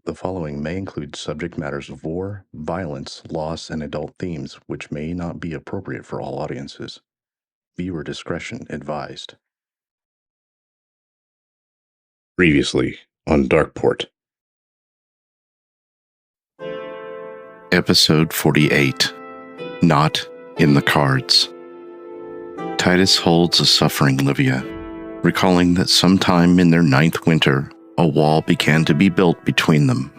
The following may include subject matters of war, violence, loss, and adult themes which may not be appropriate for all audiences. Viewer discretion advised. Previously on Darkeport. Episode 48. Not in the Cards. Titus holds a suffering Livia, recalling that sometime in their 9th winter, a wall began to be built between them.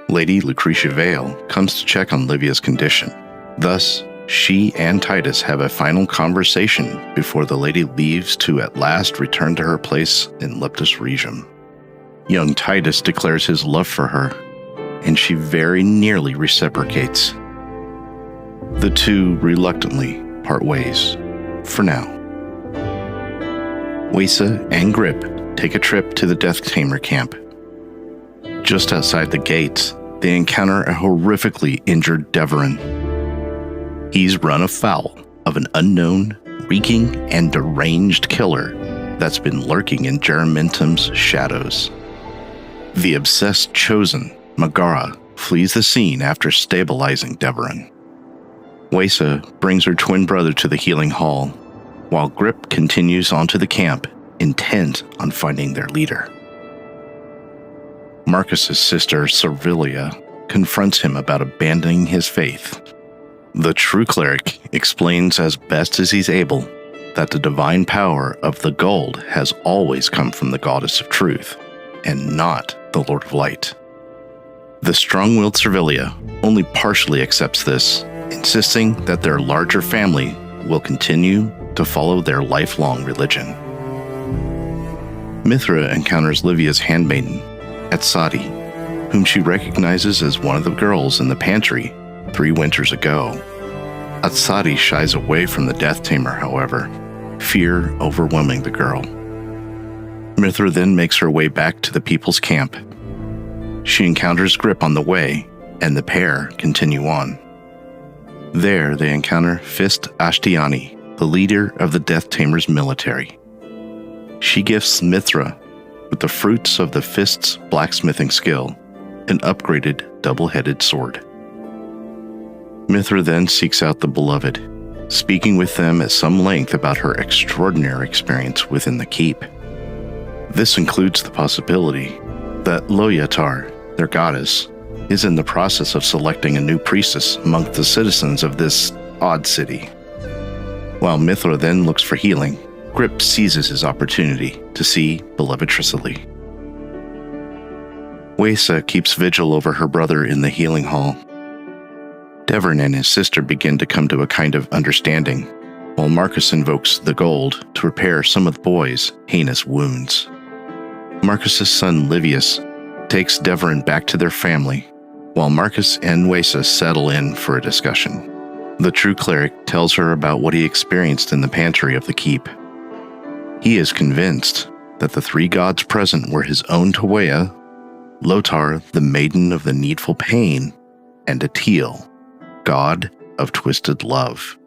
Lady Lucretia Vale comes to check on Livia's condition. Thus, she and Titus have a final conversation before the lady leaves to at last return to her place in Leptis Regum. Young Titus declares his love for her, and she very nearly reciprocates. The two reluctantly part ways, for now. Wesa and Grip take a trip to the Death Tamer camp. Just outside the gates, they encounter a horrifically injured Deveron. He's run afoul of an unknown, reeking, and deranged killer that's been lurking in Jeramentum's shadows. The obsessed Chosen, Megara, flees the scene after stabilizing Deveron. Wesa brings her twin brother to the healing hall, while Grip continues onto the camp, intent on finding their leader. Marcus's sister, Servilia, confronts him about abandoning his faith. The true cleric explains as best as he's able that the divine power of the gold has always come from the goddess of truth, and not the Lord of Light. The strong-willed Servilia only partially accepts this, insisting that their larger family will continue to follow their lifelong religion. Mithra encounters Livia's handmaiden, Atsati, whom she recognizes as one of the girls in the pantry 3 winters ago. Atsati shies away from the Death Tamer, however, fear overwhelming the girl. Mithra then makes her way back to the people's camp. She encounters Grip on the way, and the pair continue on. There they encounter Fist Ashtiani, the leader of the Death Tamer's military. She gifts Mithra with the fruits of the Fist's blacksmithing skill, an upgraded double-headed sword. Mithra then seeks out the beloved, speaking with them at some length about her extraordinary experience within the keep. This includes the possibility that Loyatar, their goddess, is in the process of selecting a new priestess among the citizens of this odd city. While Mithra then looks for healing, Grip seizes his opportunity to see beloved Trisli. Wesa keeps vigil over her brother in the healing hall. Deveron and his sister begin to come to a kind of understanding, while Marcus invokes the gold to repair some of the boy's heinous wounds. Marcus's son Livius takes Deveron back to their family, while Marcus and Wesa settle in for a discussion. The true cleric tells her about what he experienced in the pantry of the keep. He is convinced that the 3 gods present were his own Tawea, Lotar, the maiden of the needful pain, and Atil, god of twisted love.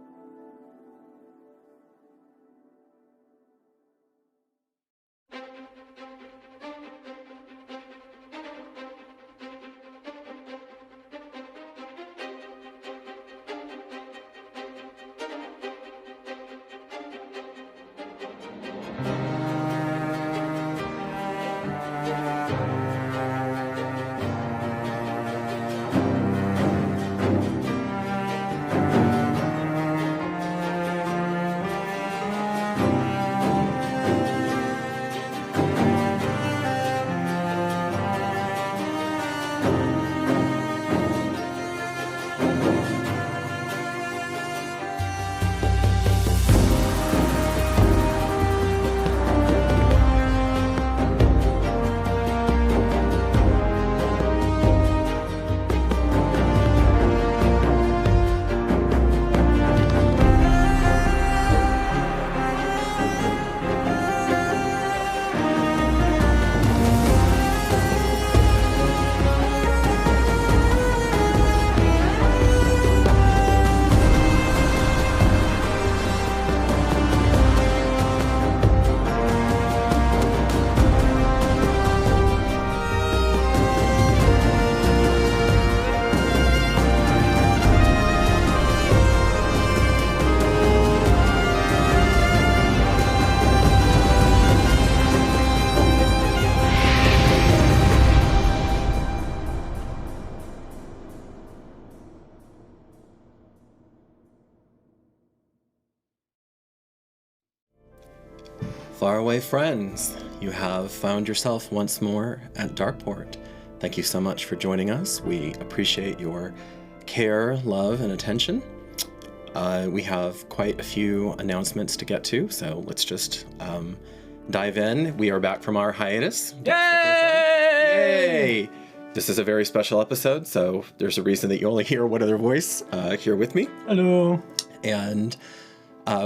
Faraway friends, you have found yourself once more at Darkeport. Thank you so much for joining us. We appreciate your care, love, and attention. We have quite a few announcements to get to, so let's just dive in. We are back from our hiatus. Yay! This is a very special episode, so there's a reason that you only hear one other voice here with me. Hello. And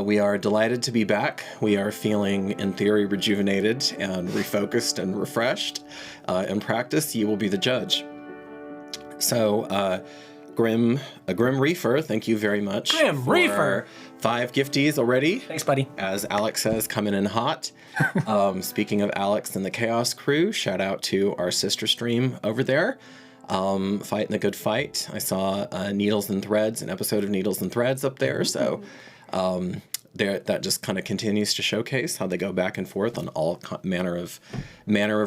we are delighted to be back. We are feeling, in theory, rejuvenated and refocused and refreshed. In practice, you will be the judge. So, a Grim Reefer, thank you very much. Grim Reefer! 5 gifties already. Thanks, buddy. As Alex says, coming in hot. Speaking of Alex and the Chaos Crew, shout out to our sister stream over there. Fighting the good fight. I saw Needles and Threads, an episode of Needles and Threads up there, so that just kind of continues to showcase how they go back and forth on all manner of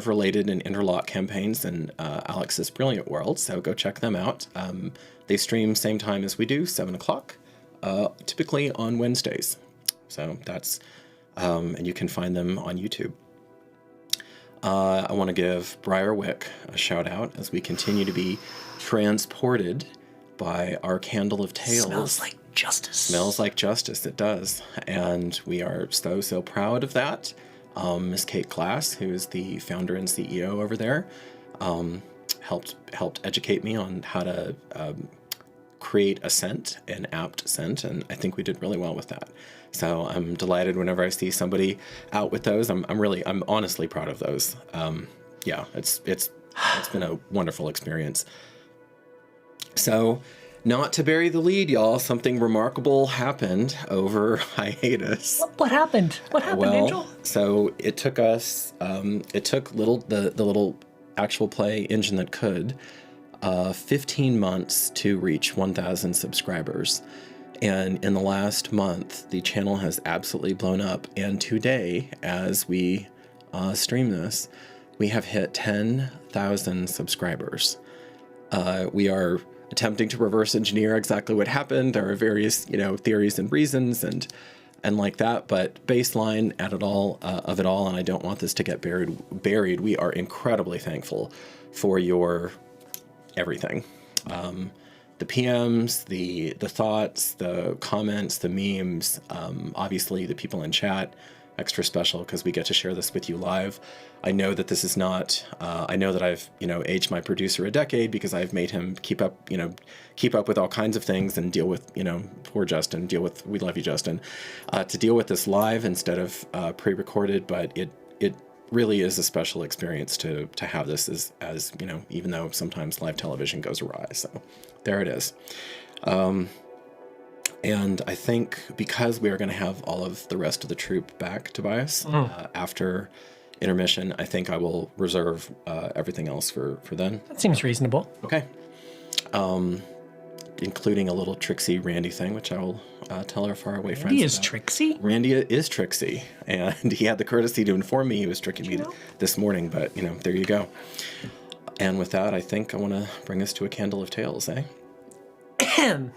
related and interlock campaigns in Alex's brilliant world, so go check them out. They stream same time as we do, 7 o'clock, typically on Wednesdays, so that's and you can find them on YouTube. I want to give Briarwick a shout out as we continue to be transported by our candle of tales. Smells like justice. Smells like justice, it does. And we are so proud of that. Miss Kate Glass, who is the founder and CEO over there, helped educate me on how to create a scent, an apt scent, and I think we did really well with that. So I'm delighted whenever I see somebody out with those. I'm honestly proud of those. Yeah, it's been a wonderful experience. So, not to bury the lead, y'all, something remarkable happened over hiatus. What happened? What happened, Angel? So it took us, the little actual play engine that could, 15 months to reach 1,000 subscribers. And in the last month, the channel has absolutely blown up. And today, as we stream this, we have hit 10,000 subscribers. We are attempting to reverse engineer exactly what happened. There are various, theories and reasons and like that. But baseline of it all, and I don't want this to get buried. We are incredibly thankful for your everything. The PMs, the thoughts, the comments, the memes, obviously the people in chat, extra special because we get to share this with you live. I know that this is not, I know that I've, aged my producer a decade because I've made him keep up with all kinds of things and deal with, poor Justin, we love you, Justin, to deal with this live instead of pre-recorded, but it really is a special experience to have this as even though sometimes live television goes awry. So there it is. And I think because we are going to have all of the rest of the troupe back, Tobias, after intermission, I think I will reserve everything else for then. That seems reasonable. Okay. Including a little tricksy Randy thing, which I will tell our faraway friends Randy is about. tricksy? Randy is tricksy, and he had the courtesy to inform me he was tricking me this morning, but, there you go. And with that, I think I want to bring us to a candle of tales, eh? The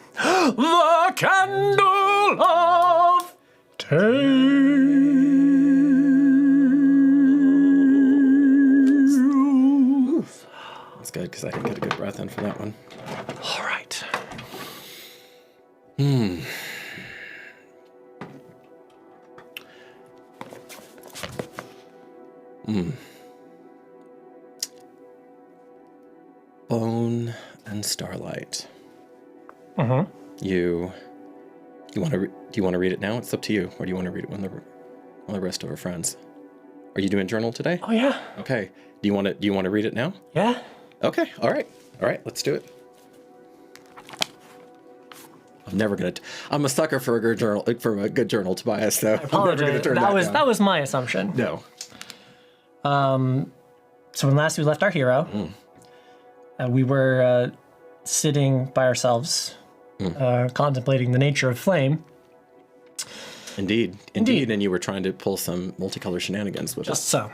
candle of tales. That's good, because I didn't get a good breath in for that one. All right. Bone and Starlight. Mm-hmm. Do you want to read it now? It's up to you. Or do you want to read it when the rest of our friends? Are you doing journal today? Oh yeah. Okay. Do you want to read it now? Yeah. Okay. All right. Let's do it. I'm a sucker for a good journal, Tobias. So I apologize. That was my assumption. No. So when last we left our hero, we were sitting by ourselves, contemplating the nature of flame. Indeed. And you were trying to pull some multicolor shenanigans with Just so.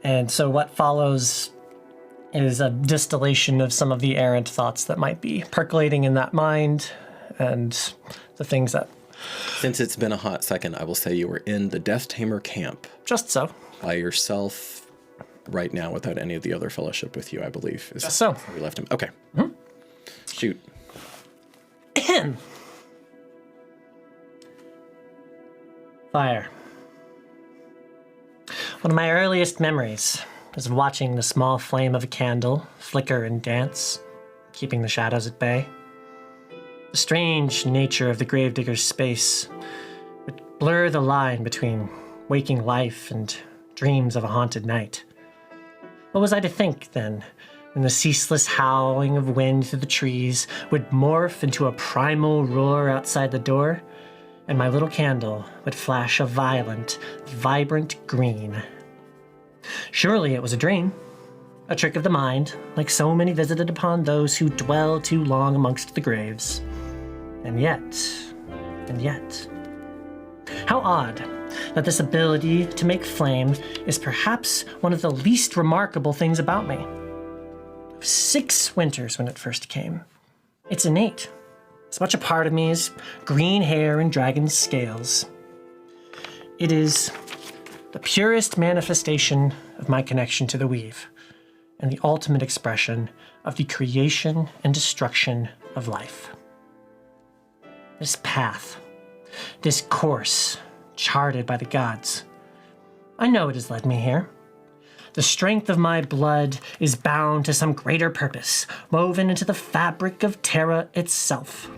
And so what follows is a distillation of some of the errant thoughts that might be percolating in that mind and the things that Since it's been a hot second, I will say you were in the Death Tamer camp Just so. by yourself right now without any of the other fellowship with you, I believe. Just so. We left him. Okay. Shoot. Fire. One of my earliest memories is of watching the small flame of a candle flicker and dance, keeping the shadows at bay. The strange nature of the gravedigger's space would blur the line between waking life and dreams of a haunted night. What was I to think, then, when the ceaseless howling of wind through the trees would morph into a primal roar outside the door, and my little candle would flash a violent, vibrant green? Surely it was a dream, a trick of the mind, like so many visited upon those who dwell too long amongst the graves. And yet, how odd that this ability to make flame is perhaps one of the least remarkable things about me. 6 winters when it first came. It's innate. As much a part of me as green hair and dragon scales. It is the purest manifestation of my connection to the weave, and the ultimate expression of the creation and destruction of life. This path, this course, charted by the gods, I know it has led me here. The strength of my blood is bound to some greater purpose, woven into the fabric of Terra itself.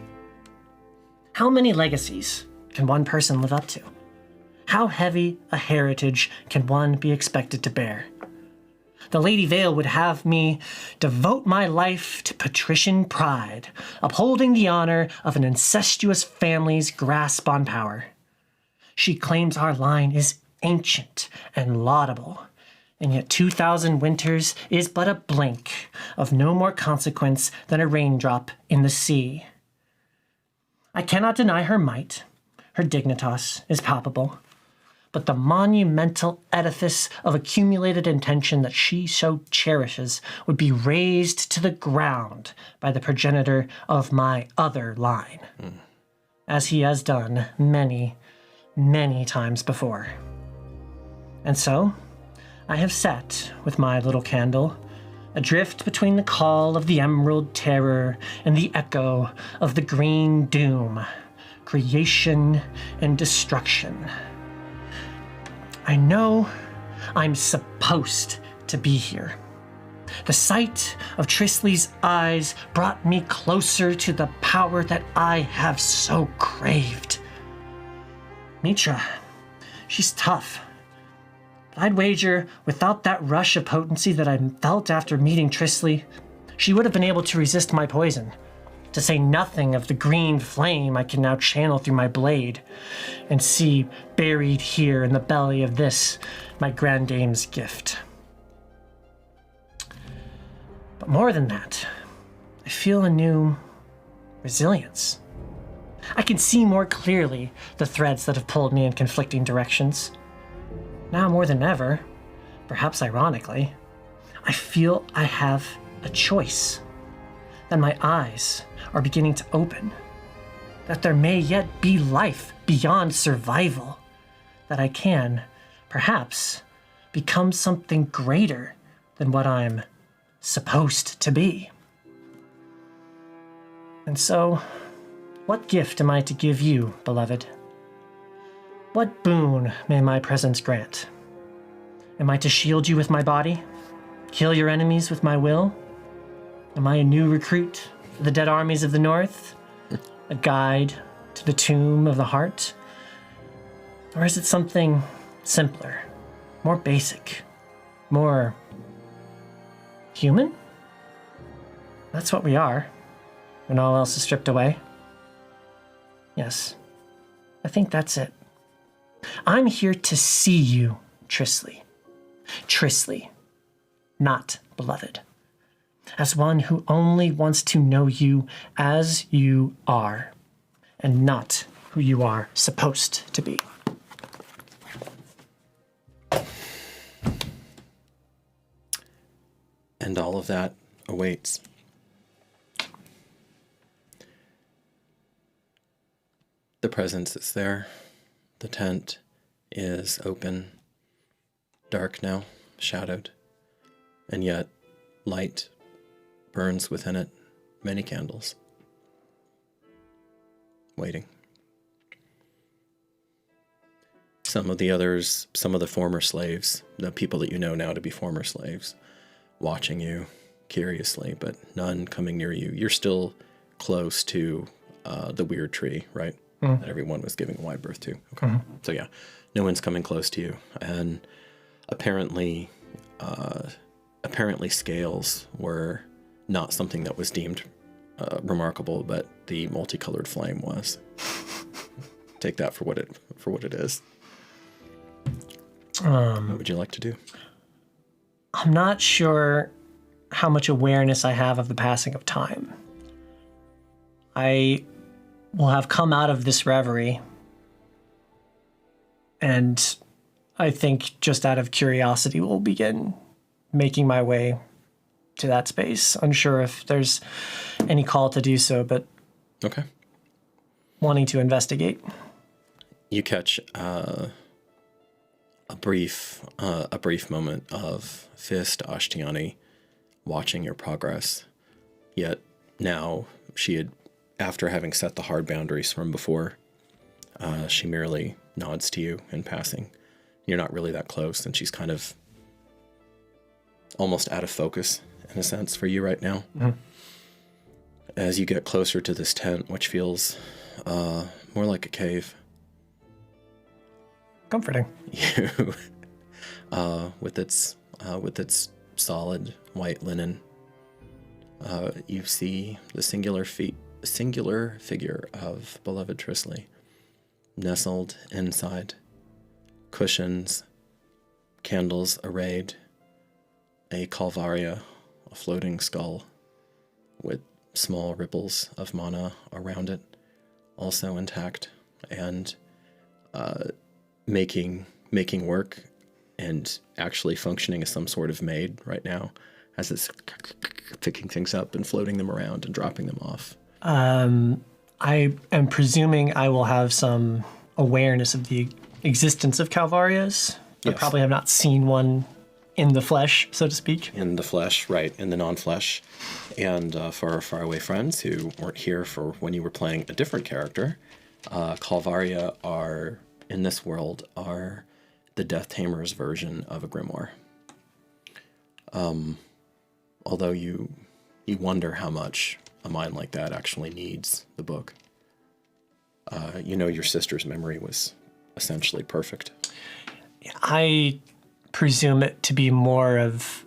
How many legacies can one person live up to? How heavy a heritage can one be expected to bear? The Lady Vale would have me devote my life to patrician pride, upholding the honor of an incestuous family's grasp on power. She claims our line is ancient and laudable, and yet 2,000 winters is but a blink of no more consequence than a raindrop in the sea. I cannot deny her might. Her dignitas is palpable. But the monumental edifice of accumulated intention that she so cherishes would be razed to the ground by the progenitor of my other line, as he has done many, many times before. And so, I have sat with my little candle, adrift between the call of the emerald terror and the echo of the green doom, creation and destruction. I know I'm supposed to be here. The sight of Trisli's eyes brought me closer to the power that I have so craved. Mitra, she's tough. But I'd wager without that rush of potency that I felt after meeting Trisli, she would have been able to resist my poison, to say nothing of the green flame I can now channel through my blade and see buried here in the belly of this, my grandame's gift. But more than that, I feel a new resilience. I can see more clearly the threads that have pulled me in conflicting directions. Now more than ever, perhaps ironically, I feel I have a choice, that my eyes are beginning to open, that there may yet be life beyond survival, that I can, perhaps, become something greater than what I'm supposed to be. And so, what gift am I to give you, beloved? What boon may my presence grant? Am I to shield you with my body? Kill your enemies with my will? Am I a new recruit for the dead armies of the North? A guide to the tomb of the heart? Or is it something simpler, more basic, more human? That's what we are, when all else is stripped away. Yes, I think that's it. I'm here to see you, Trisli. Trisli, not beloved. As one who only wants to know you as you are, and not who you are supposed to be. And all of that awaits. The presence is there. The tent is open, dark now, shadowed, and yet light burns within it, many candles, waiting. Some of the others, some of the former slaves, the people that you know now to be former slaves, watching you curiously, but none coming near you. You're still close to the weird tree, right? That everyone was giving a wide berth to. Okay. So yeah, no one's coming close to you. And apparently scales were not something that was deemed remarkable, but the multicolored flame was. Take that for what it is. What would you like to do? I'm not sure how much awareness I have of the passing of time. I will have come out of this reverie, and I think just out of curiosity will begin making my way to that space. Unsure if there's any call to do so, but Okay. wanting to investigate. You catch a brief moment of Fist Ashtiani watching your progress. Yet now she had, after having set the hard boundaries from before, she merely nods to you in passing. You're not really that close, and she's kind of almost out of focus in a sense for you right now. As you get closer to this tent, which feels more like a cave. Comforting. You, with its solid white linen, you see the singular figure of beloved Trisli, nestled inside, cushions, candles arrayed, a calvaria, a floating skull with small ripples of mana around it, also intact, and making work and actually functioning as some sort of maid right now, as it's picking things up and floating them around and dropping them off. I am presuming I will have some awareness of the existence of Calvarias. I Yes. probably have not seen one in the flesh, so to speak. In the flesh, right, in the non-flesh. And for our faraway friends who weren't here for when you were playing a different character, Calvaria are, in this world, are the Death Tamer's version of a grimoire. Although you wonder how much a mind like that actually needs the book. Your sister's memory was essentially perfect. I presume it to be more of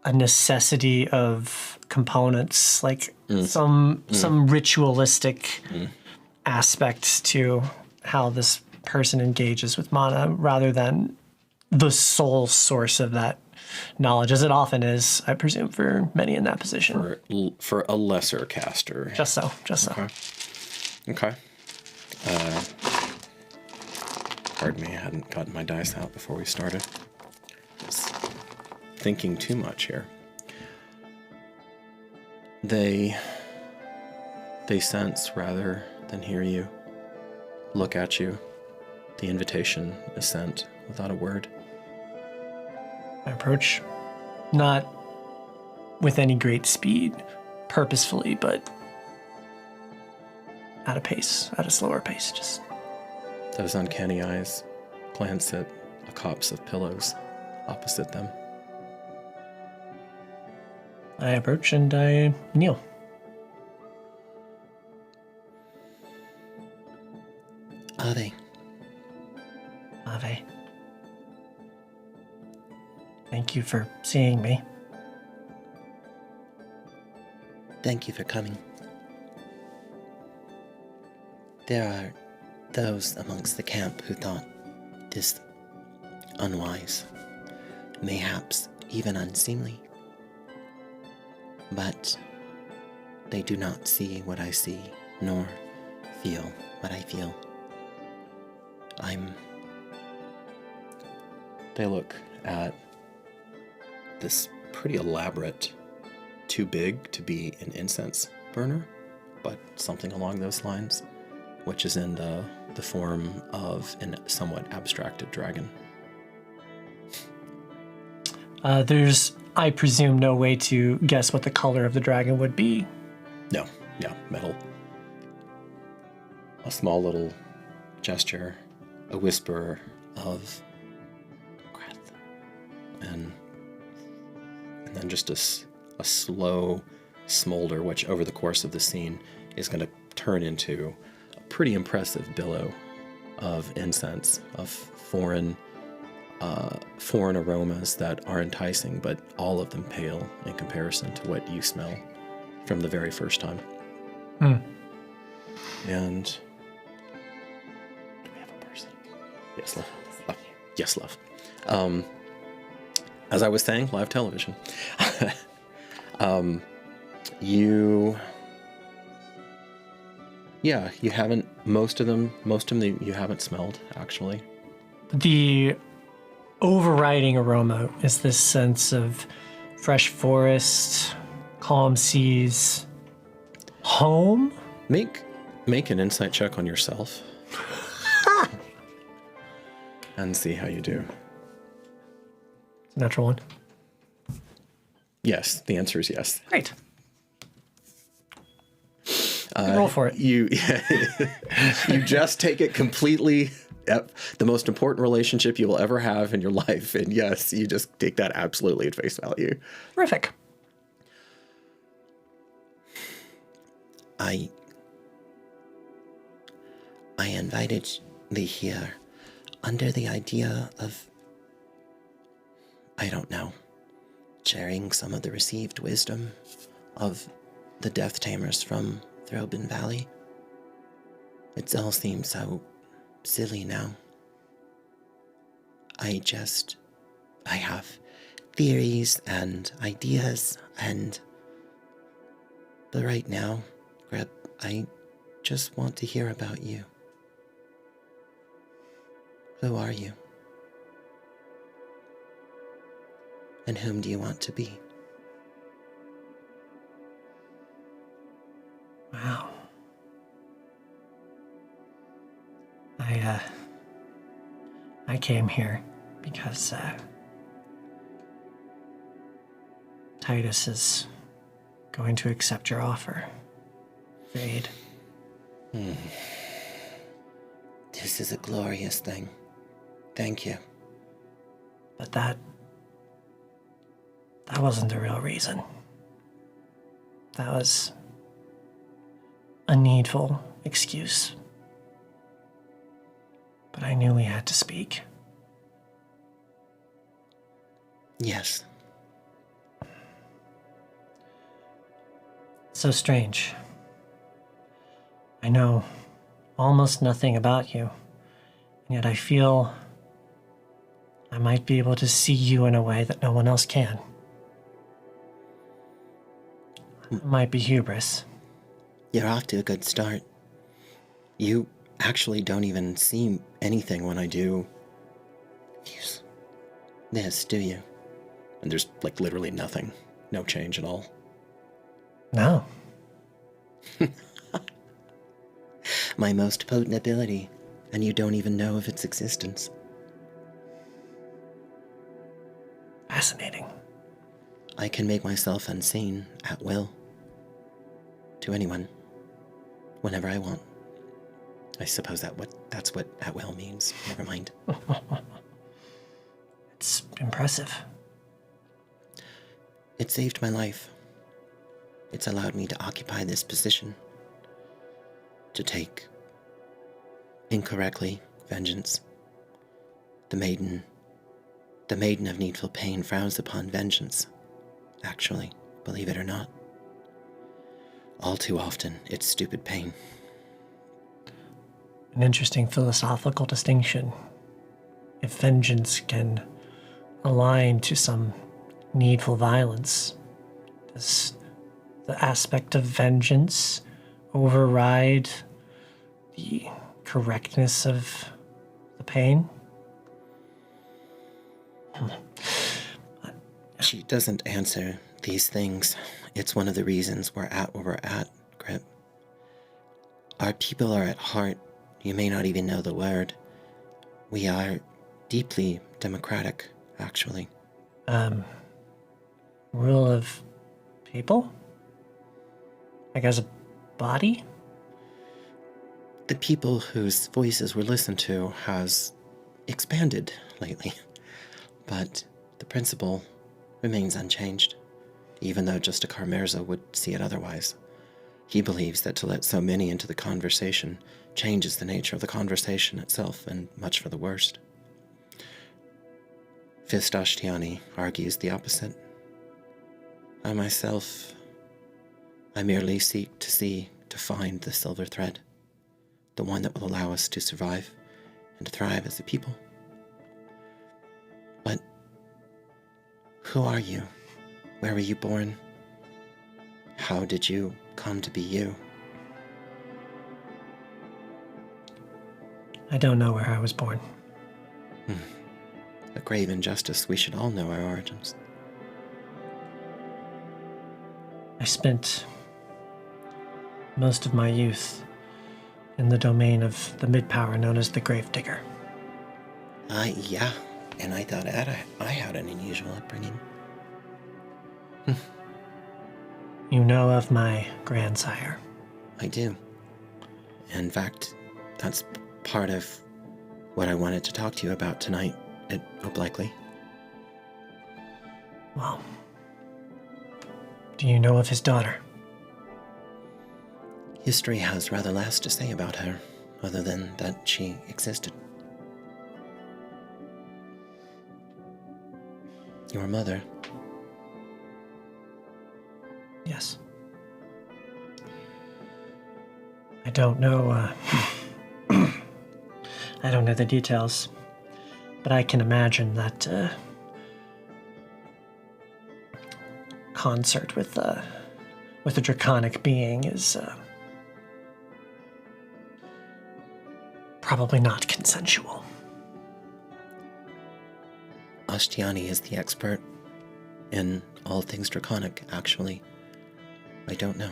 a necessity of components, like some ritualistic aspects to how this person engages with mana, rather than the sole source of that knowledge, as it often is, I presume, for many in that position. For a lesser caster. Just so. Okay. Pardon me, I hadn't gotten my dice out before we started. I was thinking too much here. They sense rather than hear you, look at you. The invitation is sent without a word. I approach, not with any great speed, purposefully, but at a slower pace, just. Those uncanny eyes glance at a copse of pillows opposite them. I approach and I kneel. Ave. Ave. Thank you for seeing me. Thank you for coming. There are those amongst the camp who thought this unwise, mayhaps even unseemly. But they do not see what I see, nor feel what I feel. They look at this pretty elaborate, too big to be an incense burner, but something along those lines. which is in the form of a somewhat abstracted dragon. There's, I presume, no way to guess what the color of the dragon would be. No, metal. A small little gesture, a whisper of breath, and then just a slow smolder, which over the course of the scene is going to turn into a pretty impressive billow of incense, of foreign aromas that are enticing, but all of them pale in comparison to what you smell from the very first time. And do we have a person? Yes, love. Yes, love. As I was saying, live television. You haven't, most of them you haven't smelled, actually. The overriding aroma is this sense of fresh forest, calm seas, home. Make an insight check on yourself. And see how you do. Natural one. Yes, the answer is yes. Great. Roll for it. You just take it completely. Yep, the most important relationship you will ever have in your life, and yes, you just take that absolutely at face value. Terrific. I invited thee here under the idea of, I don't know, sharing some of the received wisdom of the Death Tamers from Troupe Valley. It all seems so silly now. I have theories and ideas, but right now, Grip, I just want to hear about you. Who are you? And whom do you want to be? Wow. I came here because Titus is going to accept your offer. Fade. This is a glorious thing. Thank you. But that wasn't the real reason. That was a needful excuse. But I knew we had to speak. Yes. So strange. I know almost nothing about you, and yet I feel I might be able to see you in a way that no one else can. It might be hubris. You're off to a good start. You actually don't even see anything when I do use this, do you? And there's like literally nothing, no change at all. No. My most potent ability, and you don't even know of its existence. Fascinating. I can make myself unseen at will. To anyone. Whenever I want. I suppose that's what at will means. Never mind. It's impressive. It saved my life. It's allowed me to occupy this position. To take, incorrectly, vengeance. The maiden of needful pain frowns upon vengeance. Actually, believe it or not. All too often, it's stupid pain. An interesting philosophical distinction. If vengeance can align to some needful violence, does the aspect of vengeance override the correctness of the pain? She doesn't answer these things. It's one of the reasons we're at where we're at, Grip. Our people are at heart, you may not even know the word. We are deeply democratic, actually. Rule of people? Like as a body? The people whose voices were listened to has expanded lately, but the principle remains unchanged, even though Justikar Mirza would see it otherwise. He believes that to let so many into the conversation changes the nature of the conversation itself, and much for the worst. Fist Ashtiani argues the opposite. I myself, I merely seek to find the silver thread, the one that will allow us to survive and to thrive as a people. But who are you? Where were you born? How did you come to be you? I don't know where I was born. A grave injustice. We should all know our origins. I spent most of my youth in the domain of the mid-power known as the Gravedigger. Yeah, and I thought I had an unusual upbringing. You know of my grandsire. I do. In fact, that's part of what I wanted to talk to you about tonight, obliquely. Well, do you know of his daughter? History has rather less to say about her, other than that she existed. Your mother. Yes. I don't know, I don't know the details, but I can imagine that, concert with a draconic being is, probably not consensual. Ashtiani is the expert in all things draconic, actually. I don't know.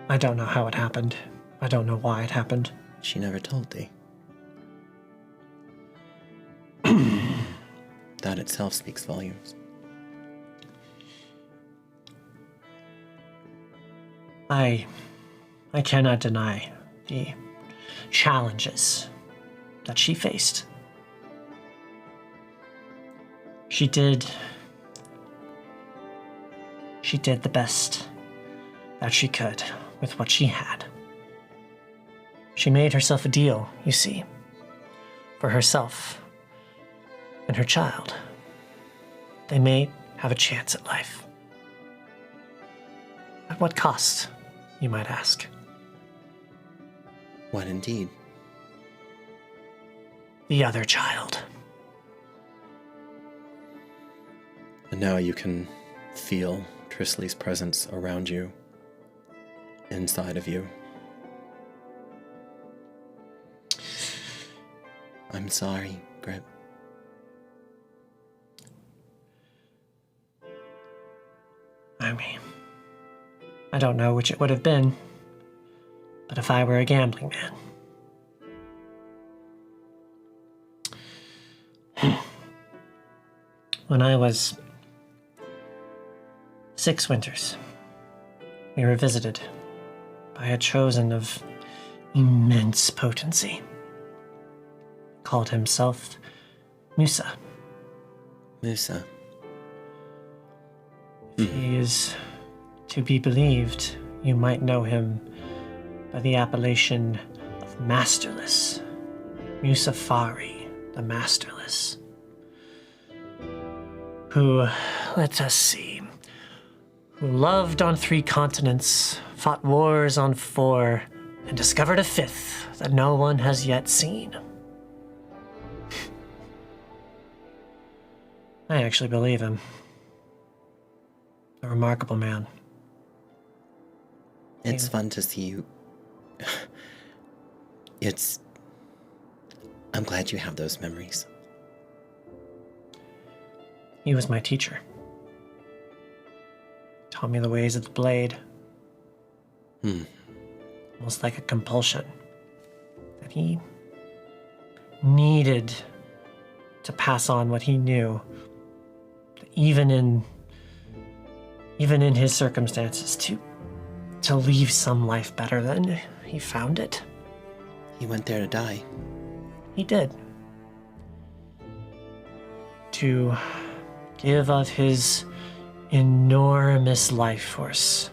I don't know how it happened. I don't know why it happened. She never told thee. That itself speaks volumes. I cannot deny the challenges that she faced. She did the best that she could with what she had. She made herself a deal, you see, for herself and her child. They may have a chance at life. At what cost, you might ask? What indeed? The other child. And now you can feel Trisli's presence around you, inside of you. I'm sorry, Grip. I mean, I don't know which it would have been, but if I were a gambling man. When I was 6 winters, we were visited by a chosen of immense potency. Called himself Musa. Musa. If he is to be believed, you might know him by the appellation of Masterless. Musafari, the Masterless. Who, let us see, who loved on 3 continents, fought wars on 4, and discovered a 5th that no one has yet seen. I actually believe him. A remarkable man. It's fun to see you. I'm glad you have those memories. He was my teacher. Taught me the ways of the blade. almost like a compulsion, that he needed to pass on what he knew, even in his circumstances, to leave some life better than he found it. He went there to die. He did. To give of his enormous life force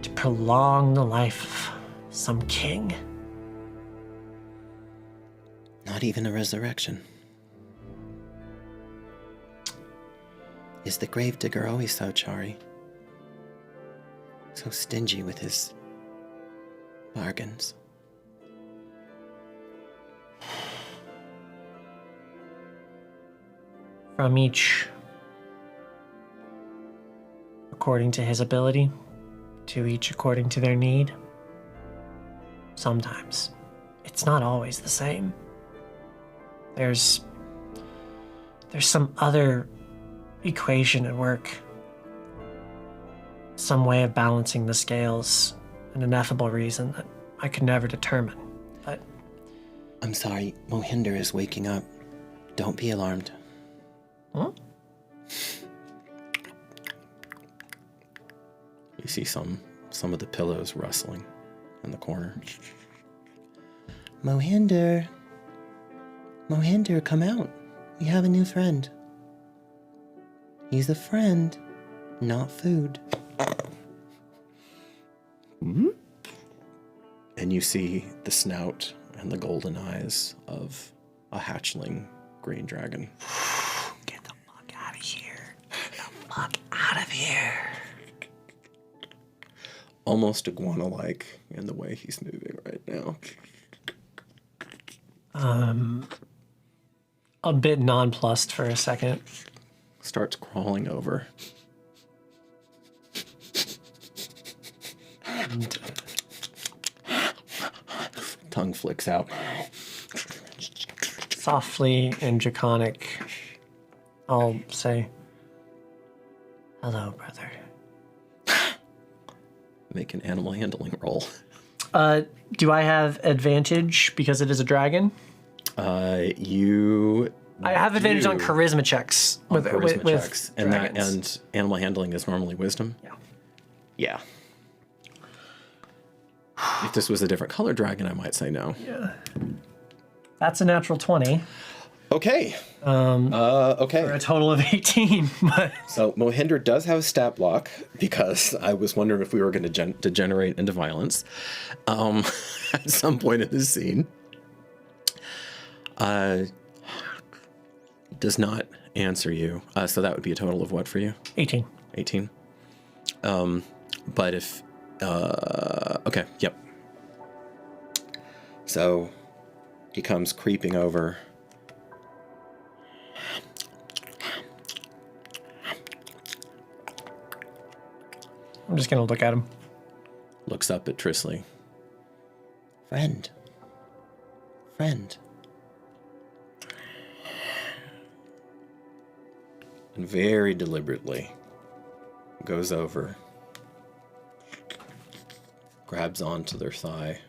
to prolong the life of some king. Not even a resurrection. Is the gravedigger always so chary? So stingy with his bargains? From each, according to his ability, to each according to their need. Sometimes. It's not always the same. There's some other equation at work. Some way of balancing the scales, an ineffable reason that I could never determine. But I'm sorry, Mohinder is waking up. Don't be alarmed. huh? You see some of the pillows rustling in the corner. Mohinder, come out. We have a new friend. He's a friend, not food. And you see the snout and the golden eyes of a hatchling green dragon. Get the fuck out of here. Get the fuck out of here. Almost iguana-like in the way he's moving right now. A bit nonplussed for a second. Starts crawling over. And Tongue flicks out. softly and draconic, I'll say, "Hello, brother." Make an animal handling roll. Do I have advantage because it is a dragon? You. I have advantage on do. charisma checks. On charisma checks, and dragons. and animal handling is normally wisdom. Yeah. Yeah. If this was a different color dragon, I might say no. Yeah. That's a natural 20 Okay. for Okay. a total of 18. But So Mohinder does have a stat block because I was wondering if we were going to degenerate into violence at some point in this scene. Does not answer you. So that would be a total of what for you? 18. 18. But if okay, yep. So he comes creeping over. I'm just gonna look at him. Looks up at Trisli. Friend. And very deliberately goes over, grabs onto their thigh,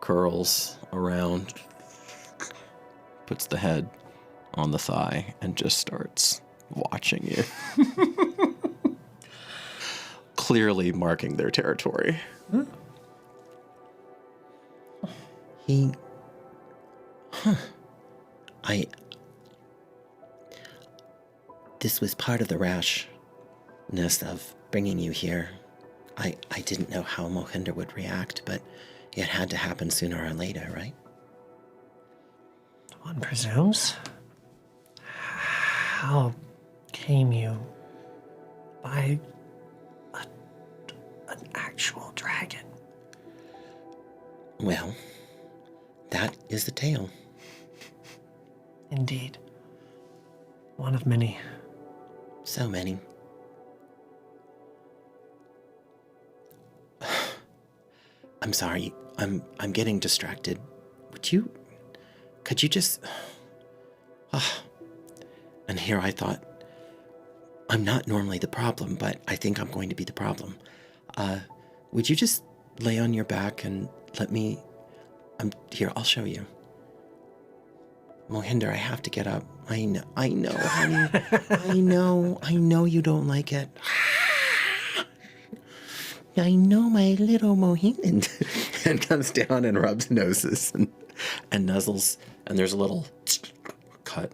curls around, puts the head on the thigh, and just starts watching you. Clearly marking their territory. This was part of the rashness of bringing you here. I didn't know how Mohinder would react, but it had to happen sooner or later, right? One presumes. How came you by an actual dragon? Well, that is the tale. Indeed. One of many. So many. I'm sorry. I'm getting distracted. Could you just... And here I thought, I'm not normally the problem, but I think I'm going to be the problem. would you just lay on your back and let me... here, I'll show you. Mohinder, I have to get up. I know, honey. I know you don't like it. I know my little Mohinder. And comes down and rubs noses and nuzzles. And there's a little cut.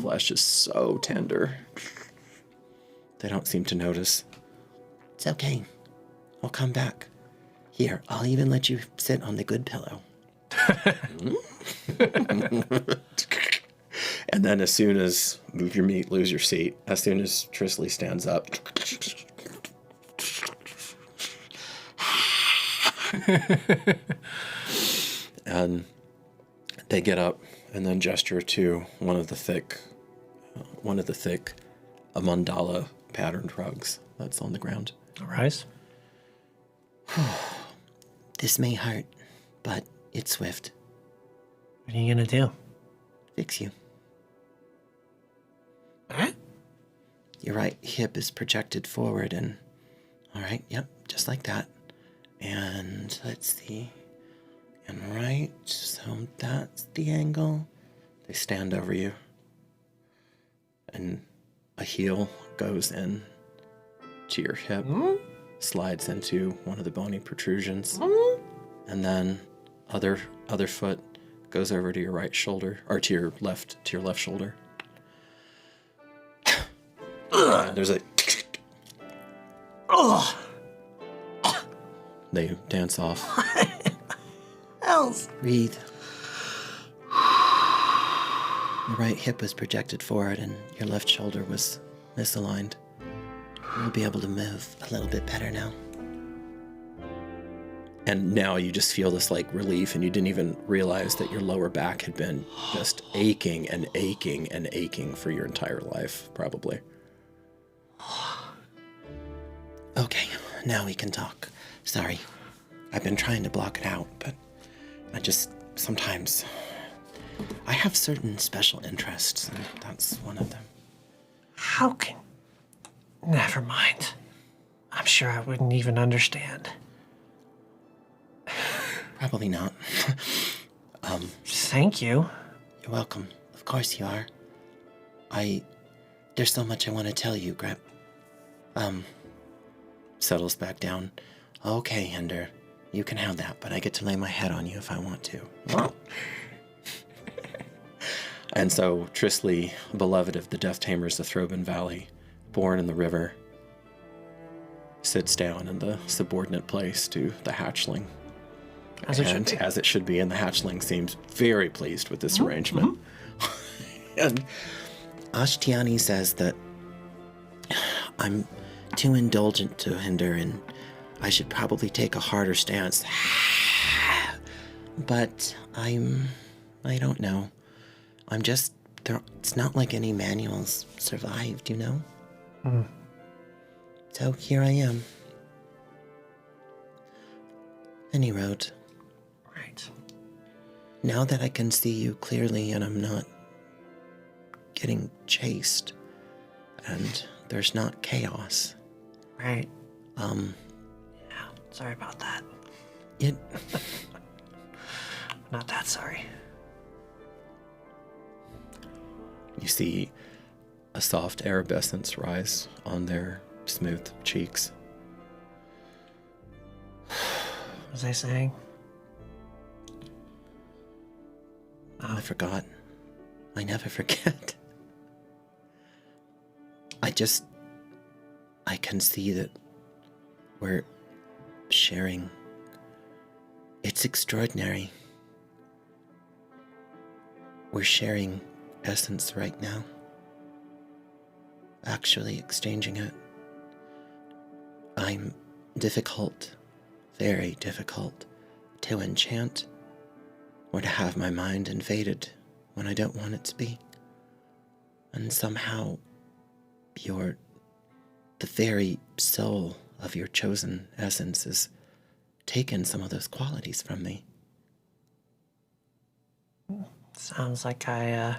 Flesh is so tender. They don't seem to notice. It's okay. I'll come back. Here, I'll even let you sit on the good pillow. And then as soon as move your meat, lose your seat, as soon as Trisli stands up, and they get up and then gesture to one of the thick a mandala patterned rugs that's on the ground. Arise. This may hurt, but it's swift. What are you gonna do? Fix you. Huh? Your right hip is projected forward and... All right, yep, just like that. And let's see. And right, so that's the angle. They stand over you. And a heel goes in to your hip, slides into one of the bony protrusions, and then other foot goes over to your right shoulder, or to your left shoulder. There's a... They dance off. Else. Breathe. Your right hip was projected forward and your left shoulder was misaligned. You'll be able to move a little bit better now. And now you just feel this like relief, and you didn't even realize that your lower back had been just aching and aching and aching for your entire life, probably. Okay, now we can talk. Sorry, I've been trying to block it out, but sometimes I have certain special interests, and that's one of them. Never mind. I'm sure I wouldn't even understand. Probably not. Thank you. You're welcome. Of course you are. There's so much I want to tell you, Grep. Settles back down. Okay, Hinder, you can have that, but I get to lay my head on you if I want to. And so Trisli, beloved of the Death Tamers of Throben Valley, born in the river, sits down in the subordinate place to the hatchling. As it should be. As it should be, and the hatchling seems very pleased with this arrangement. And Ashtiani says that I'm too indulgent to Hinder and I should probably take a harder stance. But I don't know. It's not like any manuals survived, you know? So here I am. Any road. Right. Now that I can see you clearly and I'm not getting chased and there's not chaos. Right. Yeah, sorry about that. Not that sorry. You see a soft iridescence rise on their smooth cheeks. What was I saying? I forgot. I never forget. I can see that we're sharing. It's extraordinary. We're sharing essence right now. Actually exchanging it. I'm difficult, very difficult to enchant or to have my mind invaded when I don't want it to be. And somehow the very soul of your chosen essence has taken some of those qualities from me. Sounds like I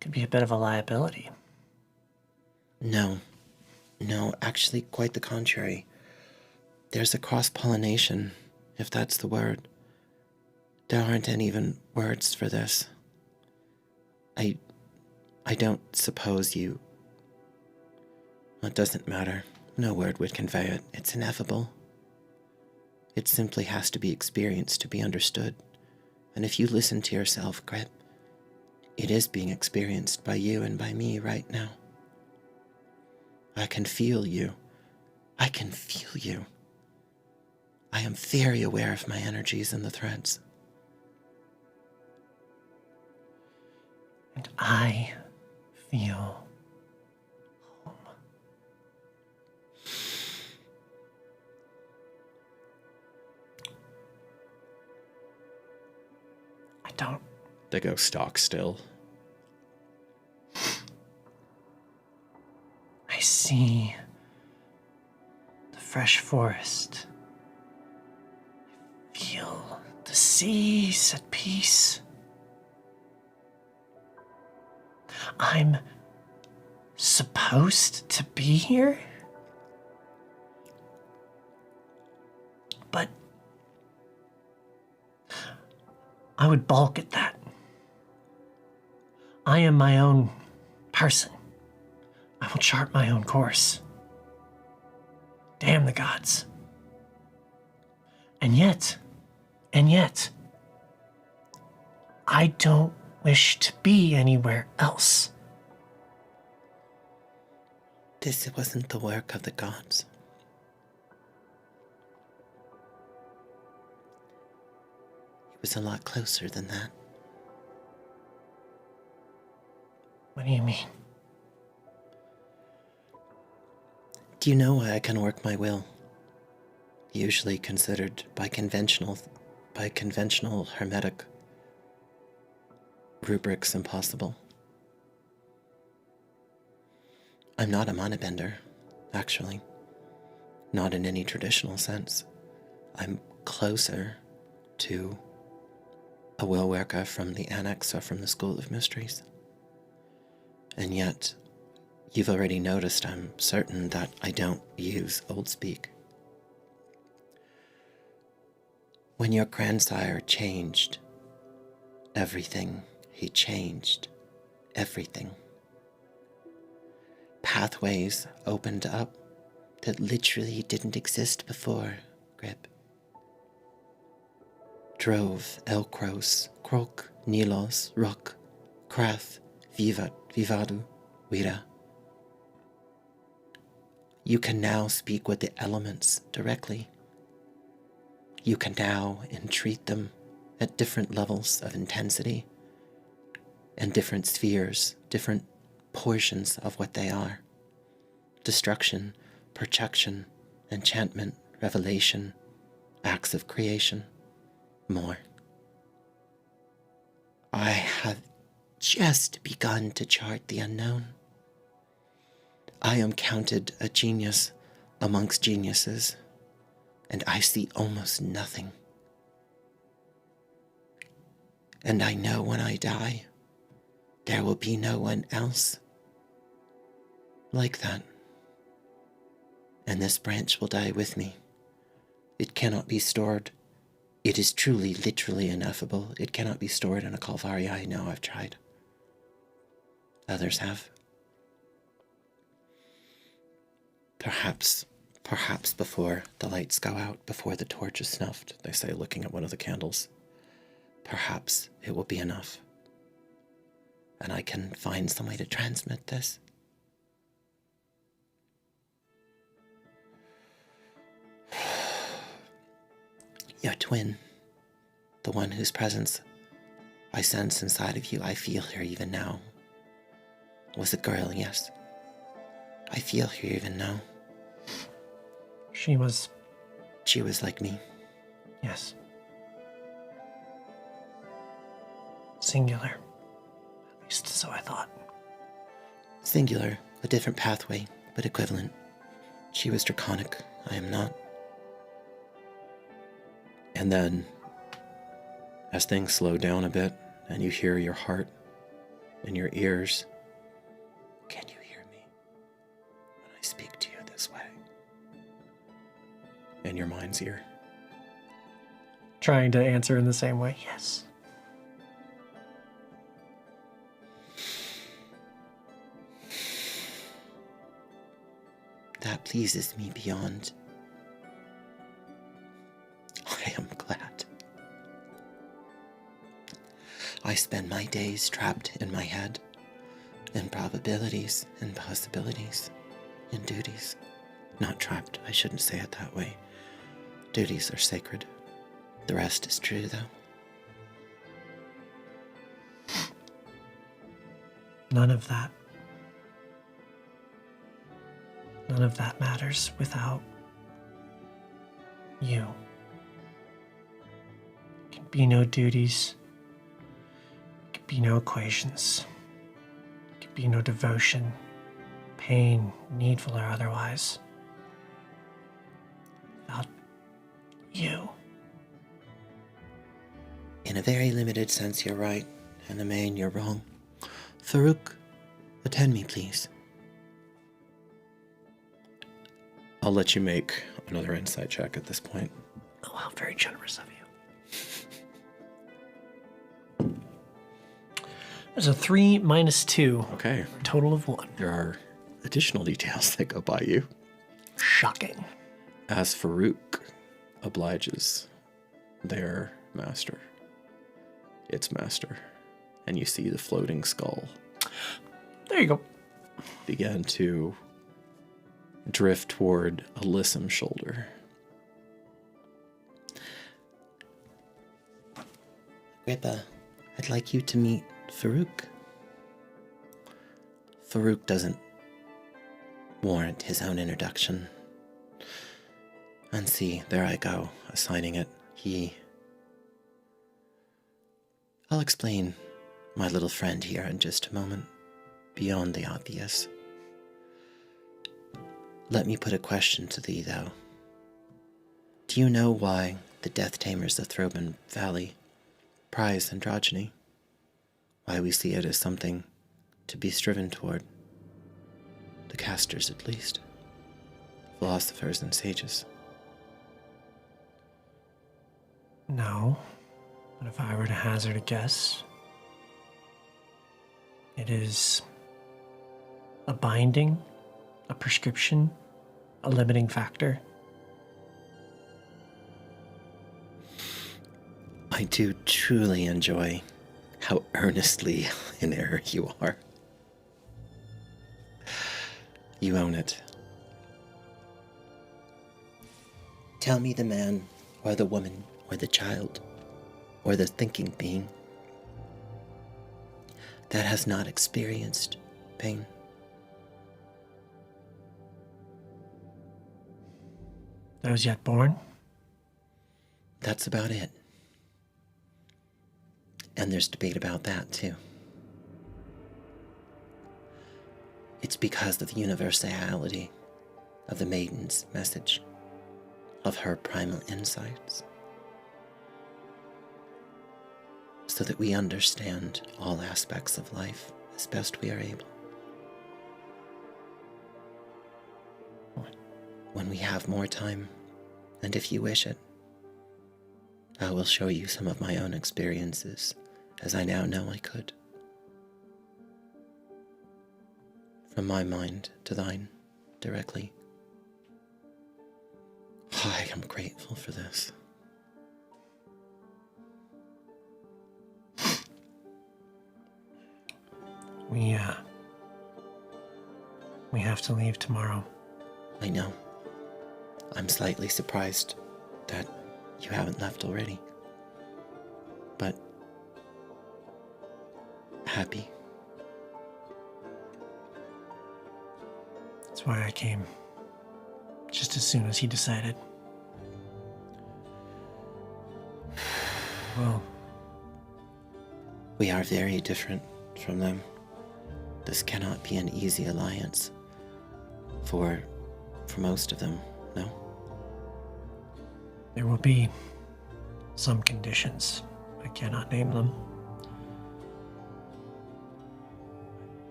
could be a bit of a liability. No, actually quite the contrary. There's a cross-pollination, if that's the word. There aren't any even words for this. I don't suppose you... It doesn't matter. No word would convey it. It's ineffable. It simply has to be experienced to be understood. And if you listen to yourself, Grip, it is being experienced by you and by me right now. I can feel you. I can feel you. I am very aware of my energies and the threads. And I feel home. I don't. They go stock still. I see the fresh forest. I feel the seas at peace. I'm supposed to be here? But I would balk at that. I am my own person. I will chart my own course. Damn the gods. And yet, I don't wish to be anywhere else. This wasn't the work of the gods. It was a lot closer than that. What do you mean? Do you know why I can work my will? Usually considered by conventional hermetic rubrics impossible. I'm not a monobender, actually. Not in any traditional sense. I'm closer to a will worker from the Annex or from the School of Mysteries. And yet, you've already noticed I'm certain that I don't use old speak. When your grandsire changed everything, he changed everything. Pathways opened up that literally didn't exist before, Grip. Drove, Elkros, Krok, Nilos, Rock, Krath, Vivat, Vivadu, Wira. You can now speak with the elements directly. You can now entreat them at different levels of intensity and different spheres, different portions of what they are. Destruction, projection, enchantment, revelation, acts of creation, more. I have just begun to chart the unknown. I am counted a genius amongst geniuses, and I see almost nothing. And I know when I die, there will be no one else like that. And this branch will die with me. It cannot be stored. It is truly, literally ineffable. It cannot be stored in a Calvaria. I know, I've tried. Others have. Perhaps before the lights go out, before the torch is snuffed, they say, looking at one of the candles, perhaps it will be enough. And I can find some way to transmit this. Your twin, the one whose presence I sense inside of you, I feel her even now, was a girl, yes. I feel her even now. She was like me. Yes. Singular. At least so I thought. Singular, a different pathway, but equivalent. She was draconic, I am not. And then, as things slow down a bit, and you hear your heart in your ears, Can you hear me when I speak to you this way? in your mind's ear. Trying to answer in the same way. Yes. That pleases me beyond. I am glad. I spend my days trapped in my head, in probabilities and possibilities, in duties. Not trapped, I shouldn't say it that way. Duties are sacred. The rest is true, though. None of that. None of that matters without you. There can be no duties. There can be no equations. There can be no devotion, pain, needful or otherwise, without you. In a very limited sense, you're right. In the main, you're wrong. Farouk, attend me, please. I'll let you make another insight check at this point. Oh, how very generous of you. There's a 3 minus 2. Okay. For a total of 1. There are additional details that go by you. Shocking. As Farouk obliges their master, its master, and you see the floating skull There you go. begin to drift toward Alyssam's shoulder. Agrippa, I'd like you to meet Farouk. Farouk doesn't warrant his own introduction. And see, there I go, assigning it. I'll explain my little friend here in just a moment, beyond the obvious. Let me put a question to thee, though. Do you know why the Death Tamers of Troupe Valley prize androgyny? Why we see it as something to be striven toward? The casters, at least. Philosophers and sages. No. But if I were to hazard a guess, it is a binding, a prescription, a limiting factor. I do truly enjoy how earnestly in error you are. You own it. Tell me the man, or the woman, or the child, or the thinking being that has not experienced pain. Those yet born? That's about it. And there's debate about that, too. It's because of the universality of the maiden's message, of her primal insights, so that we understand all aspects of life as best we are able. When we have more time, and if you wish it, I will show you some of my own experiences, as I now know I could. From my mind to thine, directly. I am grateful for this. We have to leave tomorrow. I know. I'm slightly surprised that you haven't left already. But happy. That's why I came. Just as soon as he decided. Well, We are very different from them. This cannot be an easy alliance for most of them, no? there will be some conditions. I cannot name them.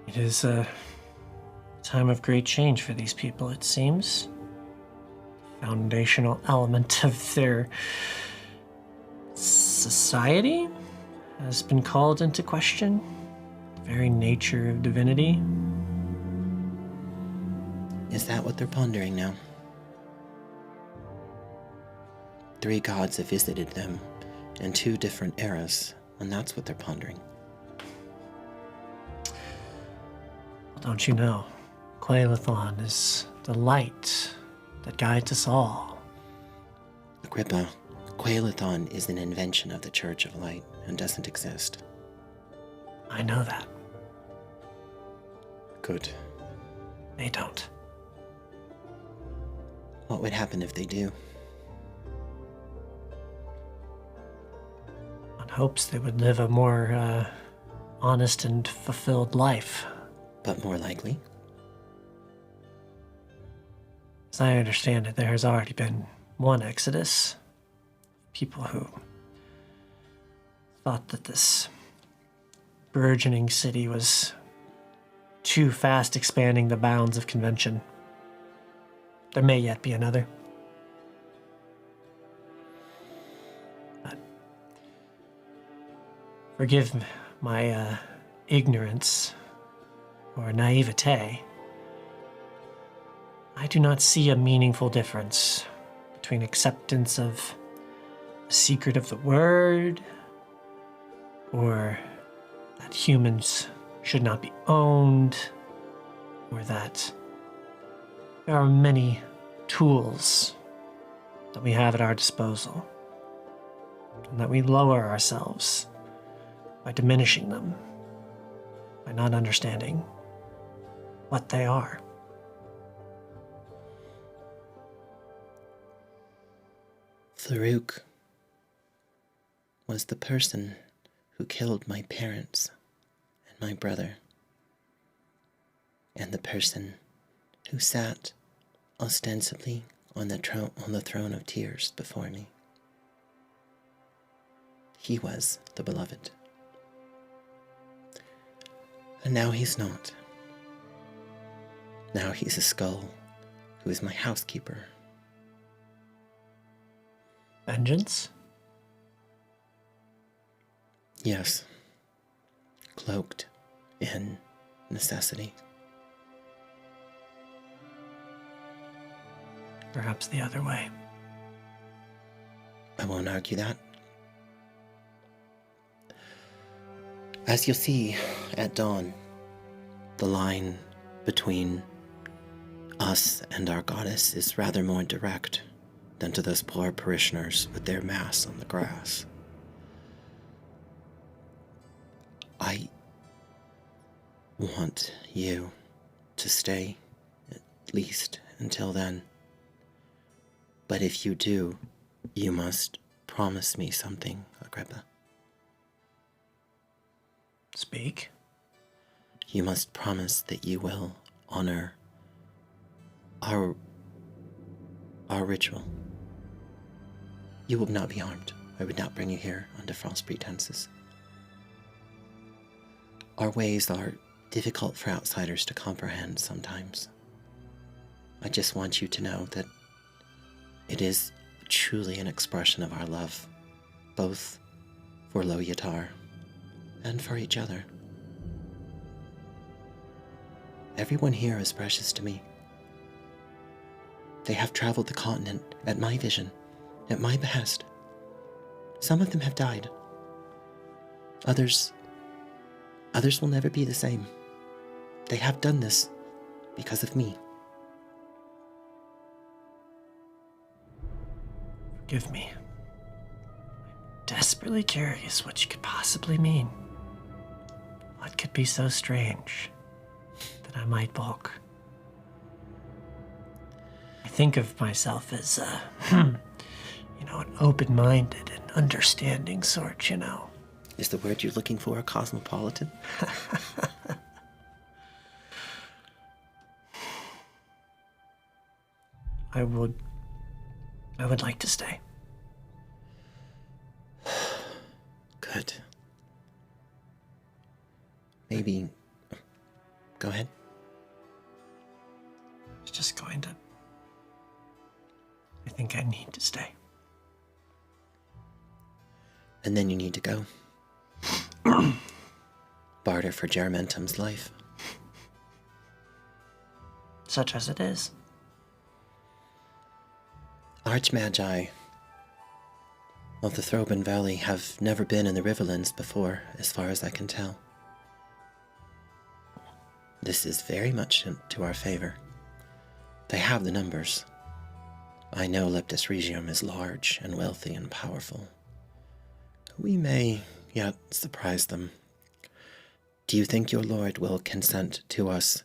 It is a time of great change for these people, it seems. foundational element of their society has been called into question. The very nature of divinity. Is that what they're pondering now? 3 gods have visited them in 2 different eras, and that's what they're pondering. Well, don't you know, Quaelathon is the light that guides us all. Agrippa, Quaelathon is an invention of the Church of Light and doesn't exist. I know that. Good. They don't. What would happen if they do? One hopes they would live a more honest and fulfilled life. But more likely? As I understand it, there has already been one exodus. People who thought that this burgeoning city was too fast expanding the bounds of convention. There may yet be another. But forgive my ignorance or naivete. I do not see a meaningful difference between acceptance of the secret of the word, or that humans should not be owned, or that there are many tools that we have at our disposal, and that we lower ourselves by diminishing them, by not understanding what they are. Farouk was the person who killed my parents and my brother, and the person who sat ostensibly on the throne of tears before me. He was the beloved. And now he's not. Now he's a skull who is my housekeeper. Vengeance? Yes, cloaked in necessity. Perhaps the other way. I won't argue that. As you'll see at dawn, the line between us and our goddess is rather more direct than to those poor parishioners with their mass on the grass. I want you to stay, at least until then. But if you do, you must promise me something, Agrippa. Speak. You must promise that you will honor our ritual. You will not be harmed. I would not bring you here under false pretenses. Our ways are difficult for outsiders to comprehend sometimes. I just want you to know that it is truly an expression of our love, both for Lo-Yatar and for each other. Everyone here is precious to me. They have traveled the continent at my vision, at my behest. Some of them have died. Others will never be the same. They have done this because of me. Forgive me. I'm desperately curious what you could possibly mean. What could be so strange that I might balk? I think of myself as, an open-minded and understanding sort, you know. Is the word you're looking for a cosmopolitan? I would like to stay. Good. Maybe... Go ahead. I was just going to I think I need to stay. And then you need to go. Barter for Geramentum's life. Such as it is. Archmagi of the Throben Valley have never been in the Riverlands before, as far as I can tell. This is very much to our favor. They have the numbers. I know Leptis Regium is large and wealthy and powerful. We may yet surprise them. Do you think your lord will consent to us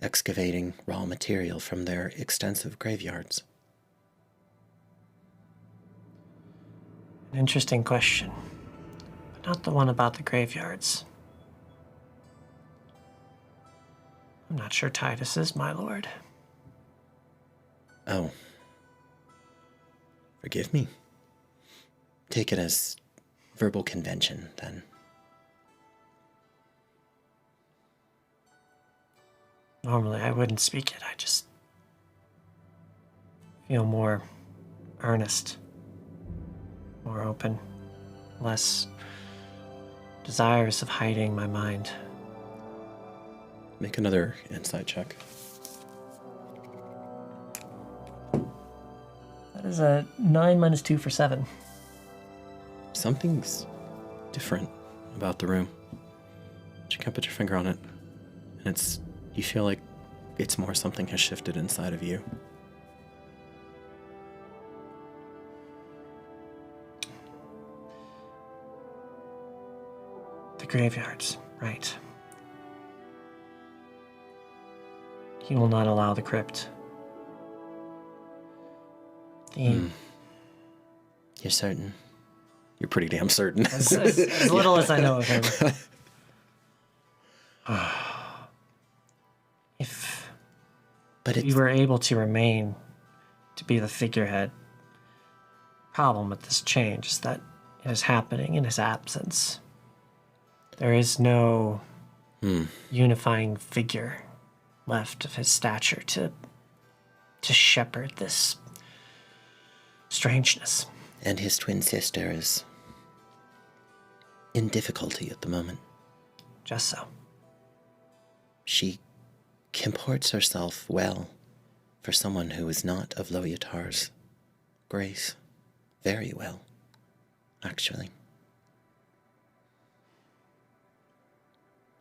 excavating raw material from their extensive graveyards? An interesting question, but not the one about the graveyards. I'm not sure Titus is, my lord. Oh. Forgive me. Take it as verbal convention, then. Normally I wouldn't speak it, I just feel more earnest, more open, less desirous of hiding my mind. Make another insight check. That is a 9 minus 2 for 7. Something's different about the room. But you can't put your finger on it. And you feel like it's more something has shifted inside of you. The graveyards, right. He will not allow the crypt. You're certain? You're pretty damn certain. As little as I know of him. If we were able to remain to be the figurehead, problem with this change is that it is happening in his absence. There is no unifying figure left of his stature to shepherd this strangeness. And his twin sister is in difficulty at the moment. Just so. She comports herself well for someone who is not of Loyatar's grace. Very well, actually.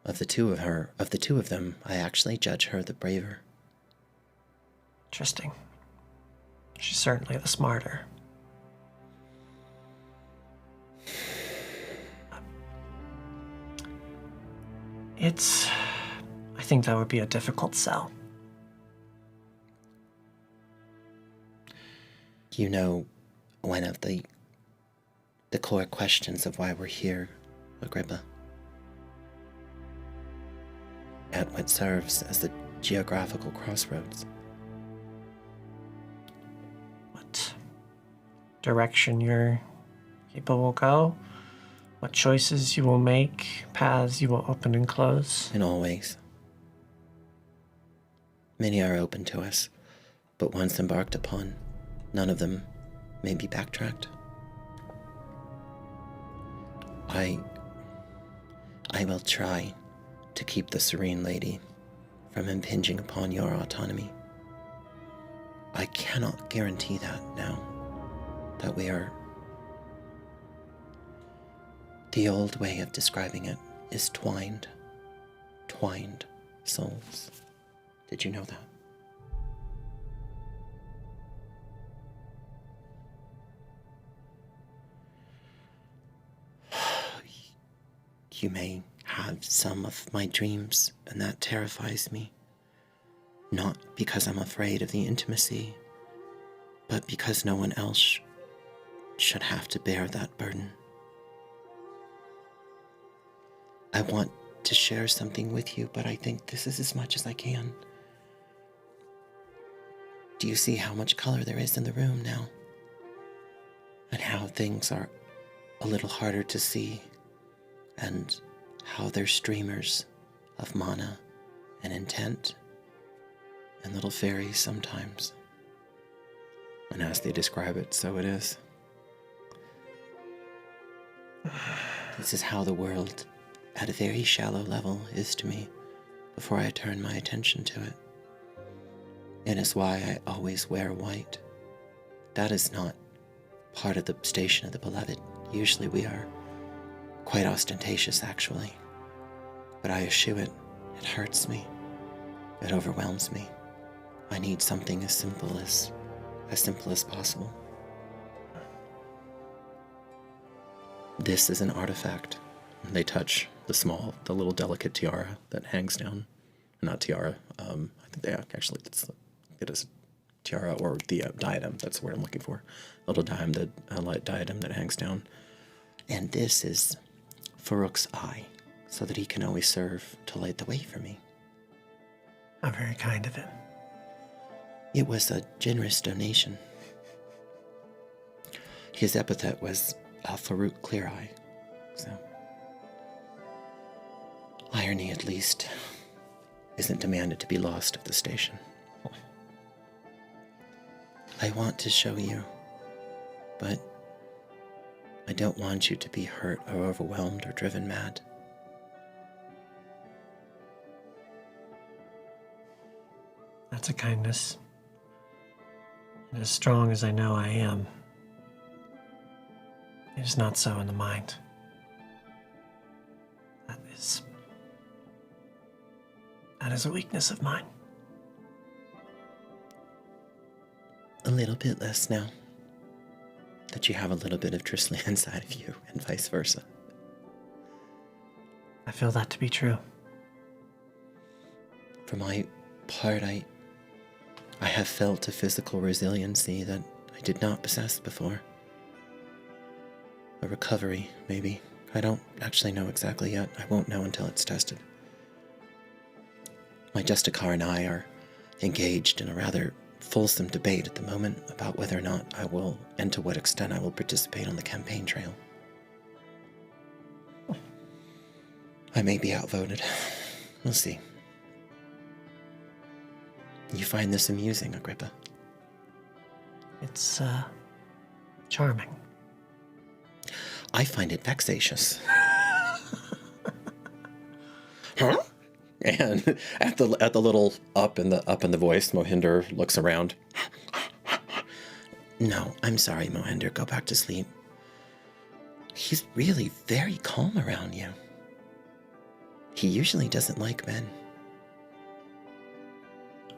Of the two of them, I actually judge her the braver. Interesting. She's certainly the smarter. I think that would be a difficult sell. You know, one of the core questions of why we're here, Agrippa, at what serves as the geographical crossroads. What direction your people will go, what choices you will make, paths you will open and close. In all ways. Many are open to us, but once embarked upon, none of them may be backtracked. I will try to keep the Serene Lady from impinging upon your autonomy. I cannot guarantee that now, that we are... The old way of describing it is twined souls. Did you know that? You may have some of my dreams, and that terrifies me. Not because I'm afraid of the intimacy, but because no one else should have to bear that burden. I want to share something with you, but I think this is as much as I can. Do you see how much color there is in the room now? And how things are a little harder to see? And how they're streamers of mana and intent and little fairies sometimes. And as they describe it, so it is. This is how the world, at a very shallow level, is to me before I turn my attention to it. It is why I always wear white. That is not part of the station of the beloved. Usually we are quite ostentatious, actually. But I eschew it. It hurts me. It overwhelms me. I need something as simple as possible. This is an artifact. They touch the little delicate tiara that hangs down. Not tiara. I think they actually, it is tiara or the diadem. That's the word I'm looking for. A little diadem that hangs down. And this is Farouk's eye, so that he can always serve to light the way for me. How very kind of him. It was a generous donation. His epithet was Farouk Clear Eye, so irony, at least, isn't demanded to be lost at the station. I want to show you, but I don't want you to be hurt or overwhelmed or driven mad. That's a kindness. And as strong as I know I am, it is not so in the mind. That is a weakness of mine. A little bit less now that you have a little bit of Trisli inside of you, and vice versa. I feel that to be true. For my part, I have felt a physical resiliency that I did not possess before. A recovery, maybe. I don't actually know exactly yet. I won't know until it's tested. My Justicar and I are engaged in a rather fulsome debate at the moment about whether or not I will, and to what extent I will participate on the campaign trail. I may be outvoted. We'll see. You find this amusing, Agrippa? It's, charming. I find it vexatious. Huh? And at the little up in the voice, Mohinder looks around. No, I'm sorry, Mohinder. Go back to sleep. He's really very calm around you. He usually doesn't like men.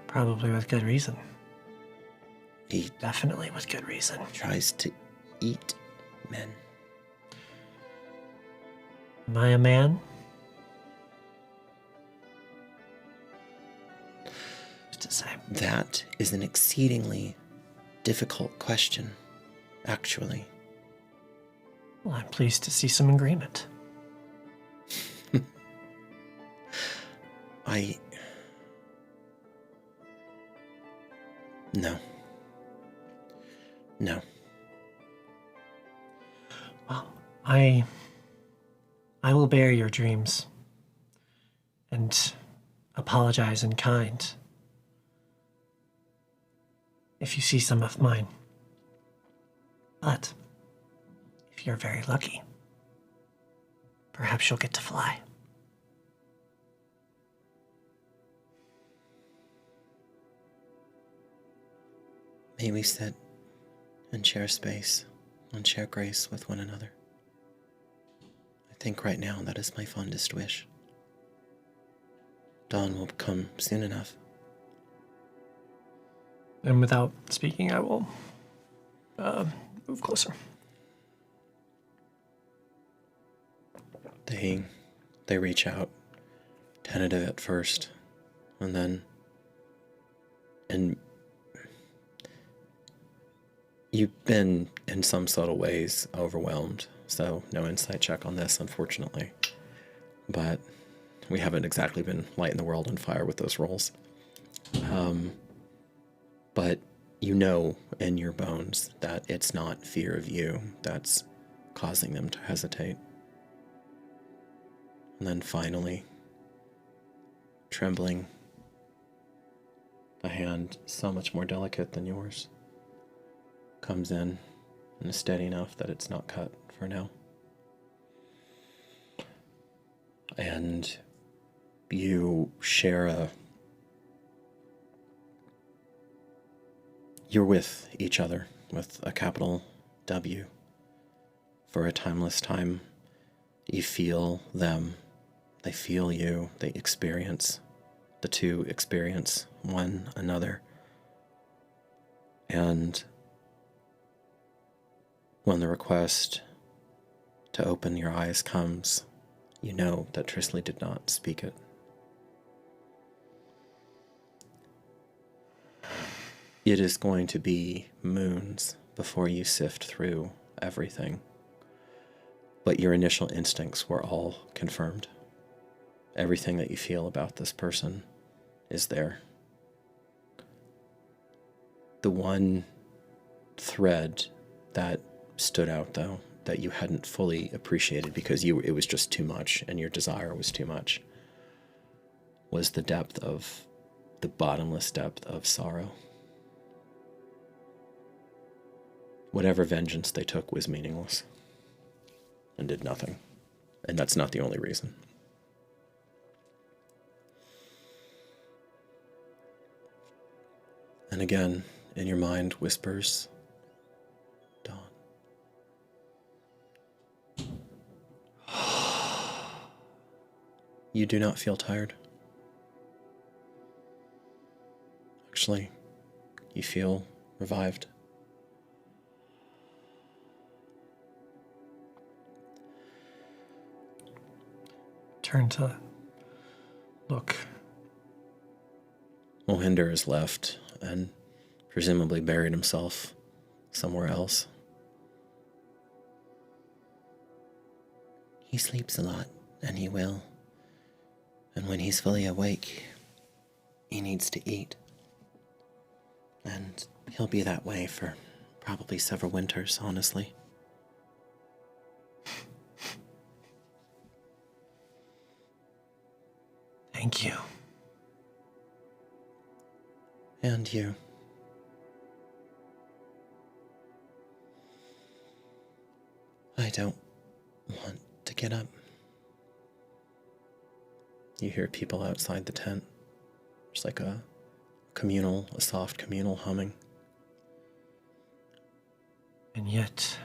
Probably with good reason. He Definitely with good reason. tries to eat men. Am I a man? Just to say. That is an exceedingly difficult question, actually. Well, I'm pleased to see some agreement. No. Well, I will bear your dreams and apologize in kind if you see some of mine. But if you're very lucky, perhaps you'll get to fly. May we sit and share space and share grace with one another. I think right now that is my fondest wish. Dawn will come soon enough. And without speaking, I will move closer. They reach out, tentative at first, and you've been, in some subtle ways, overwhelmed, so no insight check on this, unfortunately. But we haven't exactly been lighting the world on fire with those rolls. But you know in your bones that it's not fear of you that's causing them to hesitate. And then finally, trembling, a hand so much more delicate than yours, comes in and is steady enough that it's not cut for now. And you share you're with each other with a capital W for a timeless time. You feel them, they feel you, they experience, the two experience one another. And when the request to open your eyes comes, you know that Trisli did not speak it. It is going to be moons before you sift through everything. But your initial instincts were all confirmed. Everything that you feel about this person is there. The one thread that stood out, though, that you hadn't fully appreciated because it was just too much and your desire was too much, was the bottomless depth of sorrow. Whatever vengeance they took was meaningless and did nothing. And that's not the only reason. And again, in your mind whispers, Dawn. You do not feel tired. Actually, you feel revived. Turn to look. Mohinder is left and presumably buried himself somewhere else. He sleeps a lot, and he will. And when he's fully awake, he needs to eat. And he'll be that way for probably several winters, honestly. Thank you. And you. I don't want to get up. You hear people outside the tent. There's like a soft communal humming. And yet,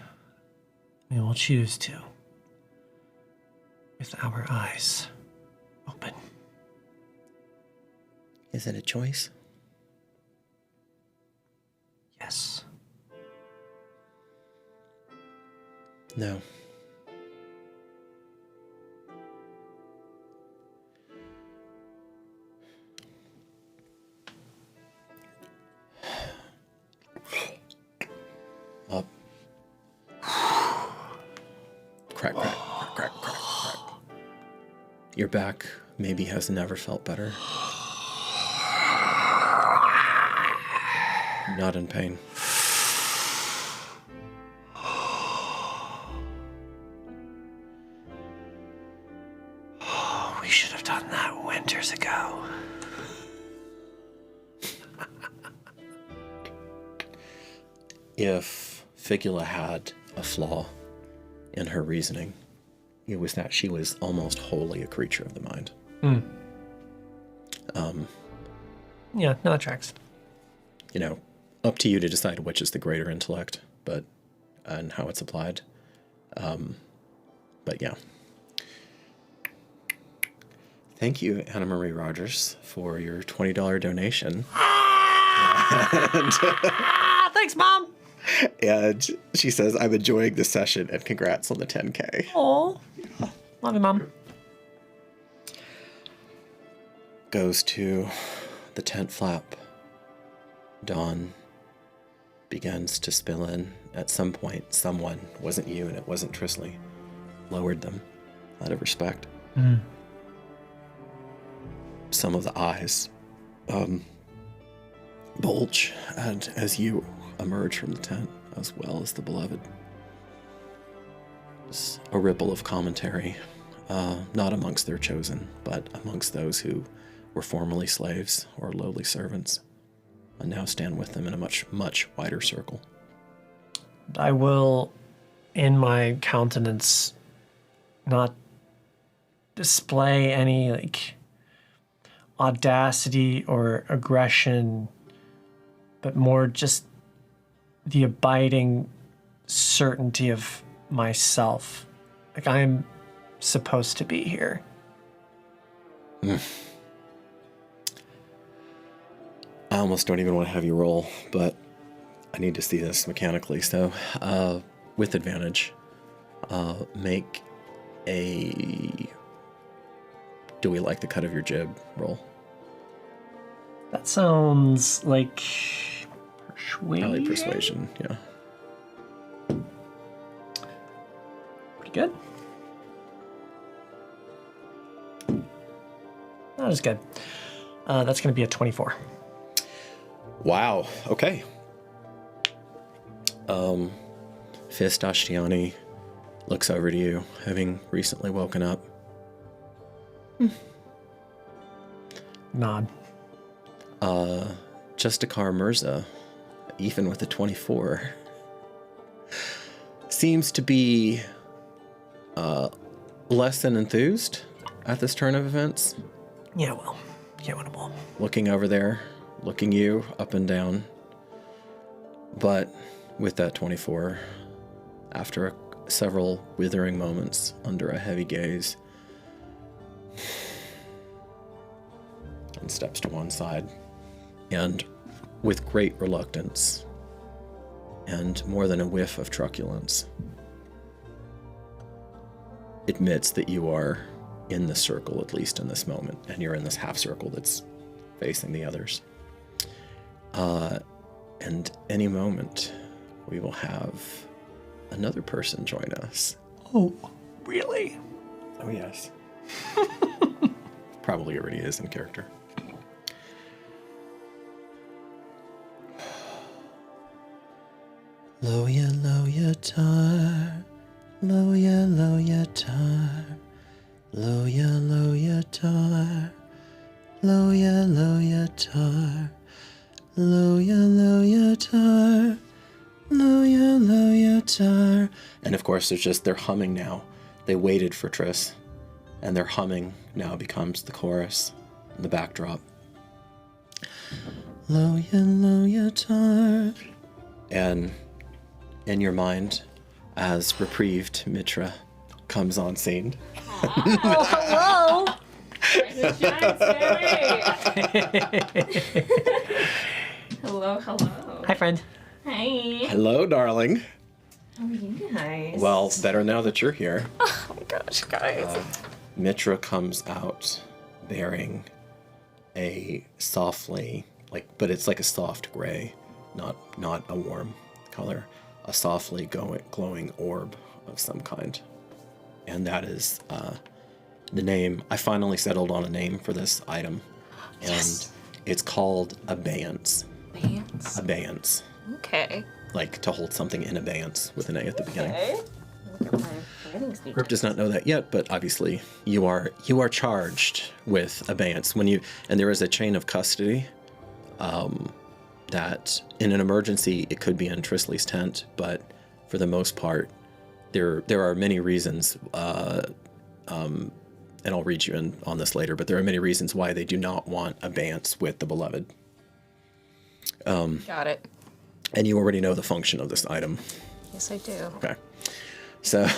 we will choose to, with our eyes open. Is it a choice? Yes. No. Up. Crack, crack, crack, crack, crack, crack. Your back maybe has never felt better. Not in pain. We should have done that winters ago. If Figula had a flaw in her reasoning, it was that she was almost wholly a creature of the mind. Yeah, no, that tracks. You know, up to you to decide which is the greater intellect, and how it's applied. But yeah. Thank you, Anna Marie Rogers, for your $20 donation. Thanks, Mom. And she says, I'm enjoying this session and congrats on the 10K. Oh, love you, Mom. Goes to the tent flap. Dawn begins to spill in. At some point, someone, wasn't you and it wasn't Trisli, lowered them out of respect. Some of the eyes bulge and as you emerge from the tent, as well as the beloved. There's a ripple of commentary, not amongst their chosen, but amongst those who were formerly slaves or lowly servants, and now stand with them in a much, much wider circle. I will, in my countenance, not display any like audacity or aggression, but more just the abiding certainty of myself. Like I'm supposed to be here. I almost don't even want to have you roll, but I need to see this mechanically. So, with advantage, make a do we like the cut of your jib roll. That sounds like persuasion. Probably persuasion, yeah. Pretty good. That was good. That's going to be a 24. Wow, okay. Fist Ashtiani looks over to you, having recently woken up. Nod. Justikar Mirza, even with a 24, seems to be less than enthused at this turn of events. Yeah, well, get what it will. Looking over there, looking you up and down. But with that 24, after several withering moments under a heavy gaze, and steps to one side, and with great reluctance, and more than a whiff of truculence, admits that you are in the circle, at least in this moment, and you're in this half circle that's facing the others. And any moment, we will have another person join us. Oh, really? Oh, yes. Probably already is in character. Loya, loya, tar. Loya, loya, tar. Loya, loya, tar. Loya, loya, tar. Loya, loya, tar. Loya, loya, tar. And of course, they're humming now. They waited for Tris, and their humming now becomes the chorus, the backdrop. Loya, loya, tar. And in your mind, as reprieved Mitra comes on scene. Oh, hello! Hello, hello. Hi, friend. Hi. Hello, darling. How are you guys? Well, better now that you're here. Oh my gosh, guys. Mitra comes out bearing a softly, but it's like a soft gray, not a warm color, a softly glowing orb of some kind. And that is the name. I finally settled on a name for this item. And Yes. it's called abeyance. Abeyance. Abeyance. Okay. Like to hold something in abeyance with an A at the beginning. Okay. Look at my writing speech. Grip does not know that yet, but obviously you are charged with abeyance and there is a chain of custody. That in an emergency it could be in Trisli's tent, but for the most part, there are many reasons. And I'll read you in on this later, but there are many reasons why they do not want abeyance with the beloved. Got it. And you already know the function of this item. Yes, I do. Okay, so.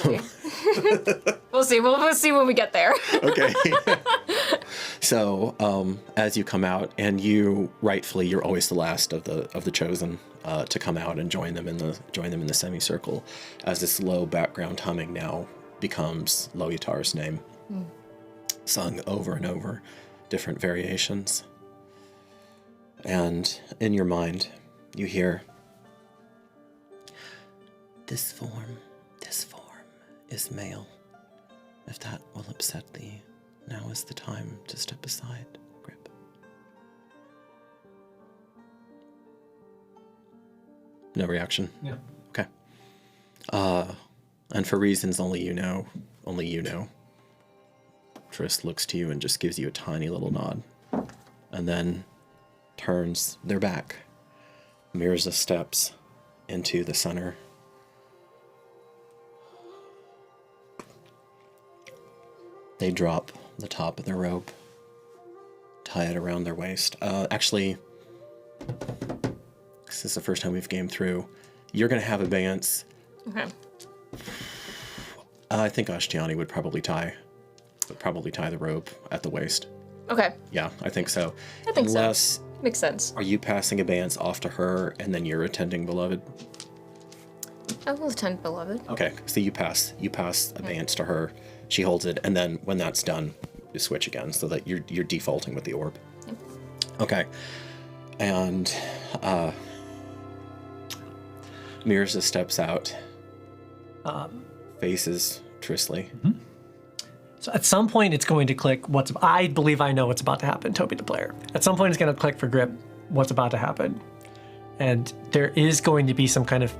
We'll see. We'll see when we get there. Okay. So, as you come out, and you're always the last of the chosen to come out and join them in the semicircle, as this low background humming now becomes Loyatar's name, sung over and over, different variations. And in your mind, you hear, This form is male. If that will upset thee, now is the time to step aside, Grip. no reaction. Yeah. Okay. And for reasons only you know, Tris looks to you and just gives you a tiny little nod, and then turns their back. Mirza steps into the center They drop the top of their robe, tie it around their waist. Actually, this is the first time we've gamed through. You're going to have abeyance. Okay. I think Ashtiani would probably tie the robe at the waist. Okay. Yeah, I think so. I think Unless, so. Makes sense. Are you passing abeyance off to her and then you're attending beloved? I will attend beloved. Okay, so you pass abeyance to her. She holds it, and then when that's done, you switch again so that you're defaulting with the orb. Yep. Okay. And Mirza steps out. Faces Trisli. So at some point, it's going to click I believe I know what's about to happen, Toby the player. At some point, it's going to click for Grip what's about to happen. And there is going to be some kind of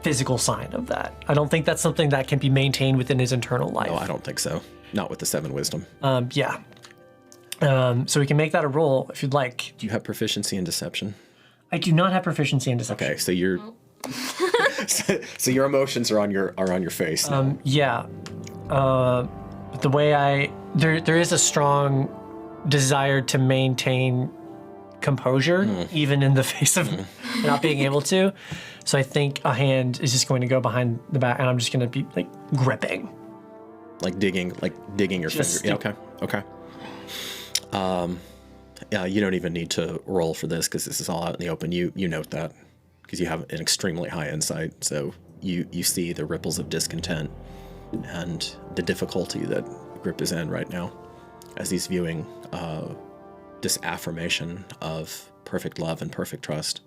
physical sign of that. I don't think that's something that can be maintained within his internal life. No, I don't think so. Not with the 7 wisdom. Yeah. So we can make that a roll if you'd like. Do you have proficiency in deception? I do not have proficiency in deception. Okay, so you're so your emotions are on your face now. Yeah. But the way there is a strong desire to maintain composure, even in the face of not being able to. So I think a hand is just going to go behind the back, and I'm just going to be like gripping, like digging your Just finger. Yeah, okay. Yeah, you don't even need to roll for this because this is all out in the open. You note that because you have an extremely high insight, so you see the ripples of discontent and the difficulty that Grip is in right now as he's viewing this affirmation of perfect love and perfect trust.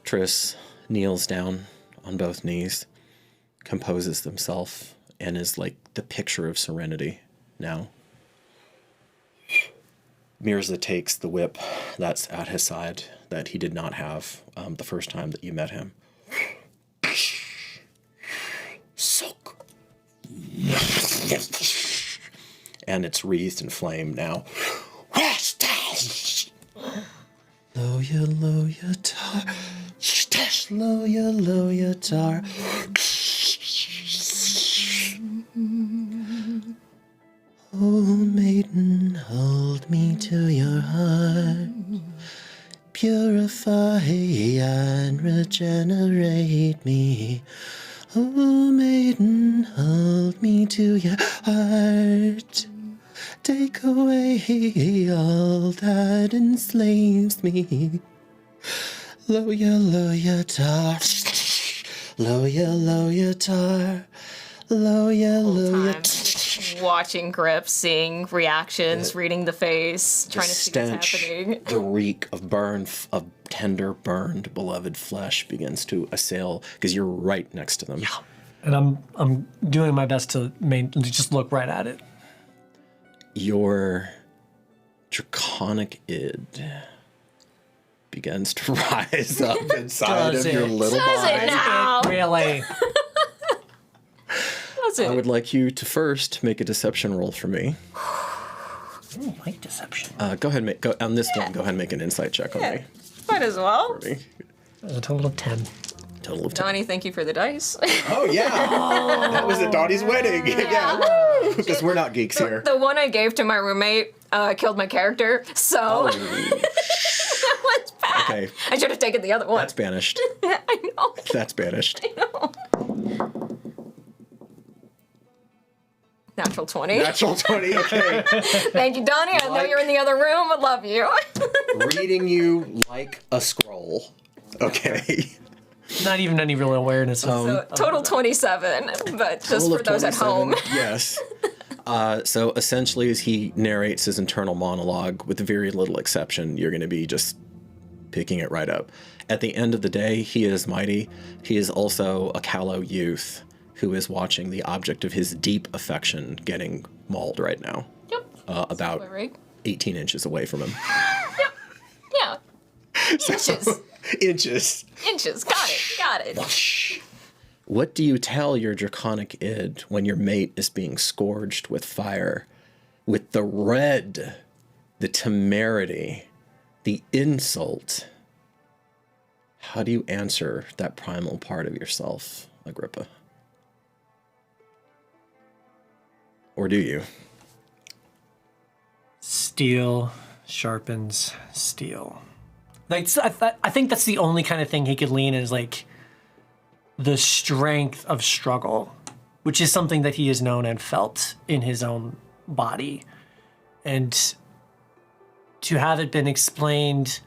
Triss kneels down on both knees, composes himself, and is like the picture of serenity now. Mirza takes the whip that's at his side that he did not have the first time that you met him. Soak. And it's wreathed in flame now. Loya, loya, tar. Loya, loya, tar. Oh, maiden, hold me to your heart. Purify and regenerate me. Oh, maiden, hold me to your heart. Take away all that enslaves me. Loya, loya, tar. Loya, loya, tar. Loya, loya. Watching Grip, seeing reactions, reading the face, trying to see what's happening. The reek of tender, burned, beloved flesh begins to assail because you're right next to them. Yeah, and I'm doing my best to just look right at it. Your draconic id begins to rise up inside of your little body. Now. Really? I would like you to first make a deception roll for me. I don't like deception. Go ahead and go on this one. Go ahead and make an insight check on me. Might as well. There's a total of 10. Total of 10. Donnie, thank you for the dice. Oh yeah, that was at Dottie's wedding. Yeah, because we're not geeks here. The one I gave to my roommate killed my character, so that was bad. Okay, I should have taken the other one. that's banished. I know. That's banished. I know. Natural 20. Natural 20. Okay. Thank you, Donnie. I know you're in the other room. I love you. Reading you like a scroll. Okay. Not even any real awareness of So, total 27, but just Total for of those at 27. home. Yes. So essentially, as he narrates his internal monologue, with very little exception, you're going to be just picking it right up. At the end of the day, he is mighty. He is also a callow youth who is watching the object of his deep affection getting mauled right now. Yep. About Right. 18 inches away from him. Yeah. Inches. Inches. Inches. Got it. What do you tell your draconic id when your mate is being scourged with fire, with the red, the temerity, the insult? How do you answer that primal part of yourself, Agrippa? Or do you? Steel sharpens steel. Like, I think that's the only kind of thing he could lean is like the strength of struggle, which is something that he has known and felt in his own body. And to have it been explained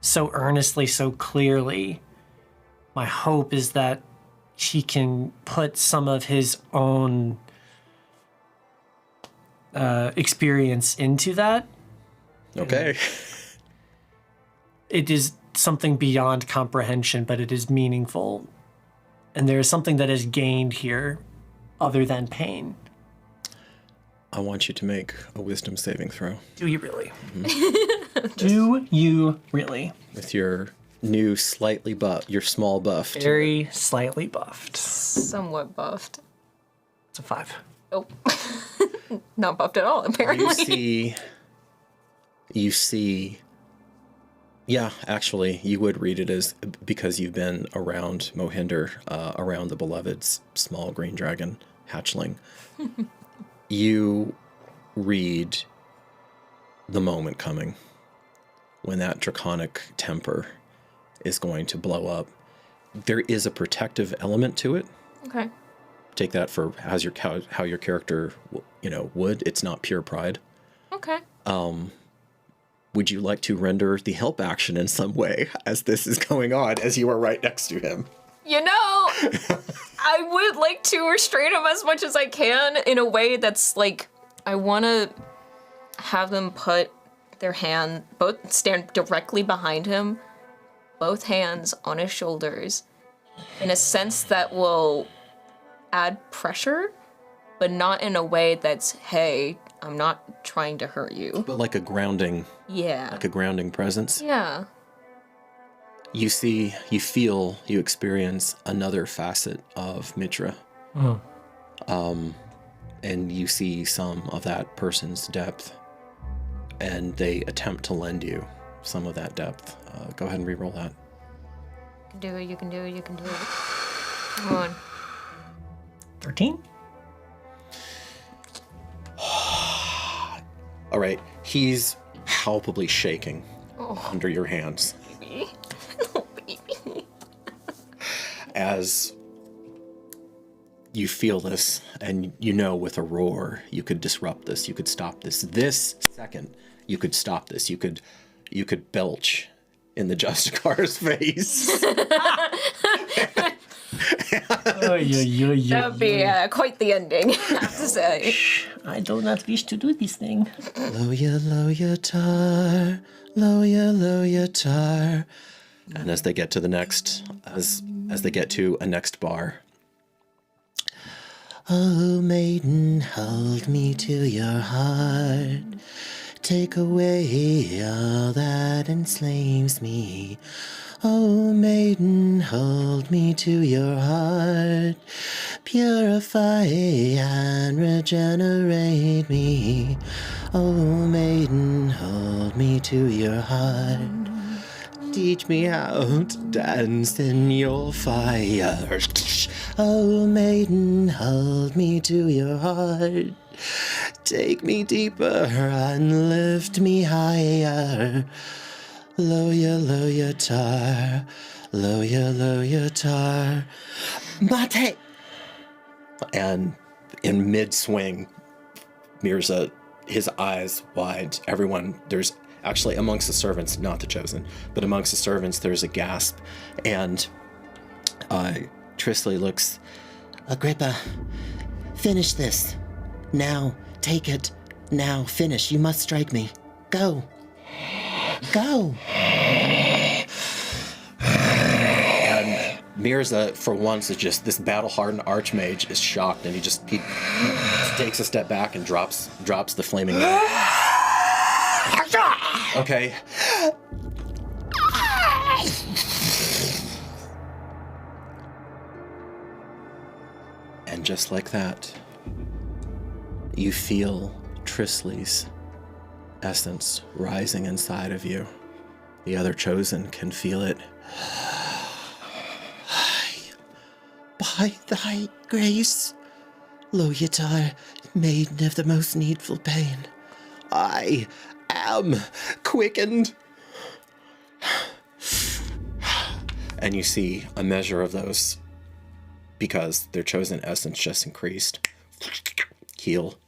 so earnestly, so clearly, my hope is that he can put some of his own experience into that. Okay. It is something beyond comprehension, but it is meaningful. And there is something that is gained here other than pain. I want you to make a wisdom saving throw. Do you really? Do you really? With your new slightly your small buff. Very slightly buffed. Somewhat buffed. It's a 5. Oh. Not buffed at all, apparently. You see, yeah, actually, you would read it as, because you've been around Mohinder, around the beloved's small green dragon hatchling. You read the moment coming when that draconic temper is going to blow up. There is a protective element to it. Okay. Take that for how your character, would. It's not pure pride. Okay. Would you like to render the help action in some way as this is going on, as you are right next to him? I would like to restrain him as much as I can in a way that's like, I want to have them put their both stand directly behind him, both hands on his shoulders, in a sense that will add pressure, but not in a way that's, hey, I'm not trying to hurt you. But like a grounding. Yeah. Like a grounding presence. Yeah. You see, you feel, you experience another facet of Mitra. And you see some of that person's depth, and they attempt to lend you some of that depth. Go ahead and re-roll that. You can do it, you can do it, you can do it. Come on. 13? All right, he's palpably shaking under your hands. Baby. Oh, baby. As you feel this, and with a roar, you could disrupt this, you could stop this. This second, you could stop this. You could belch in the Justicar's face. That would be quite the ending, I have to say. I do not wish to do this thing. Loya tar, loya tar. And as they get to the next, as they get to a next bar. Oh, maiden, hold me to your heart. Take away all that enslaves me. Oh, maiden, hold me to your heart. Purify and regenerate me. Oh, maiden, hold me to your heart. Teach me how to dance in your fire. Oh, maiden, hold me to your heart. Take me deeper and lift me higher. Loya tar, loya tar. Mate! And in mid-swing, Mirza, his eyes wide, everyone, there's actually amongst the servants, not the chosen, but amongst the servants, there's a gasp. And Trisli looks, Agrippa, finish this. Now, take it. Now, finish. You must strike me. Go. Go. And Mirza, for once, is just, this battle-hardened archmage is shocked, and he takes a step back and drops the flaming knife. Okay. And just like that, you feel Trisli's essence rising inside of you. The other chosen can feel it. By thy grace, Loyatar, maiden of the most needful pain, I am quickened. And you see a measure of those, because their chosen essence just increased, heal.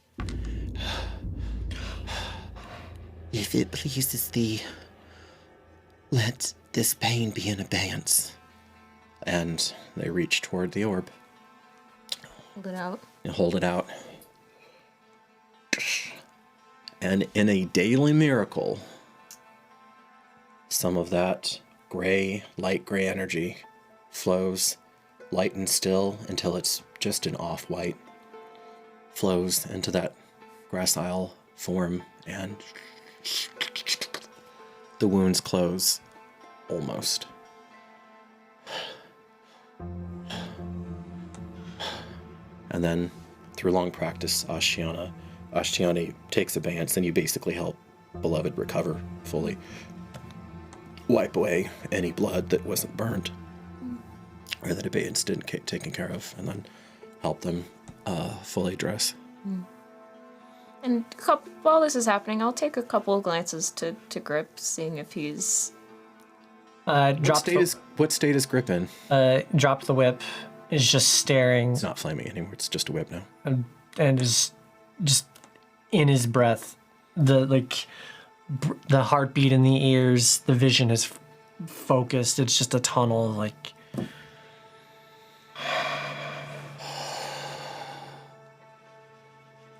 If it pleases thee, let this pain be in abeyance. And they reach toward the orb. Hold it out. And hold it out. And in a daily miracle, some of that light gray energy flows light and still until it's just an off-white. Flows into that gracile form, and the wounds close almost. And then, through long practice, Ashtiani takes abeyance, and you basically help Beloved recover fully. Wipe away any blood that wasn't burned, or that abeyance didn't taken care of, and then help them fully dress. And while this is happening, I'll take a couple of glances to Grip, seeing if he's... What state is Grip in? Drop the whip, is just staring. It's not flaming anymore, it's just a whip now. And is just in his breath. The heartbeat in the ears, the vision is focused. It's just a tunnel, like...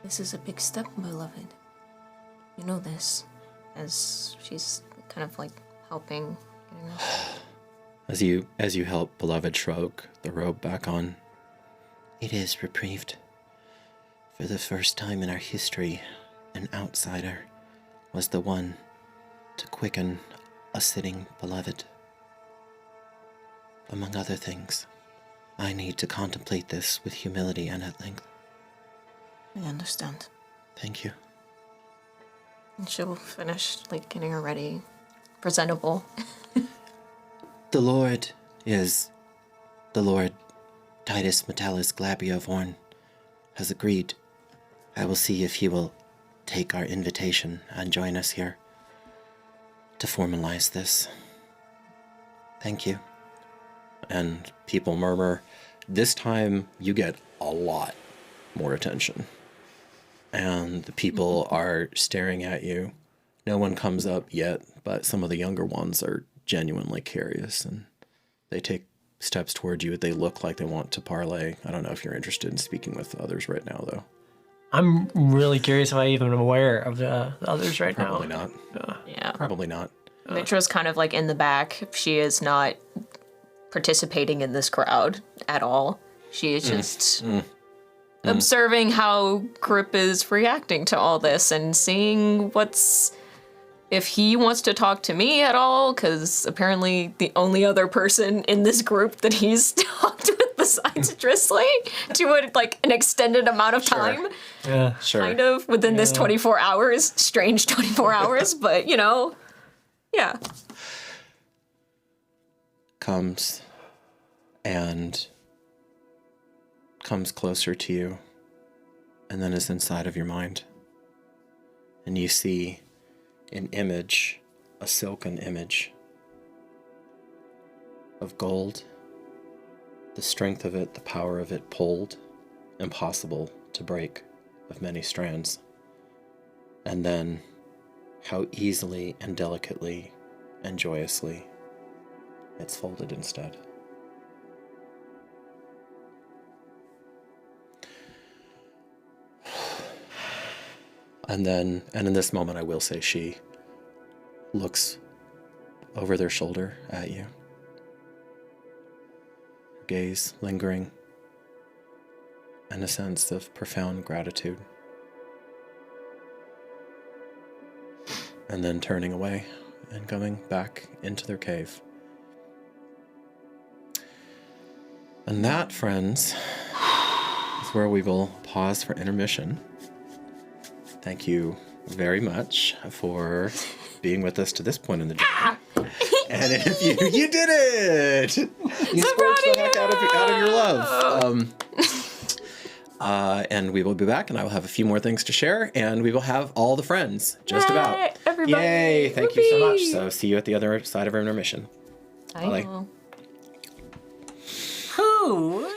This is a big step, beloved. You know this. As she's kind of like helping. As you help Beloved shrug the robe back on. It is reprieved. For the first time in our history, an outsider was the one to quicken a sitting beloved. Among other things, I need to contemplate this with humility and at length. I understand. Thank you. And she'll finish, like, getting her ready. Presentable. The Lord Titus Metallus Glabia Vorn has agreed. I will see if he will take our invitation and join us here to formalize this. Thank you. And people murmur. This time you get a lot more attention. And the people are staring at you. No one comes up yet, but some of the younger ones are genuinely curious, and they take steps toward you. They look like they want to parley. I don't know if you're interested in speaking with others right now, though. I'm really curious if I even am aware of the others right Probably now. not. Yeah. Probably not. Mitra's kind of like in the back. She is not participating in this crowd at all. She is just observing how Grip is reacting to all this and seeing if he wants to talk to me at all, because apparently the only other person in this group that he's talked with besides Trisli to an extended amount of time. Yeah, Sure. Kind of within this 24 hours, strange 24 hours, but yeah. Comes closer to you, and then is inside of your mind. And you see an image, a silken image of gold, the strength of it, the power of it pulled, impossible to break, of many strands. And then how easily and delicately and joyously it's folded instead. And in this moment, I will say she looks over their shoulder at you. Her gaze lingering, and a sense of profound gratitude. And then turning away and going back into their cave. And that, friends, is where we will pause for intermission. Thank you very much for being with us to this point in the journey. And if you did it! You scorched the heck out of your love. And we will be back, and I will have a few more things to share, and we will have all the friends, just about. Everybody. Yay! Thank you so much. So see you at the other side of our intermission. I Bye. know. Who?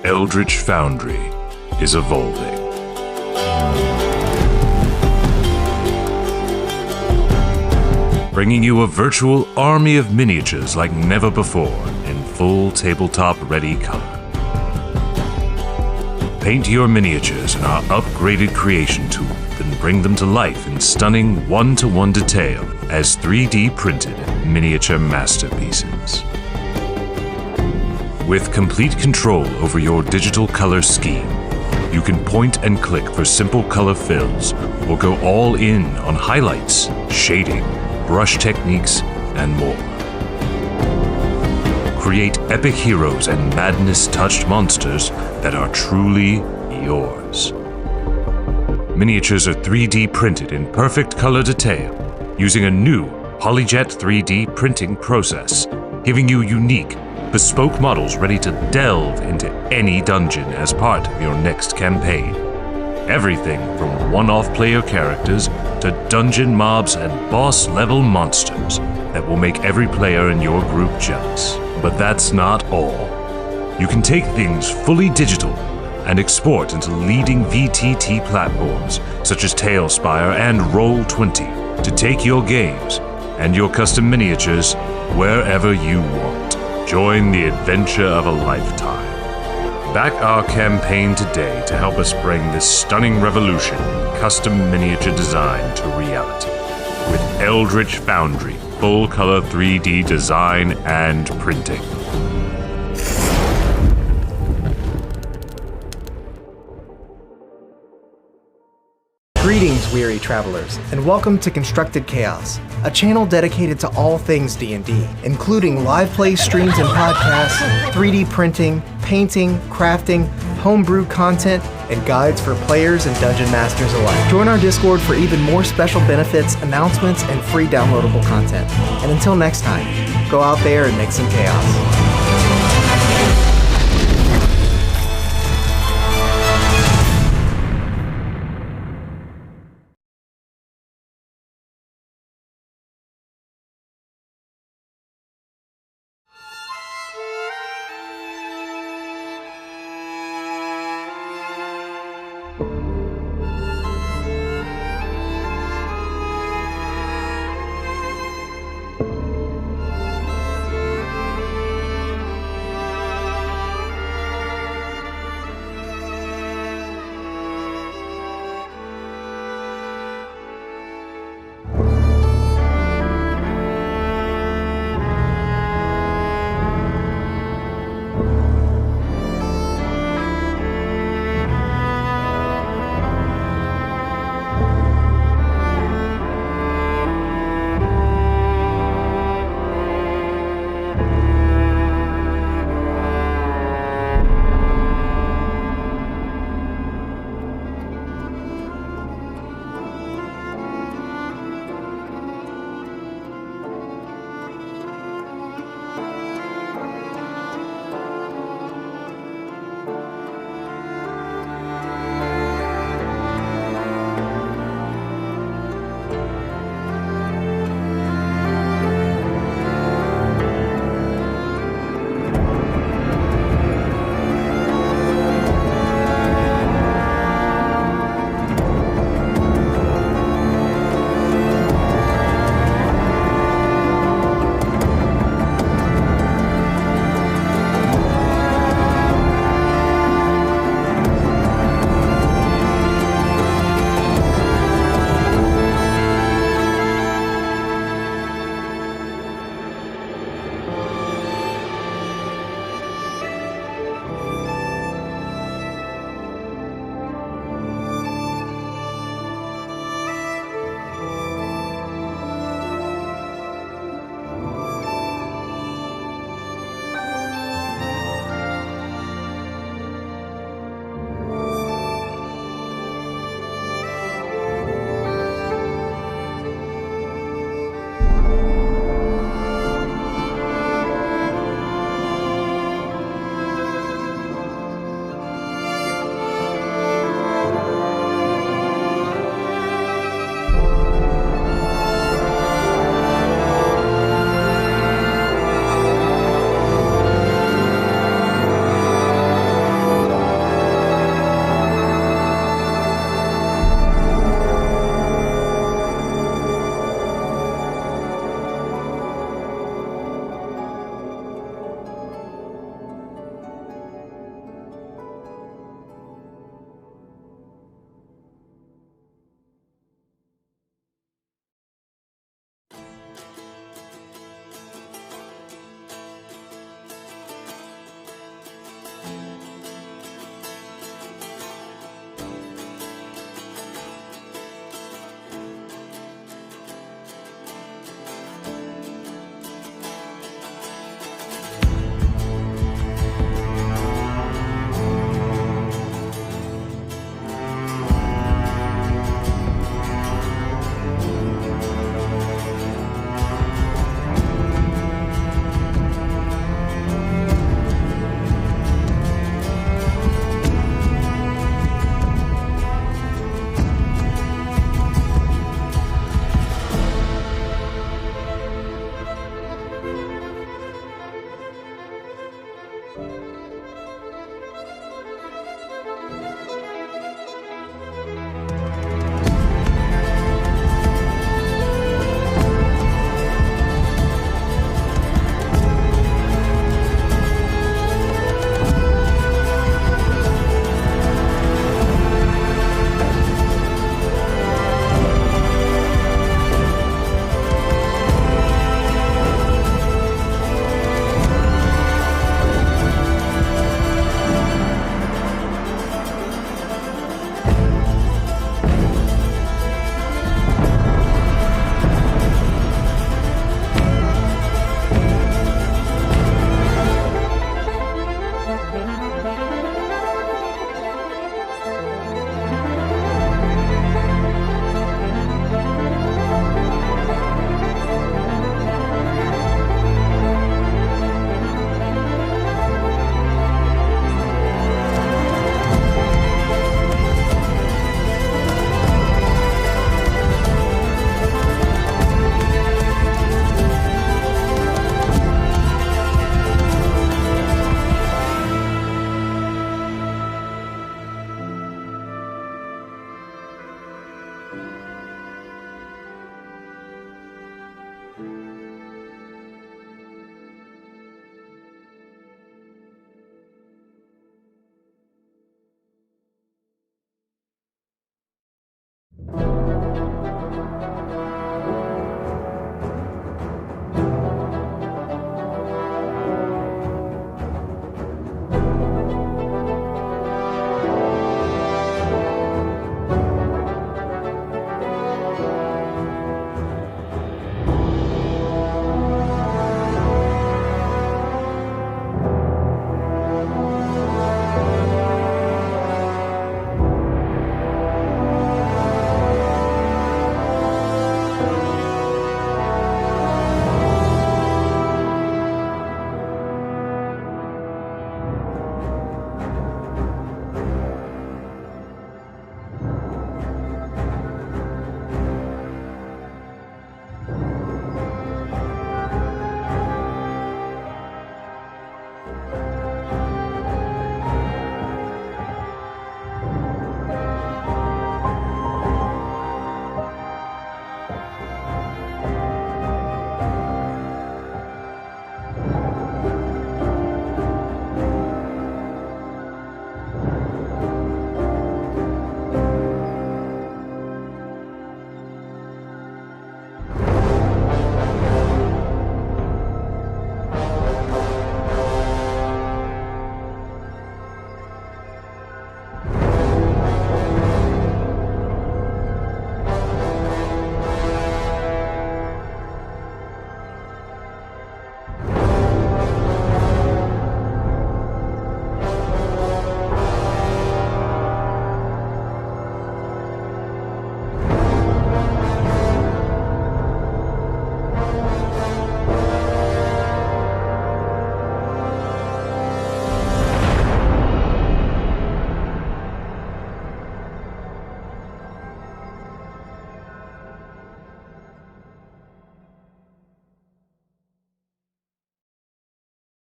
Eldritch Foundry is evolving. Bringing you a virtual army of miniatures like never before in full tabletop-ready color. Paint your miniatures in our upgraded creation tool, then bring them to life in stunning one-to-one detail as 3D printed miniature masterpieces. With complete control over your digital color scheme, you can point and click for simple color fills or go all in on highlights, shading, brush techniques, and more. Create epic heroes and madness-touched monsters that are truly yours. Miniatures are 3D printed in perfect color detail using a new PolyJet 3D printing process, giving you unique, bespoke models ready to delve into any dungeon as part of your next campaign. Everything from one-off player characters to dungeon mobs and boss-level monsters that will make every player in your group jealous. But that's not all. You can take things fully digital and export into leading VTT platforms such as Tailspire and Roll20 to take your games and your custom miniatures wherever you want. Join the adventure of a lifetime. Back our campaign today to help us bring this stunning revolution in custom miniature design to reality. With Eldritch Foundry, full-color 3D design and printing. Greetings, weary travelers, and welcome to Constructed Chaos, a channel dedicated to all things D&D, including live play streams and podcasts, 3D printing, painting, crafting, homebrew content, and guides for players and dungeon masters alike. Join our Discord for even more special benefits, announcements, and free downloadable content. And until next time, go out there and make some chaos.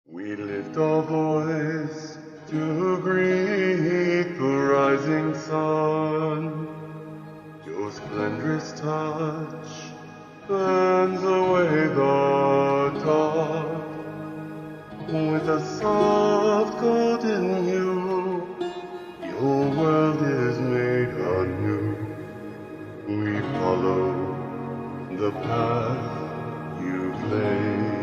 We lift our voice to greet the rising sun. Your splendorous touch burns away the dark. With a soft golden hue, your world is made anew. We follow the path you've laid.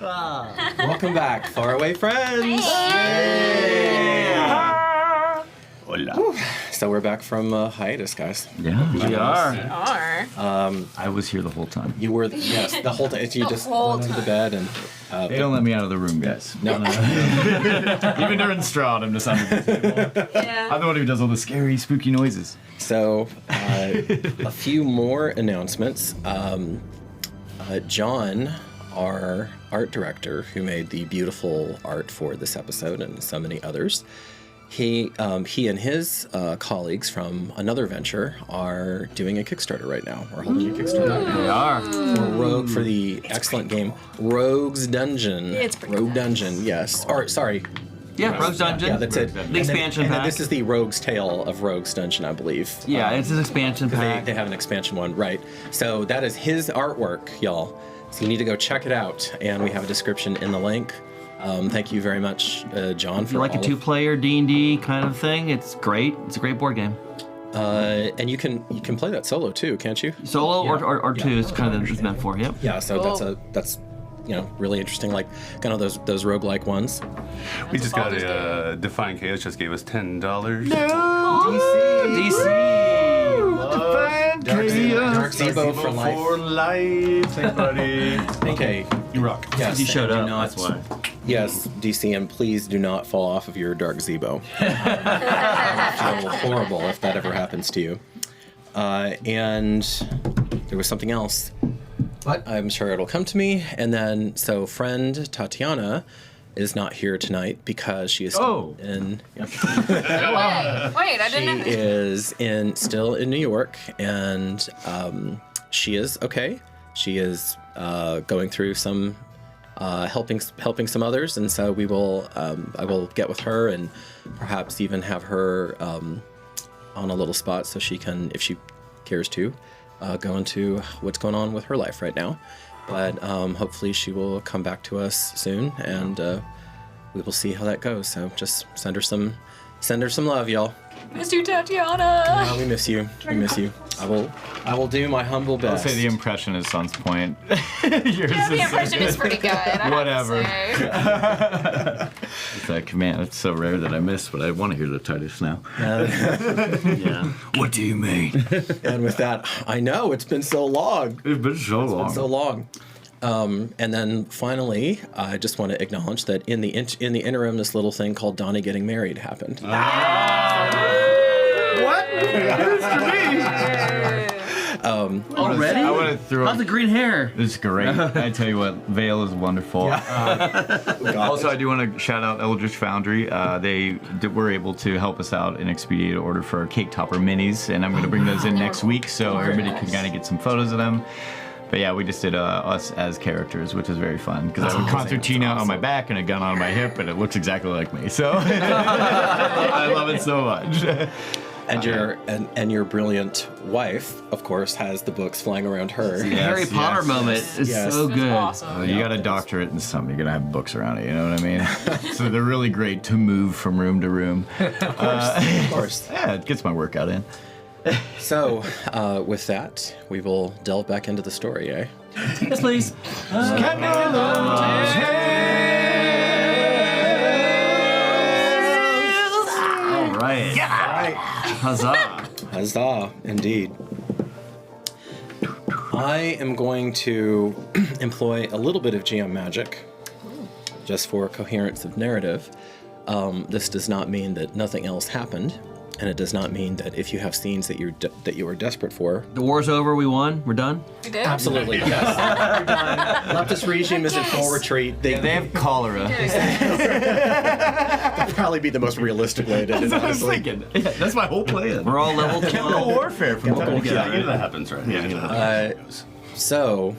Welcome back, faraway friends. Hola. So we're back from hiatus, guys. Yeah, we are. Are. I was here the whole time. You were, yes, the whole time. You just whole went into bed and. They don't let me out of the room, guys. No. Even during Stroud, I'm just under the table. Yeah. I'm the one who does all the scary, spooky noises. So, a few more announcements. John, our art director, who made the beautiful art for this episode and so many others, he and his colleagues from another venture are doing a Kickstarter right now. We're holding a Kickstarter They are. for the excellent game Rogue's Dungeon. It's pretty Rogue nice. Dungeon, yes. Or sorry. Yeah, Rogue's Dungeon. Yeah, that's it. The expansion and then pack. this is the Rogue's Tale of Rogue's Dungeon, I believe. Yeah, it's an expansion pack. They have an expansion one, right. So that is his artwork, y'all. So you need to go check it out, and we have a description in the link. Thank you very much, John, If for you like a all of- two-player D&D kind of thing, it's great. It's a great board game. and you can play that solo too, can't you? Solo or two is kind of what it's meant for. Yep. Yeah, so Cool. that's really interesting, like kind of those roguelike ones. We just got a Defying Chaos just gave us $10. DC. Dark Zebo for life. For life. Thanks, buddy. Okay. You rock. Yes, You showed and up. do not- That's why. Yes, DC, and please do not fall off of your Dark Zebo. I feel horrible if that ever happens to you. And there was something else, but I'm sure it'll come to me. And then, so friend Tatiana is not here tonight because she is still in. Wait, I She didn't know. is still in New York, and she is okay. She is going through some helping some others, and so we will. I will get with her and perhaps even have her on a little spot so she can, if she cares to, go into what's going on with her life right now. But hopefully she will come back to us soon, and we will see how that goes. So just send her some love, y'all. Miss you, Tatiana. We miss you. We miss you. I will do my humble I'll best. say the impression is Son's point. Yeah, the impression is pretty good. I have to Whatever. say. It's like, man, it's so rare that I miss, but I want to hear the Titus now. Yeah. What do you mean? And with that, I know it's been so long. It's been so long. So long. And then finally, I just want to acknowledge that in the interim, this little thing called Donnie getting married happened. Already? I want to throw. How's the green hair? It's great. I tell you what, Vale is wonderful. Also, I do want to shout out Eldritch Foundry. They were able to help us out in expedited order for our cake topper minis, and I'm going to bring those in next week so everybody can kind of get some photos of them. But yeah, we just did us as characters, which is very fun because I have a concertina on my back and a gun on my hip, and it looks exactly like me. So I love it so much. And your brilliant wife, of course, has the books flying around her. Yes, Harry Potter moment is Yes. so good. Awesome. Well, you got a doctorate in something, you're gonna have books around it, you know what I mean? So they're really great to move from room to room. Of course. Yeah, it gets my workout in. So, with that, we will delve back into the story, eh? Yes, please. All right. Huzzah. Huzzah, indeed. I am going to employ a little bit of GM magic, just for coherence of narrative. This does not mean that nothing else happened, and it does not mean that if you have scenes that you are desperate for. The war's over. We won. We're done. You did? Absolutely, yes. You're done. Leftist regime is in full retreat. They have cholera. That'd probably be the most realistic way to do it. That's what I was thinking. Yeah, that's my whole plan. We're all level 12. Chemical warfare from Chemical time to Yeah, time. you know that happens, right? Yeah, you know that. So,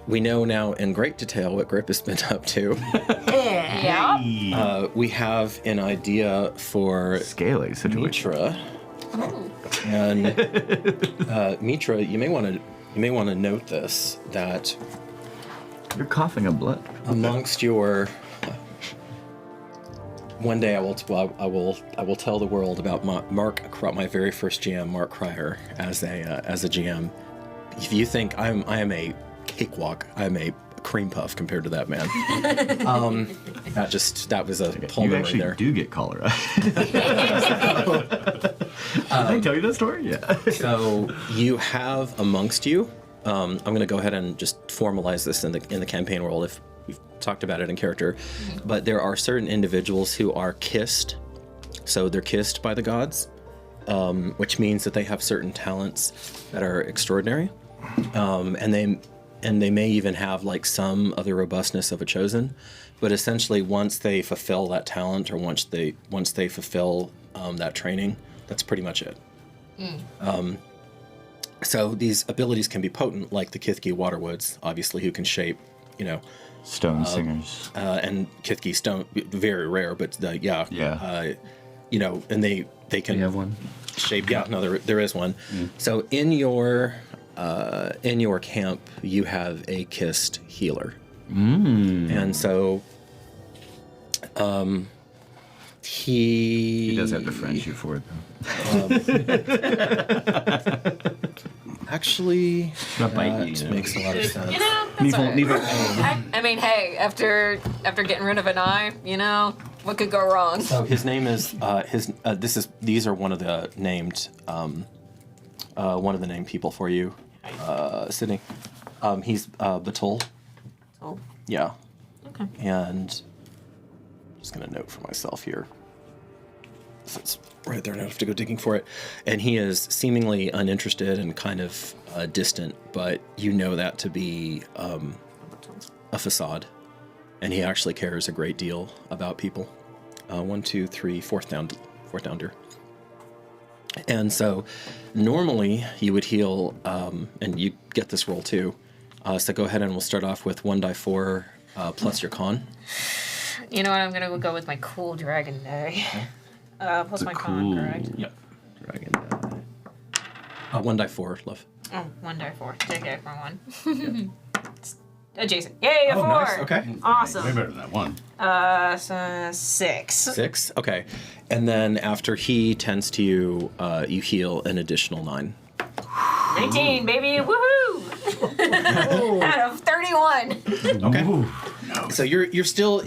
we know now in great detail what Grip has been up to. Yeah. We have an idea for Scaly situation. Mitra, and Mitra, you may want to note this, that You're coughing up blood. amongst your one day I will tell the world about my very first GM, Mark Cryer, as a GM. If you think I am a cakewalk, I'm a cream puff compared to that man. That was a You Pullman right actually there. do get cholera. Did I tell you that story? Yeah. So you have amongst you. I'm going to go ahead and just formalize this in the campaign world if we've talked about it in character. But there are certain individuals who are kissed. So they're kissed by the gods, which means that they have certain talents that are extraordinary, and they may even have like some of the robustness of a chosen. But essentially, once they fulfill that talent, or once they fulfill that training, that's pretty much it. So these abilities can be potent, like the Kithki Waterwoods, obviously, who can shape, Stone singers. and Kithki stone, very rare, but and they can have one. shape. Yeah, no, there is one. So in your camp, you have a kissed healer, and so He does have the friendship for it, though. Actually, Not by that you, makes a lot of sense. That's all right. I mean, hey, after getting rid of an eye, what could go wrong? So his name is these are one of the named people for you, Sydney. He's Batul. Oh. Yeah. Okay. And I'm just gonna note for myself here. So it's right there, I don't have to go digging for it. And he is seemingly uninterested and kind of distant, but you know that to be a facade. And he actually cares a great deal about people. 1, 2, 3, fourth downer. And so normally you would heal, and you get this roll too. So go ahead and we'll start off with 1d4 plus your con. You know what? I'm gonna go with my cool dragon die. Plus my con, correct? Yep. Dragon die. 1d4, love. Oh, 1d4. Take it for one. It's adjacent. Yay, a 4! Nice. Okay. Awesome. Way better than that one. So 6. 6? Okay. And then after he tends to you, you heal an additional 9. 19, baby! Woohoo! Out of 31. Okay. So you're still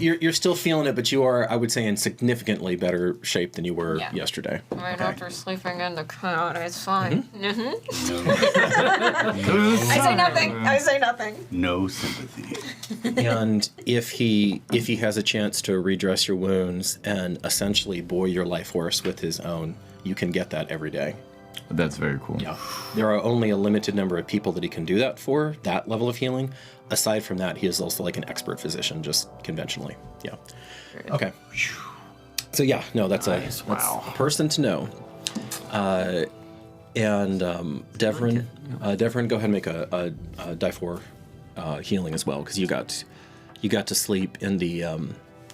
feeling it, but you are, I would say, in significantly better shape than you were yesterday. Right after sleeping in the cloud, it's fine. I say nothing. No sympathy. And if he has a chance to redress your wounds and essentially buoy your life horse with his own, you can get that every day. That's very cool. Yeah. There are only a limited number of people that he can do that for, that level of healing. Aside from that, he is also like an expert physician, just conventionally. Yeah. Okay. So yeah, no, that's a person to know. And Devrin, go ahead and make a die 4 healing as well, because you got to sleep in the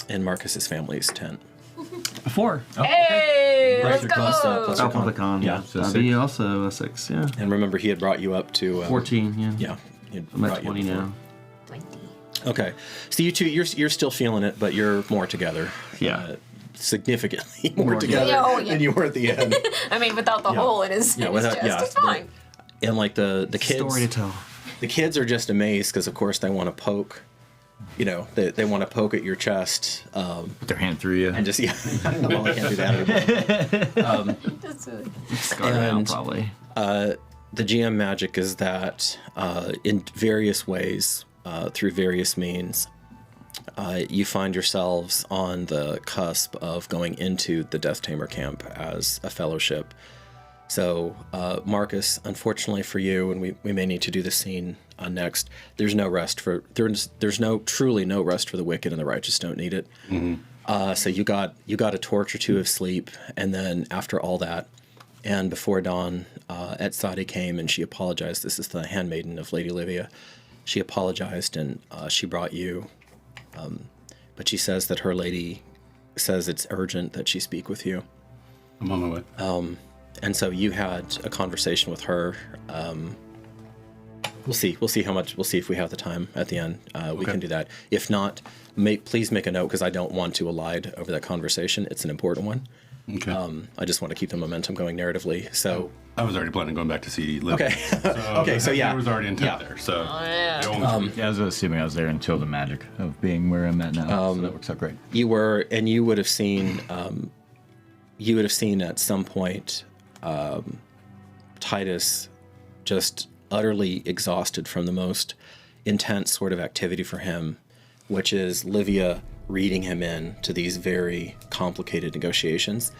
in Marcus's family's tent. 4. Oh, hey, Plus let's your go! plus your Top of the con, Yeah, So so that'd be also a 6, yeah. And remember, he had brought you up to 14, yeah. Yeah, he I'm at brought you 20 before. now. 20. Okay, so you two, you're still feeling it, but you're more together. Yeah. Significantly more together Yeah. than you were at the end. I mean, without the hole in his, without- chest, it's fine. And like the kids, Story to tell. the kids are just amazed because, of course, they want to poke. They want to poke at your chest. Put their hand through you. And just well, I can't do that anymore. Scarred out, probably. The GM magic is that in various ways, through various means, you find yourselves on the cusp of going into the Death Tamer camp as a fellowship. So, Marcus, unfortunately for you, and we may need to do the scene next, there's no rest for there's truly no rest for the wicked, and the righteous don't need it. Mm-hmm. So you got a torch or two of sleep, and then after all that, and before dawn, Etsadi came and she apologized. This is the handmaiden of Lady Livia. She apologized and she brought you, but she says that her lady says it's urgent that she speak with you. I'm on my way. And so you had a conversation with her. We'll see how much. We'll see if we have the time at the end. We can do that. If not, please make a note, because I don't want to elide over that conversation. It's an important one. Okay. I just want to keep the momentum going narratively. So I was already planning on going back to see Livy. Okay. So I was already intent there. So yeah. I was assuming I was there until the magic of being where I'm at now. So that works out great. you were, and you would have seen at some point Titus just utterly exhausted from the most intense sort of activity for him, which is Livia reading him in to these very complicated negotiations.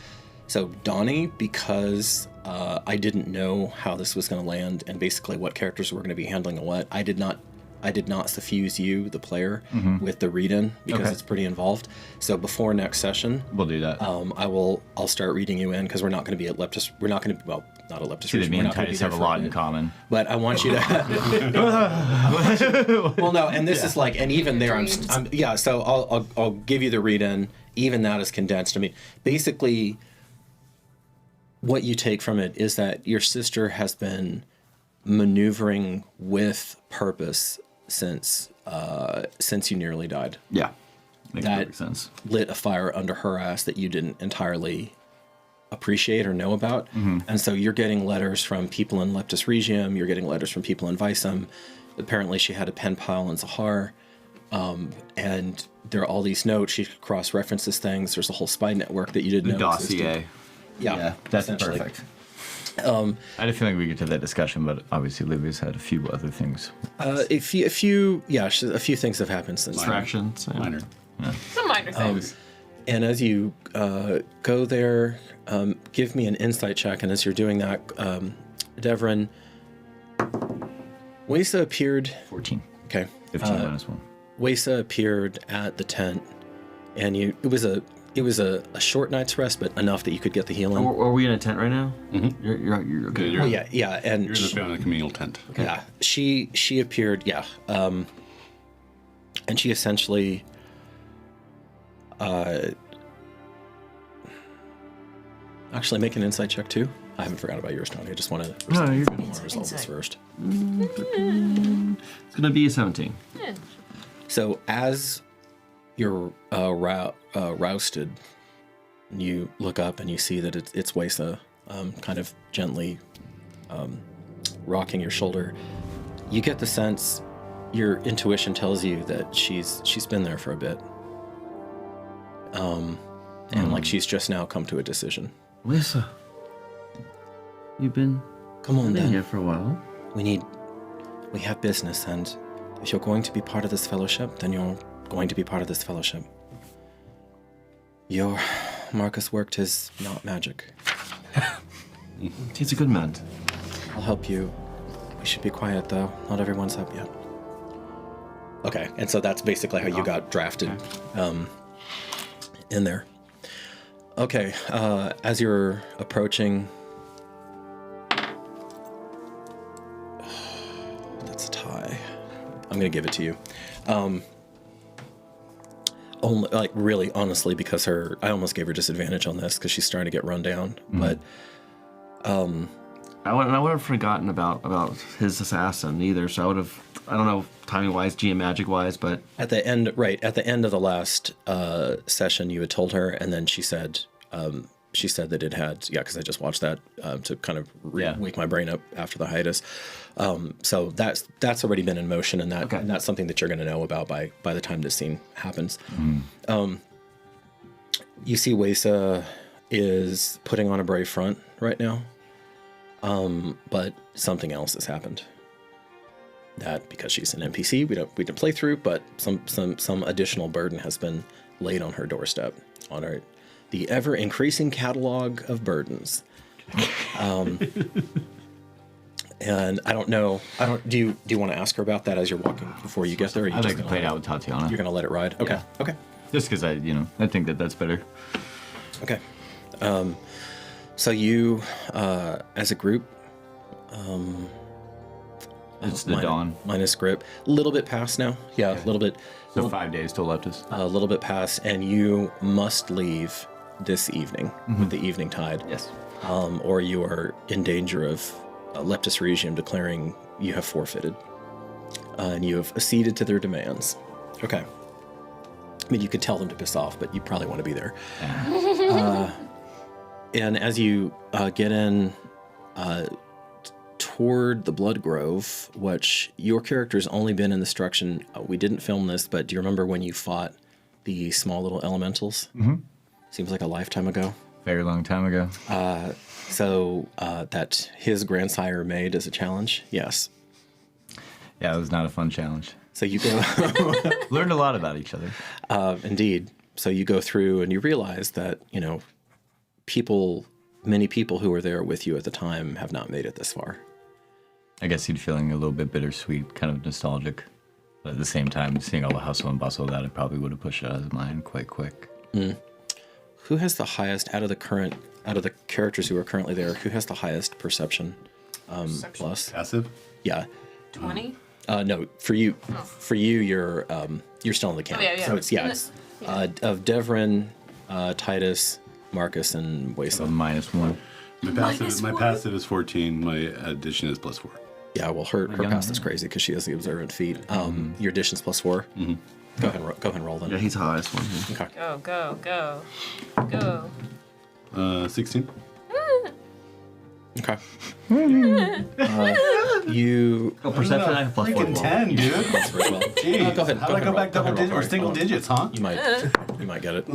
So Donnie, because I didn't know how this was going to land and basically what characters were going to be handling what, I did not suffuse you, the player, with the read-in because it's pretty involved. So before next session, We'll do that. I'll start reading you in because we're not going to be at Leptis. We're not going to not at Leptis. See, Region, me we're and not gonna be Titus there have a for lot in bit. common. But I want you to. Well, no, and this is like, and even there, yeah. So I'll give you the read-in. Even that is condensed. I mean, basically, what you take from it is that your sister has been maneuvering with purpose since you nearly died. Yeah. Makes That perfect sense. lit a fire under her ass that you didn't entirely appreciate or know about. And so you're getting letters from people in Leptis Regium, you're getting letters from people in Visum. Apparently she had a pen pile in Zahar. And there are all these notes. She cross-references things. There's a whole spy network that you didn't know Dossier. existed. Yeah, That's essentially. perfect. I had a feeling we get to that discussion, but obviously Livy's had a few other things. A few things have happened since then. Distractions. Yeah. Minor. Some minor things. And as you go there, give me an insight check. And as you're doing that, Devrin, Wesa appeared. 14. Okay. 15 minus 1. Wesa appeared at the tent, and it was a short night's rest, but enough that you could get the healing. Are we in a tent right now? Mm-hmm. You're okay. You're, Well, yeah, and You're in the family communal tent. Okay. Yeah, she appeared, and she essentially, actually make an insight check too. I haven't forgot about yours, Tony. I just want to resolve this first. It's gonna be a 17. Yeah. So as you're rousted, you look up and you see that it's Wesa, kind of gently rocking your shoulder. You get the sense, your intuition tells you that she's been there for a bit, and like she's just now come to a decision. Lisa, you've been Come on, then. here for a while. We have business, and if you're going to be part of this fellowship, then you're going to be part of this fellowship. Your Marcus worked his not magic. He's a good man. I'll help you. We should be quiet, though. Not everyone's up yet. Okay, and so that's basically how you got drafted in there. Okay, as you're approaching... That's a tie. I'm going to give it to you. Only, like, really, honestly, because I almost gave her disadvantage on this because she's starting to get run down, but... I would have forgotten about his assassin either, so I would have, I don't know, timing-wise, geomagic-wise, but... At the end of the last session, you had told her, and then she said that it had, because I just watched that to kind of wake my brain up after the hiatus. So that's already been in motion, and that's something that you're going to know about by the time this scene happens. You see Wesa is putting on a brave front right now, but something else has happened. That, because she's an NPC, we didn't play through, but some additional burden has been laid on her doorstep, on the ever increasing catalog of burdens. And I don't know. Do you want to ask her about that as you're walking before you get there? Or I'd like to play it out with Tatiana. You're gonna let it ride. Okay. Yeah. Okay. Just because I think that's better. Okay. So you, as a group, it's the dawn. Minus grip. A little bit past now. Yeah, a little bit. So 5 days till Leptis. A little bit past, and you must leave this evening with the evening tide. Yes. Or you are in danger of Leptis Regium declaring you have forfeited. And you have acceded to their demands. Okay. I mean, you could tell them to piss off, but you probably want to be there. And as you get in toward the Blood Grove, which your character's only been in destruction, we didn't film this, but do you remember when you fought the small little elementals? Mm-hmm. Seems like a lifetime ago. Very long time ago. So that his grandsire made as a challenge? Yes. Yeah, it was not a fun challenge. So you go... Learned a lot about each other. Indeed. So you go through and you realize that, many people who were there with you at the time have not made it this far. I guess he'd feeling a little bit bittersweet, kind of nostalgic. But at the same time, seeing all the hustle and bustle, that it probably would have pushed it out of his mind quite quick. Who has the highest, out of the characters who are currently there, who has the highest perception plus? Passive? Yeah. 20? No, for you, you're still in the camp. Oh, yeah. So it's of Devrin, Titus, Marcus, and So Waysa. -1. My passive is 14. My addition is +4. Yeah, well, her pass is crazy because she has the observant feat. Your addition's +4. Mm-hmm. Go ahead and roll then. Yeah, he's the highest one. Yeah. Okay. Go. 16. Okay. You Perception, I have +4. Freaking 10, dude. well. Jeez. Go ahead. How did I go back double digits or single digits, huh? You might get it.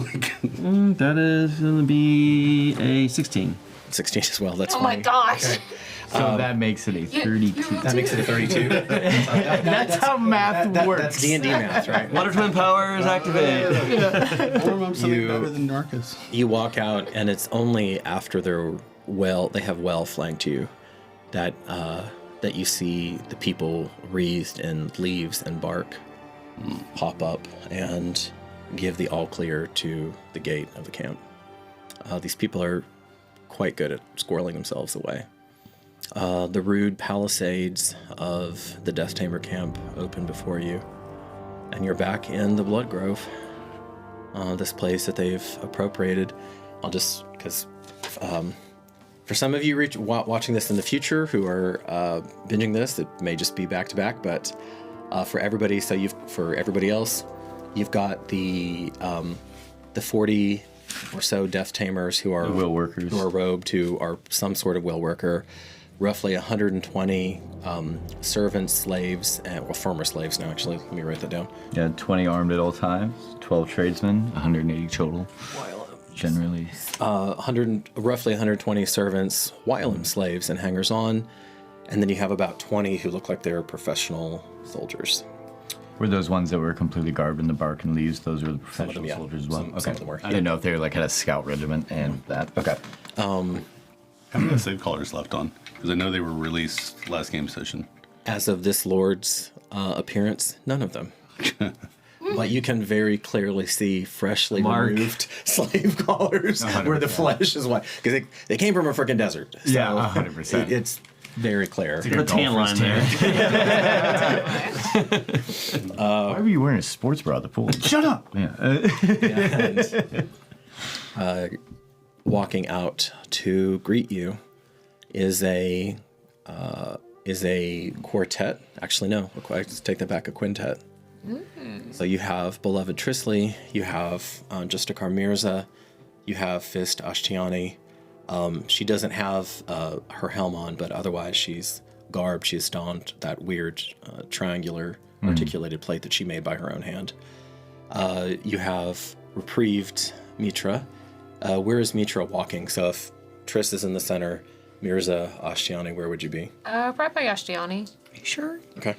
That is going to be a 16. 16 as well. That's Oh my fine. gosh. Okay. So that makes it a 32. That makes it a 32. That's how math works. That's D&D math, right? Wonder Twin powers activate. Or I'm something better than Narcus. You walk out, and it's only after they have well flanked you that you see the people wreathed in leaves and bark pop up and give the all clear to the gate of the camp. These people are quite good at squirreling themselves away. The rude palisades of the Death Tamer camp open before you, and you're back in the Blood Grove, this place that they've appropriated. I'll just, because for some of you watching this in the future who are binging this, it may just be back to back, but for everybody, for everybody else, you've got the 40 or so Death Tamers who are will workers, who are robed, who are some sort of will worker. Roughly 120 servants, slaves, and former slaves now, actually. Let me write that down. Yeah, 20 armed at all times, 12 tradesmen, 180 total. Generally. Roughly 120 servants, Wylam slaves, and hangers-on. And then you have about 20 who look like they're professional soldiers. Were those ones that were completely garbed in the bark and leaves? Those were the professional soldiers as well? Some of them were. I didn't know if they were had a scout regiment and that. Okay. How many save collars left on? Because I know they were released last game session. As of this lord's appearance, none of them. But you can very clearly see freshly removed slave collars 100%. where the flesh is white. Because they came from a freaking desert. So Yeah, 100%. It's very clear. Put a tan line there. Why were you wearing a sports bra at the pool? Shut up! And, walking out to greet you is a quartet. Actually, no, I take that back. A quintet. So you have beloved Trisli, you have Justikar Mirza, you have Fist Ashtiani. She doesn't have her helm on, but otherwise she's garbed. She's donned that weird triangular articulated plate that she made by her own hand. You have reprieved Mitra. Where is Mitra walking? So if Triss is in the center, Mirza, Ashtiani, where would you be? Right by Ashtiani. Are you sure? Okay.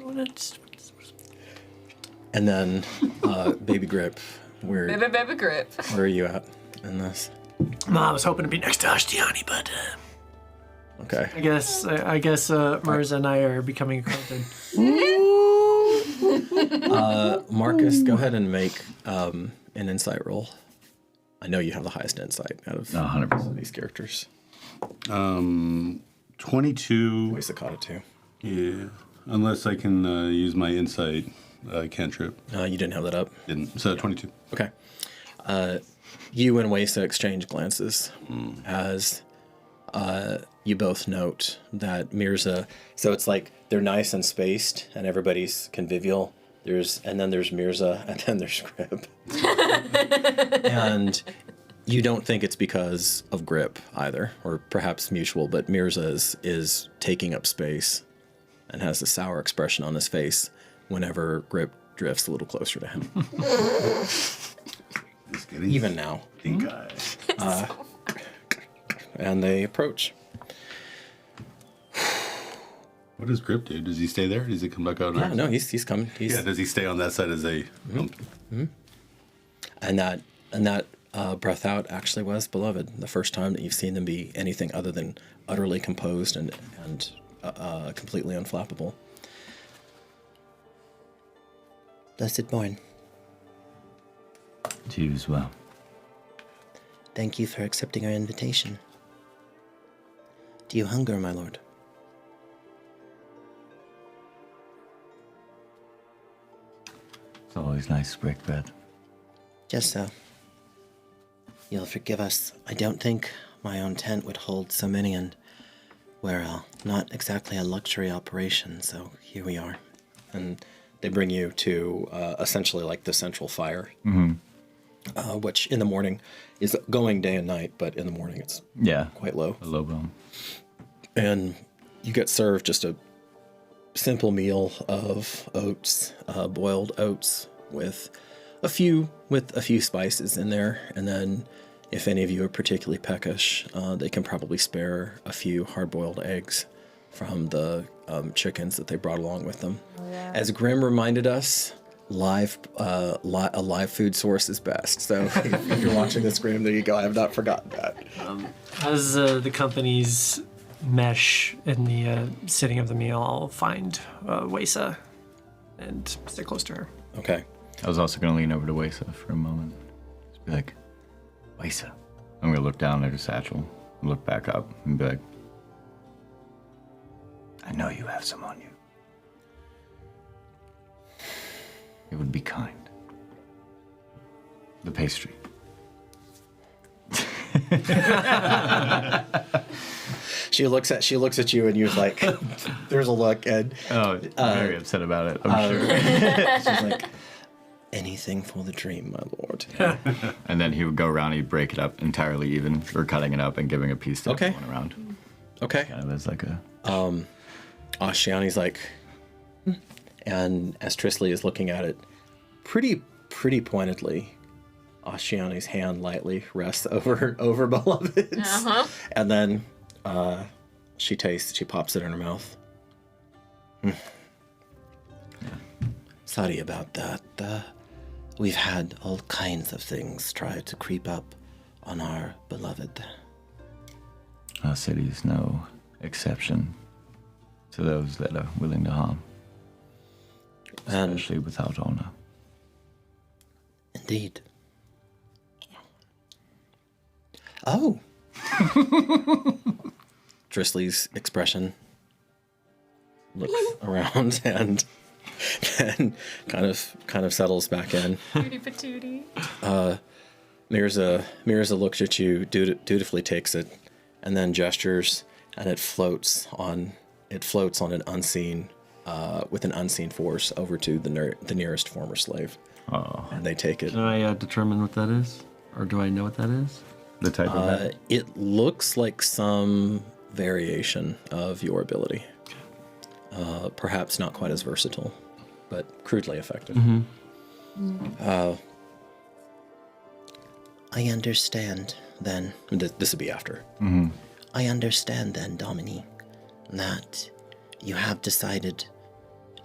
And then Baby Grip, Baby grip. where are you at in this? I was hoping to be next to Ashtiani, but Okay. I guess Mirza and I are becoming acquainted. Marcus, go ahead and make an insight roll. I know you have the highest insight out of 100%. these characters. 22. Waisakata too. Yeah. Unless I can use my insight cantrip. You didn't have that up? Didn't. So 22. Okay. You and Waisa exchange glances as you both note that Mirza. So it's like they're nice and spaced, and everybody's convivial. And then there's Mirza, and then there's Grip. And You don't think it's because of grip either, or perhaps mutual, but Mirza is taking up space and has a sour expression on his face whenever grip drifts a little closer to him. Even now. And they approach. What does Grip do? Does he stay there? Does he come back out? Yeah, no, he's come. Yeah, does he stay on that side as they? And that breath out actually was Beloved. The first time that you've seen them be anything other than utterly composed and completely unflappable. Blessed morn. To you as well. Thank you for accepting our invitation. Do you hunger, my lord? It's always nice to break bread. Just so. You'll forgive us. I don't think my own tent would hold so many, and we're not exactly a luxury operation, so here we are. And they bring you to essentially like the central fire, which in the morning is going day and night, but in the morning it's quite low. A low bone. And you get served just a simple meal of oats, boiled oats with a few spices in there. And then if any of you are particularly peckish, they can probably spare a few hard-boiled eggs from the chickens that they brought along with them. Oh, yeah. As Grimm reminded us, a live food source is best. So if you're watching this, Grimm, there you go. I have not forgotten that. As the companies mesh in the sitting of the meal, I'll find Wesa and stay close to her. Okay. I was also going to lean over to Wesa for a moment. Just be like, Wesa. I'm going to look down at her satchel, look back up, and be like, I know you have some on you. It would be kind. The pastry. She looks at you, and you're like, there's a look, and very upset about it, I'm sure. She's like, anything for the dream, my lord. And then he would go around, he'd break it up entirely even, or cutting it up and giving a piece to everyone around. Okay. Kind of as like a... Ashiani's like, and as Trisli is looking at it, pretty pointedly, Ashiani's hand lightly rests over Beloved's, and then she pops it in her mouth. Sorry about that. We've had all kinds of things try to creep up on our beloved. Our city's no exception to those that are willing to harm, especially without honor. Indeed. Oh. Trisli's expression looks around and then kind of settles back in. Tootie patootie. Mirza looks at you, dutifully takes it, and then gestures, and it floats on an unseen, with an unseen force over to the nearest former slave. Oh. And they take it. Can I determine what that is? Or do I know what that is? The type of magic? It looks like some variation of your ability. Perhaps not quite as versatile, but crudely effective. I understand, then. This would be after. I understand, then, Dominique, that you have decided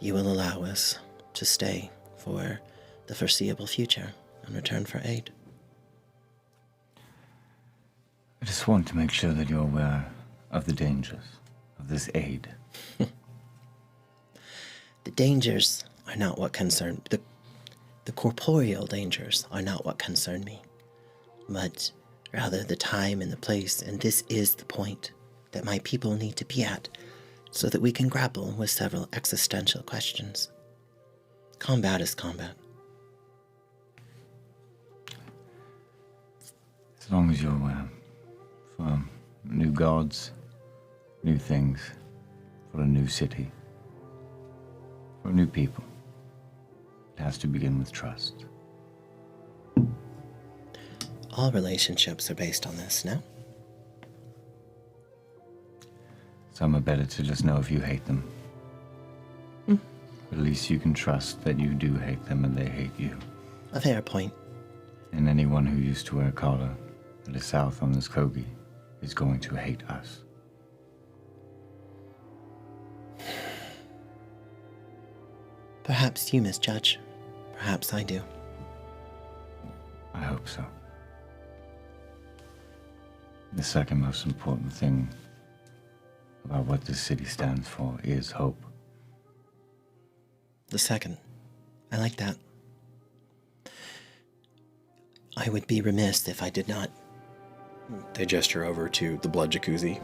you will allow us to stay for the foreseeable future in return for aid. I just want to make sure that you're aware of the dangers of this aid. The dangers are not what concern... The corporeal dangers are not what concern me, but rather the time and the place, and this is the point that my people need to be at, so that we can grapple with several existential questions. Combat is combat. As long as you're aware. For new gods, new things, for a new city, for new people. It has to begin with trust. all relationships are based on this, no? Some are better to just know if you hate them. At least you can trust that you do hate them and they hate you. A fair point. And anyone who used to wear a collar that is south on this Kogi is going to hate us. Perhaps you misjudge. Perhaps I do. I hope so. The second most important thing about what this city stands for is hope. The second. I like that. I would be remiss if I did not. They gesture over to the blood jacuzzi.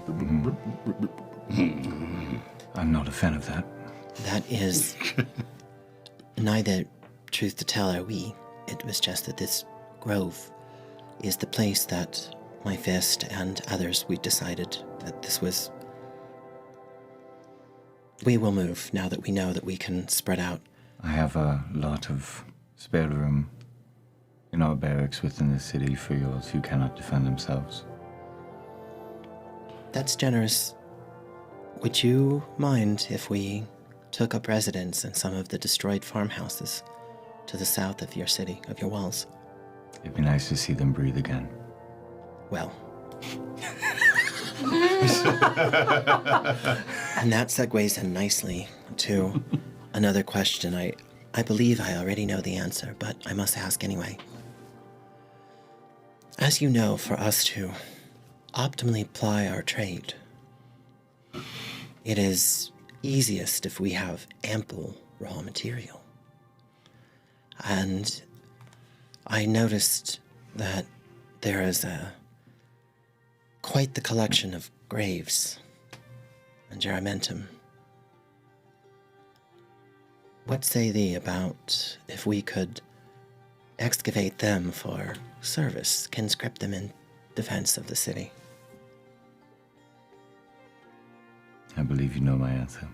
I'm not a fan of that. That is neither, truth to tell, are we. It was just that this grove is the place that my fist and others, we decided that this was... We will move now that we know that we can spread out. I have a lot of spare room in our barracks within the city for yours who cannot defend themselves. That's generous. Would you mind if we took up residence in some of the destroyed farmhouses to the south of your city, of your walls? It'd be nice to see them breathe again. Well. And that segues in nicely to another question. I believe I already know the answer, but I must ask anyway. As you know, for us to optimally ply our trade, it is easiest if we have ample raw material. And I noticed that there is quite the collection of graves and geramentum. What say thee about if we could excavate them for service, conscript them in defense of the city? I believe you know my answer.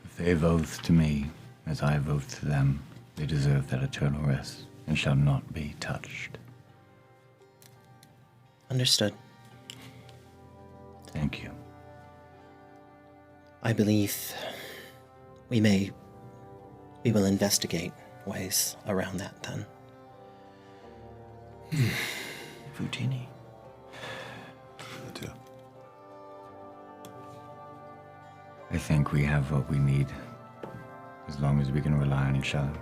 If they have oathed to me, as I have oathed to them, they deserve that eternal rest and shall not be touched. Understood. Thank you. I believe we will investigate ways around that then. Futini. I think we have what we need, as long as we can rely on each other.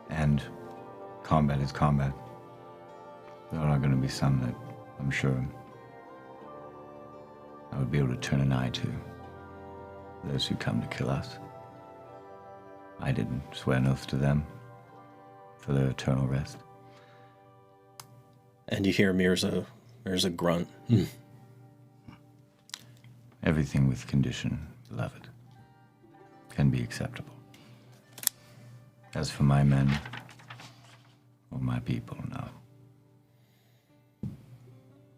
And combat is combat. There are going to be some that I'm sure I would be able to turn an eye to. Those who come to kill us. I didn't swear an oath to them for their eternal rest. And you hear Mirza grunt. Everything with condition, beloved, can be acceptable. As for my men, or my people, no.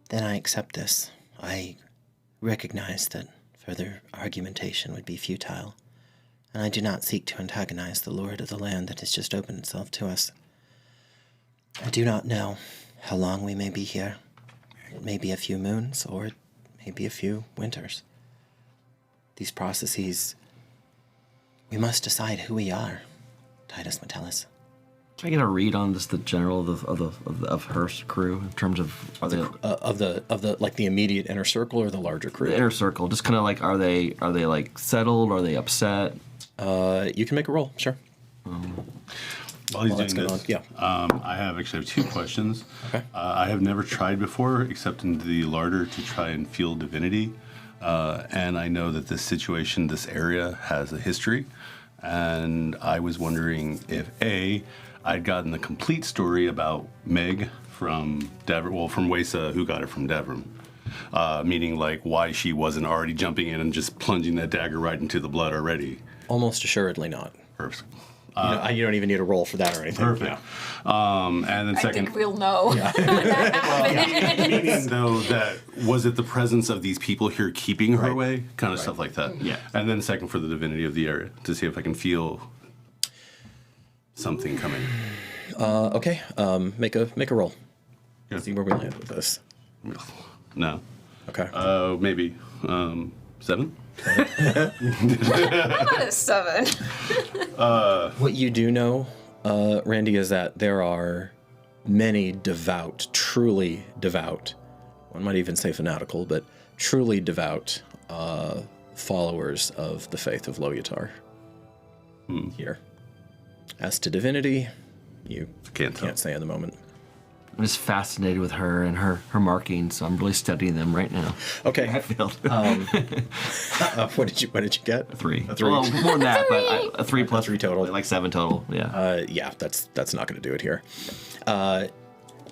Then I accept this. I recognize that further argumentation would be futile, and I do not seek to antagonize the lord of the land that has just opened itself to us. I do not know how long we may be here. It may be a few moons, or it may be a few winters. These processes, we must decide who we are, Titus Metellus. Can I get a read on just the general of her crew in terms of the immediate inner circle or the larger crew? The inner circle, just kind of like are they like settled? Are they upset? You can make a roll, sure. While he's doing this, yeah. I have 2 questions. Okay. I have never tried before, except in the larder, to try and feel divinity. And I know that this situation, this area, has a history. And I was wondering if, A, I'd gotten the complete story about Meg from from Wesa, who got it from Devrim. Meaning, like, why she wasn't already jumping in and just plunging that dagger right into the blood already. Almost assuredly not. Perfect. You don't even need a roll for that or anything. Perfect. Yeah. And then I second, think we'll know. meaning though that was it the presence of these people here keeping her away, kind of stuff like that. Yeah. And then second for the divinity of the area to see if I can feel something coming. Okay. Make a roll. Yeah. See where we land with this. No. Okay. Maybe 7. Not a 7. What you do know, Randy, is that there are many devout, truly devout, one might even say fanatical, but truly devout followers of the faith of Loyatar here. As to divinity, you can't say in the moment. I'm just fascinated with her and her markings, so I'm really studying them right now. Okay. I failed. What did you get? 3. A 3. Well, more than that, but a 3 plus 3 total. like 7 total. Yeah. Yeah, that's not going to do it here.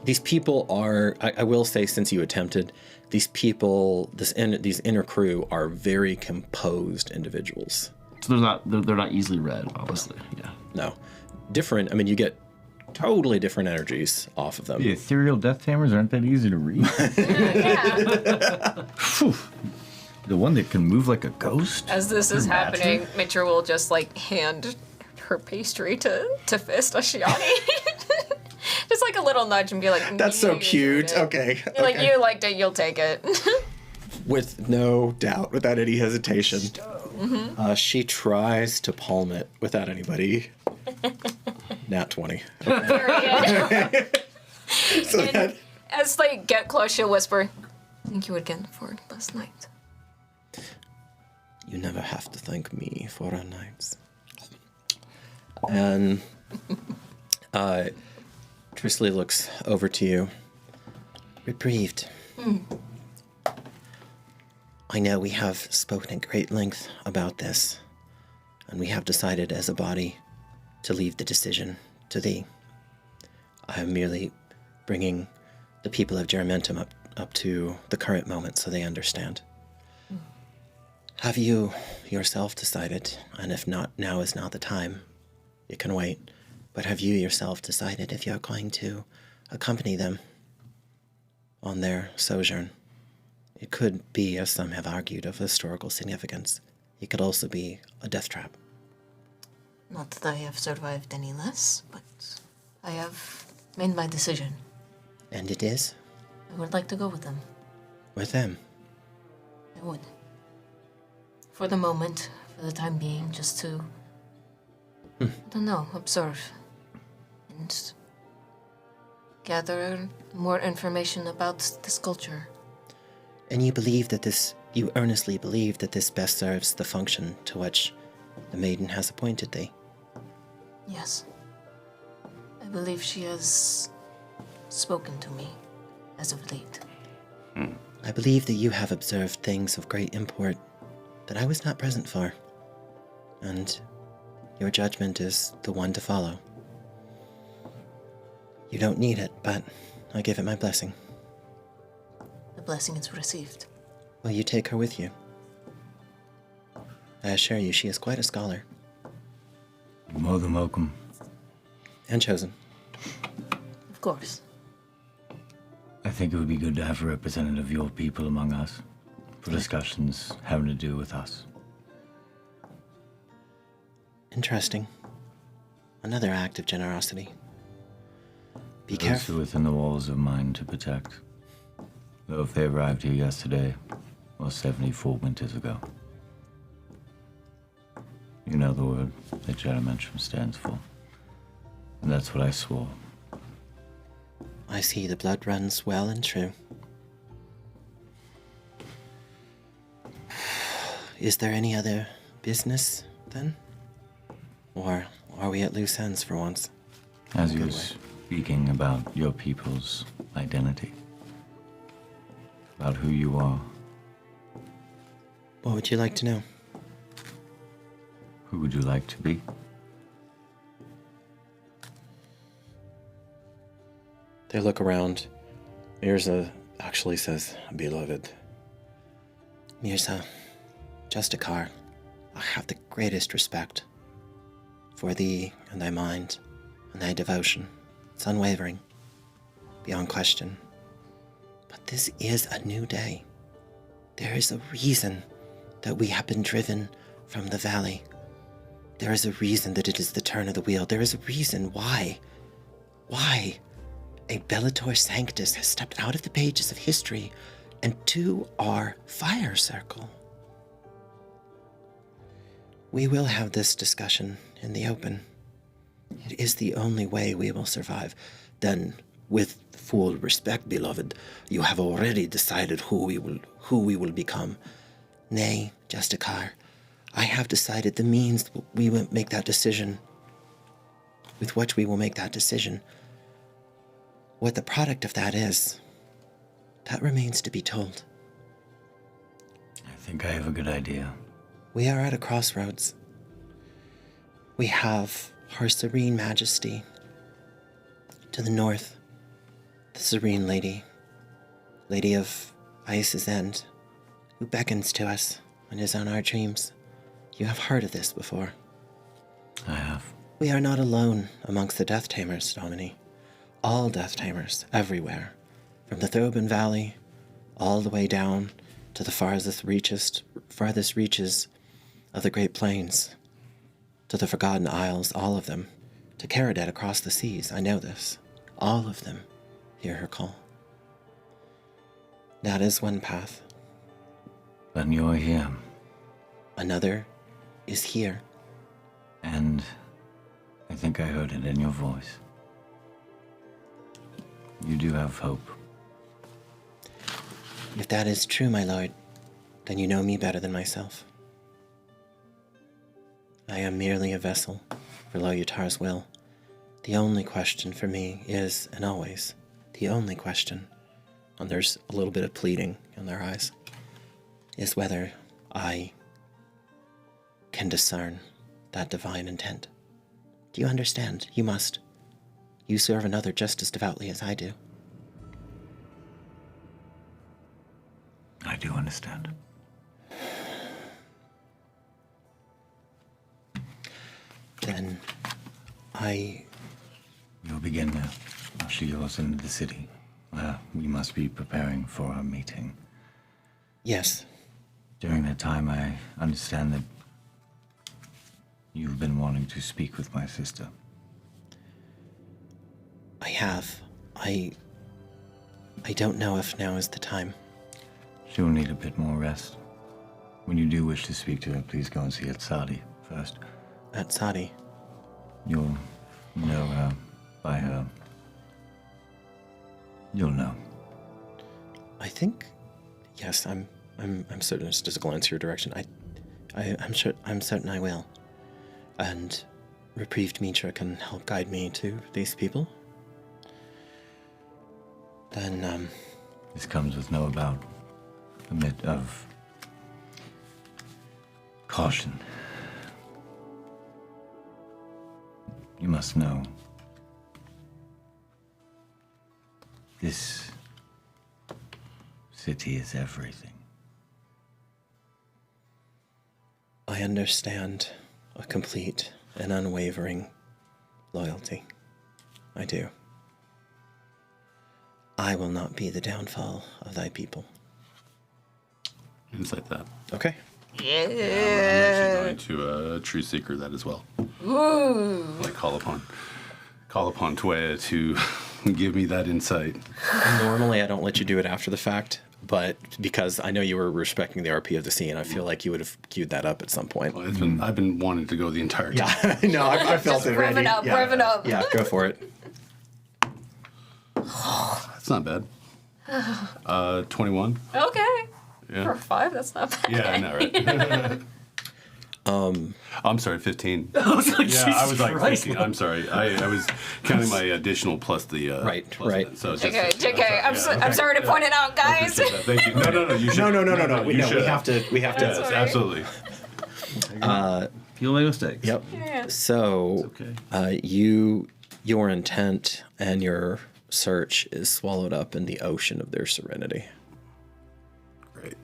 These people are, I will say, since you attempted, these people, these inner crew are very composed individuals. So they're not easily read, obviously. Yeah. No, different. I mean, you get totally different energies off of them. The ethereal death tamers aren't that easy to read. Phew. The one that can move like a ghost. As this is Imagine. happening, Mitra will just like hand her pastry to Fist Ashiani. Just like a little nudge and be like, That's so "You cute." enjoyed it." Okay. You're like, you liked it, you'll take it. With no doubt, without any hesitation. She tries to palm it without anybody. Nat 20. Very good. So that, As they get close, she'll whisper, thank you again for last night. you never have to thank me for our nights. And Trisli looks over to you. Reprieved. I know we have spoken at great length about this, and we have decided as a body to leave the decision to thee. I am merely bringing the people of Geramentum up to the current moment so they understand. Have you yourself decided, and if not, now is not the time, you can wait, but have you yourself decided if you're going to accompany them on their sojourn? It could be, as some have argued, of historical significance. It could also be a death trap. Not that I have survived any less, but I have made my decision. And it is? I would like to go with them. With them. I would. For the moment, for the time being, just to, I don't know, observe and gather more information about this culture. And you earnestly believe that this best serves the function to which the maiden has appointed thee? Yes. I believe she has spoken to me as of late. I believe that you have observed things of great import that I was not present for, and your judgment is the one to follow. You don't need it, but I give it my blessing. The blessing is received. Will you take her with you? I assure you, she is quite a scholar. More than welcome. And chosen. Of course. I think it would be good to have a representative of your people among us for discussions having to do with us. Interesting. Another act of generosity. Be Those careful. who are within the walls of mine to protect. Though if they arrived here yesterday, or 74 winters ago. You know the word that Geramentum stands for. And that's what I swore. I see the blood runs well and true. Is there any other business, then? Or are we at loose ends for once? As you Good were way. speaking about your people's identity. About who you are. What would you like to know? Who would you like to be? They look around. Mirza actually says, beloved. Mirza, Justikar, I have the greatest respect for thee and thy mind and thy devotion. It's unwavering, beyond question. But this is a new day. There is a reason that we have been driven from the valley. There is a reason that it is the turn of the wheel. There is a reason why why a Bellator Sanctus has stepped out of the pages of history and to our fire circle. We will have this discussion in the open. It is the only way we will survive. Then, with full respect, beloved, you have already decided who we will become. Nay, Justicar, I have decided the means we will make that decision, with which we will make that decision. What the product of that is, that remains to be told. I think I have a good idea. We are at a crossroads. We have Her Serene Majesty to the north, the Serene Lady, Lady of Ice's End, who beckons to us and is on our dreams. You have heard of this before. I have. We are not alone amongst the Death Tamers, Domini. All Death Tamers, everywhere, from the Throben Valley, all the way down to the farthest reaches of the Great Plains, to the Forgotten Isles, all of them, to Caradet across the seas. I know this. All of them hear her call. That is one path. But you're here. Another is here. And I think I heard it in your voice. You do have hope. If that is true, my lord, then you know me better than myself. I am merely a vessel for Loyutar's will. The only question for me is, and always, the only question, and there's a little bit of pleading in their eyes, is whether I can discern that divine intent. Do you understand? You must. You serve another just as devoutly as I do. I do understand. Then You'll begin to usher yours into the city. We must be preparing for our meeting. Yes. During that time, I understand that you've been wanting to speak with my sister. I have. I don't know if now is the time. She'll need a bit more rest. When you do wish to speak to her, please go and see Atsadi first. Atsadi? You'll know her by her. You'll know. I think, yes. I'm certain. It's just a glance your direction. I'm certain I will. And reprieved Mitra can help guide me to these people. Then, This comes with no about a bit of caution. You must know this city is everything. I understand a complete and unwavering loyalty. I do. I will not be the downfall of thy people. Insight that. Okay. Yeah. I'm actually going to True Seeker that as well. Ooh. I call upon Twea to give me that insight. Normally, I don't let you do it after the fact, but because I know you were respecting the RP of the scene, I feel like you would have queued that up at some point. Well, I've been wanting to go the entire time. Yeah, no, I felt Just it ready. rev it up. Yeah, go for it. That's not bad. 21. Okay. Yeah. For 5, that's not bad. Yeah, I know, right? I'm sorry, 15. I was like, Yeah, Jesus I was like, Christ. 15. I'm sorry. I was counting my additional plus the. Right. So it's JK, I'm sorry to point it out, guys. Thank you. No. You should. No. You should. We have to. Yes, Sorry. absolutely. You'll make mistakes. Yep. Yeah. So, okay. your intent and your search is swallowed up in the ocean of their serenity. Great.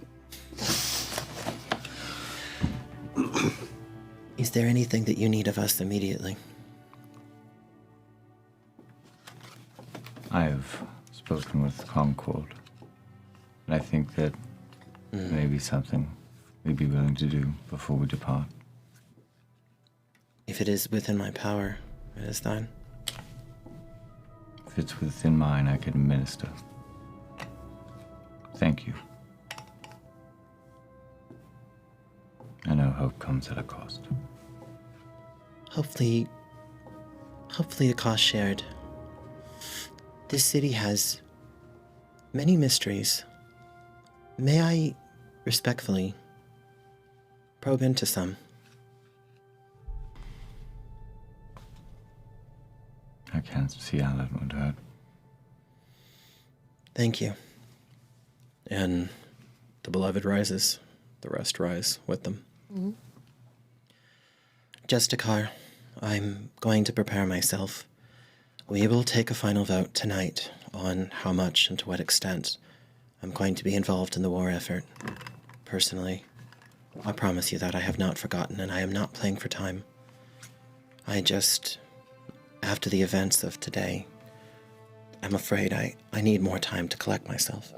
Is there anything that you need of us immediately? I have spoken with Concord, and I think that maybe something we'd be willing to do before we depart. If it is within my power, it is thine. If it's within mine, I can administer. Thank you. I know hope comes at a cost. Hopefully the cost shared. This city has many mysteries. May I respectfully probe into some? I can't see how that would hurt. Thank you. And the beloved rises. The rest rise with them. Mm-hmm. Justicar, I'm going to prepare myself. We will take a final vote tonight on how much and to what extent I'm going to be involved in the war effort. Personally, I promise you that I have not forgotten and I am not playing for time. I just, after the events of today, I'm afraid I need more time to collect myself.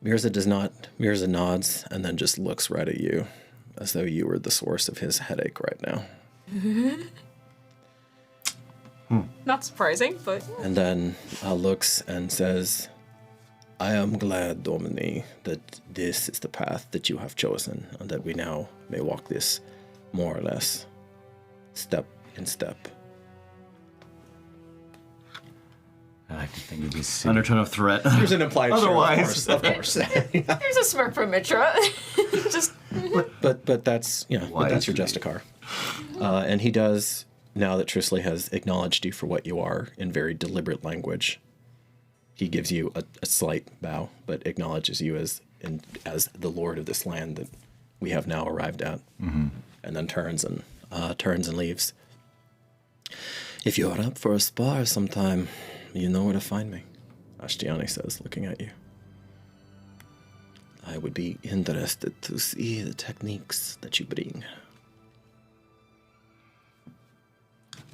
Mirza nods and then just looks right at you, as though you were the source of his headache right now. Not surprising, but... And then looks and says, I am glad, Domini, that this is the path that you have chosen, and that we now may walk this more or less step in step. I like to think of this city. Undertone of threat. There's an implied Otherwise. of course. There's a smirk from Mitra. Just... But that's, but that's your Justicar. And he does, now that Trisli has acknowledged you for what you are in very deliberate language, he gives you a slight bow, but acknowledges you as the lord of this land that we have now arrived at, and then turns and leaves. If you're up for a spar sometime, you know where to find me, Ashtiani says, looking at you. I would be interested to see the techniques that you bring.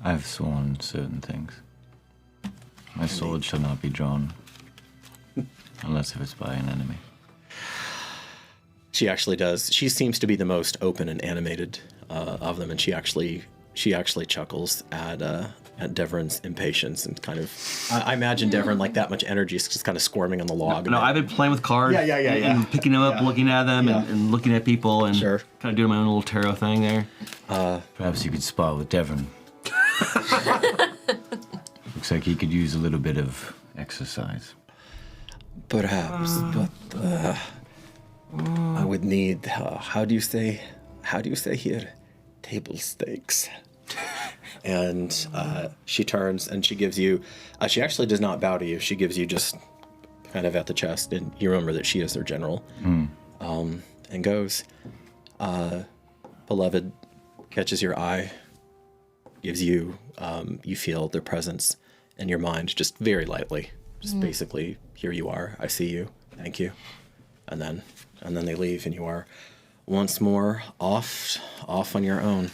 I've sworn certain things. My sword shall not be drawn, unless if it's by an enemy. She actually does. She seems to be the most open and animated of them, and she actually chuckles at Deverin's impatience and kind of. I imagine Deverin like that much energy is just kind of squirming on the log. No, I've been playing with cards. Yeah. And picking them up, looking at them, and looking at people, and Sure. kind of doing my own little tarot thing there. Perhaps you could spar with Devon. Looks like he could use a little bit of exercise. Perhaps, but I would need. How do you say here? Table stakes. And she turns and she gives you. She actually does not bow to you. She gives you just kind of at the chest, and you remember that she is their general. And goes. Beloved catches your eye, gives you. You feel their presence in your mind, just very lightly. Just basically, here you are. I see you. Thank you. And then they leave, and you are once more off on your own.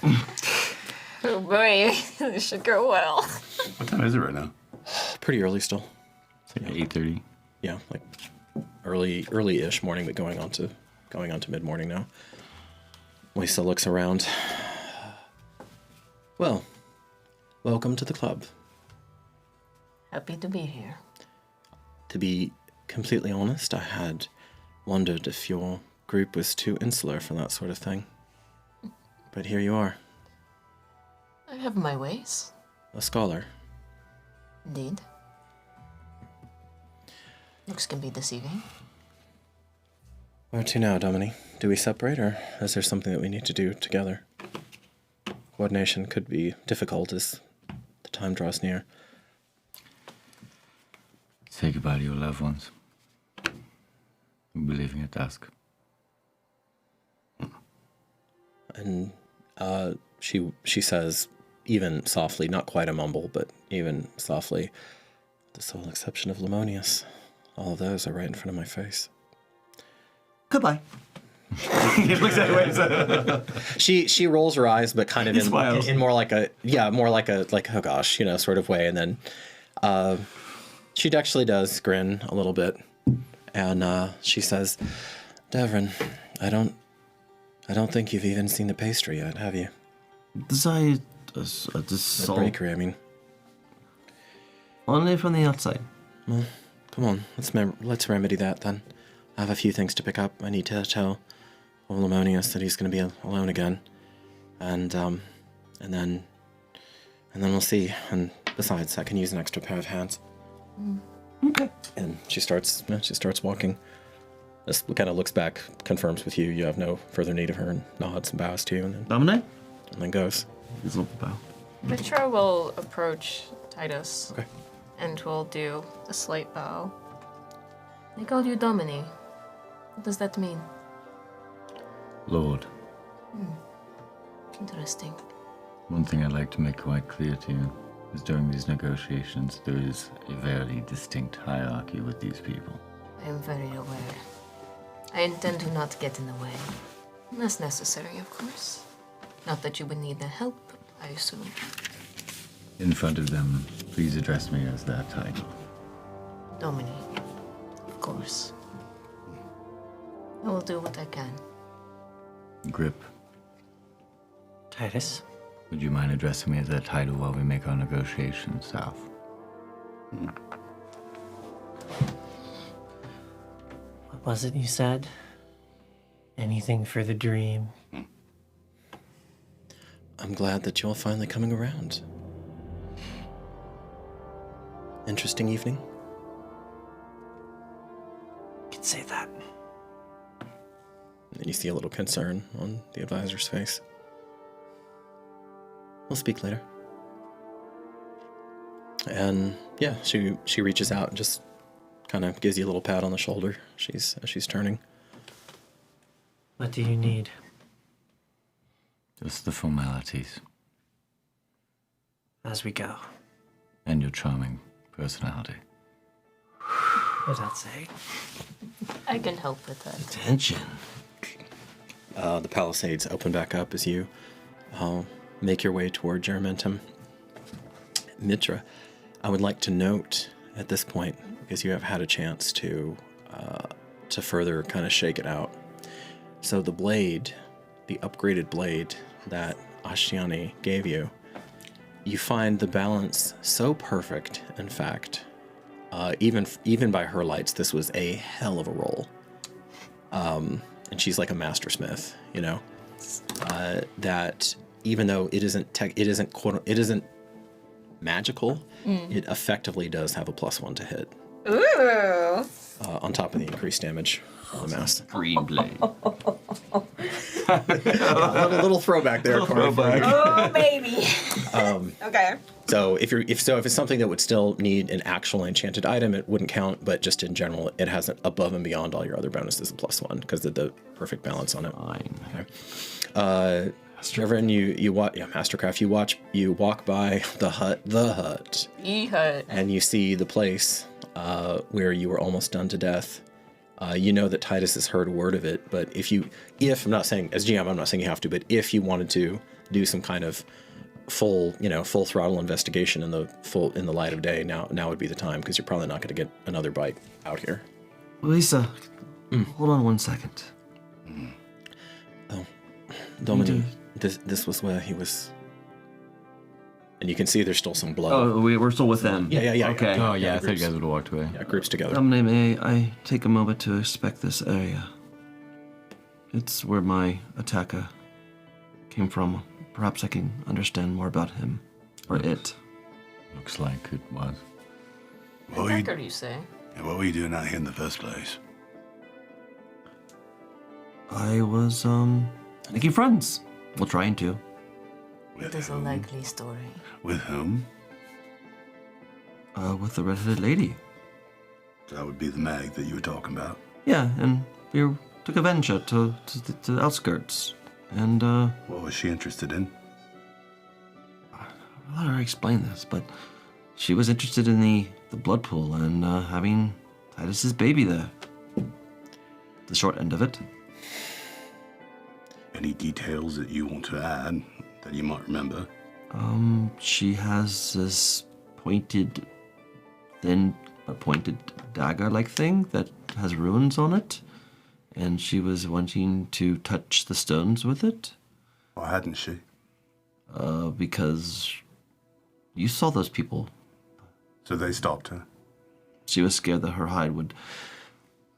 Oh boy, this should go well. What time is it right now? Pretty early still. It's like 8:30. Yeah, like early-ish morning, but going on to mid-morning now. Lisa looks around. Well, welcome to the club. Happy to be here. To be completely honest, I had wondered if your group was too insular for that sort of thing. But here you are. I have my ways. A scholar. Indeed. Looks can be deceiving. Where to now, Domini? Do we separate, or is there something that we need to do together? Coordination could be difficult as the time draws near. Say goodbye to your loved ones. We'll be leaving at dusk. And she says, even softly, not quite a mumble, but even softly, the sole exception of Lemonius. All of those are right in front of my face. Goodbye. He looks at way. She rolls her eyes, but kind of in more like a oh gosh, sort of way, and then she actually does grin a little bit, and she says, "Devrin, I don't think you've even seen the pastry yet, have you? The The bakery, I mean." Only from the outside. Well, come on, let's remedy that then. I have a few things to pick up. I need to tell old Ammonius that he's going to be alone again, and then we'll see. And besides, I can use an extra pair of hands. Okay. And she starts walking. This kind of looks back, confirms with you. You have no further need of her, and nods and bows to you, and then goes. His little bow. Mitra will approach Titus. Okay. And will do a slight bow. They call you Domini. What does that mean? Lord, Interesting. one thing I'd like to make quite clear to you is during these negotiations, there is a very distinct hierarchy with these people. I am very aware. I intend to not get in the way. Unless necessary, of course. Not that you would need their help, I assume. In front of them, please address me as that title. Domini. Of course. I will do what I can. Grip, Titus? would you mind addressing me as that title while we make our negotiations south? What was it you said? Anything for the dream. I'm glad that you're finally coming around. Interesting evening. Could say that. And you see a little concern on the advisor's face. We'll speak later. And yeah, she reaches out and just kind of gives you a little pat on the shoulder. She's turning. What do you need? Just the formalities. As we go. And your charming personality. Without saying. I can help with that. Attention. The palisades open back up as you make your way toward Germentum. Mitra, I would like to note at this point, because you have had a chance to further kind of shake it out. So the blade, the upgraded blade that Ashtiani gave you, you find the balance so perfect, in fact, even by her lights, this was a hell of a roll. And she's like a mastersmith, you know, that even though it isn't magical, it effectively does have a +1 to hit. Ooh. On top of the increased damage on the mass. Green blade. a little throwback there, Corey. Oh, baby. Okay. So if it's something that would still need an actual enchanted item, it wouldn't count. But just in general, it has an above and beyond all your other bonuses a +1 because of the perfect balance on it. Fine. Okay. Reverend, you watch. Yeah, Mastercraft. You walk by the hut, and you see the place where you were almost done to death. You know that Titus has heard a word of it, but if I'm not saying as GM, I'm not saying you have to, but if you wanted to do some kind of full throttle investigation in the light of day, now would be the time because you're probably not going to get another bite out here. Lisa, hold on 1 second. Oh, Dominic, this was where he was. And you can see there's still some blood. Oh, we're still with them. Yeah. Okay. Oh, yeah, I thought you guys would have walked away. Yeah, groups together. May I take a moment to inspect this area? It's where my attacker came from. Perhaps I can understand more about him. Or it. Looks like it was. Attacker, you say? What were you doing out here in the first place? I was, making friends. Well, trying to. It is a likely story. With whom? With the red-headed lady. That would be the mag that you were talking about. Yeah, and we took a venture to the outskirts. And, What was she interested in? I'll let her explain this, but she was interested in the blood pool and having Titus's baby there. The short end of it. Any details that you want to add that you might remember? She has this pointed dagger-like thing that has runes on it, and she was wanting to touch the stones with it. Why hadn't she? Because you saw those people So they stopped her. She was scared that her hide would...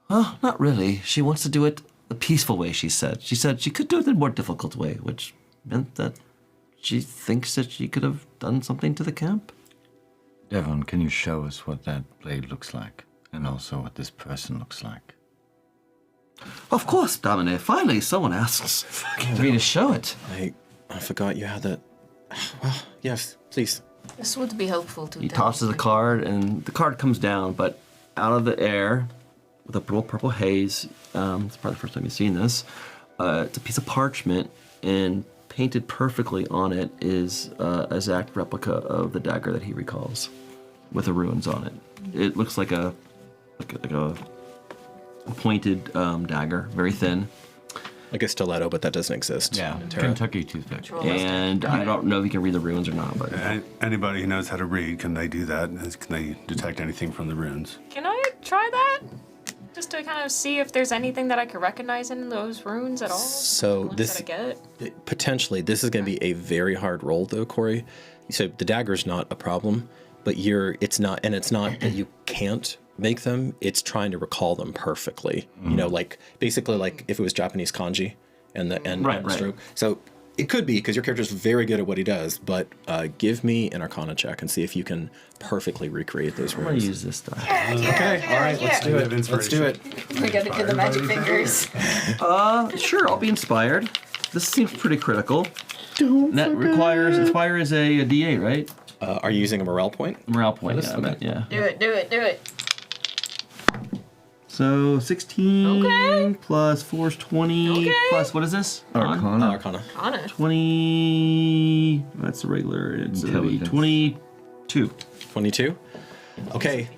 Well, not really. She wants to do it the peaceful way, she said. She said she could do it the more difficult way, which meant that she thinks that she could have done something to the camp. Devon, can you show us what that blade looks like? And also what this person looks like? Of course, Dominic. Finally, someone asks me to show it. I forgot you had that. Well, yes, please. This would be helpful to He tosses a card, and the card comes down, but out of the air, with a little purple haze, it's probably the first time you've seen this, it's a piece of parchment, and painted perfectly on it is an exact replica of the dagger that he recalls, with the runes on it. It looks like a pointed dagger, very thin. Like a stiletto, but that doesn't exist. Yeah, in Terra. Kentucky toothpick. And I don't know if you can read the runes or not, but... Anybody who knows how to read, can they do that? Can they detect anything from the runes? Can I try that? Just to kind of see if there's anything that I could recognize in those runes at all? So The ones this that I get? potentially this is going to be a very hard roll, though, Corey. So the dagger's not a problem, but it's not that you can't make them. It's trying to recall them perfectly. You know, like basically like if it was Japanese kanji and the stroke. So it could be because your character's very good at what he does, but give me an Arcana check and see if you can perfectly recreate those runes. I'm gonna use this die. Okay, all right, let's do it. Let's do it. We gotta do the magic fingers. Sure, I'll be inspired. This seems pretty critical. Inspire is a D8, right? Are you using a morale point? Morale point, Okay. yeah. Do it. So 16 plus 4 is 20 plus what is this? Arcana. 20. That's a regular. It's gonna be 22. 22? Okay.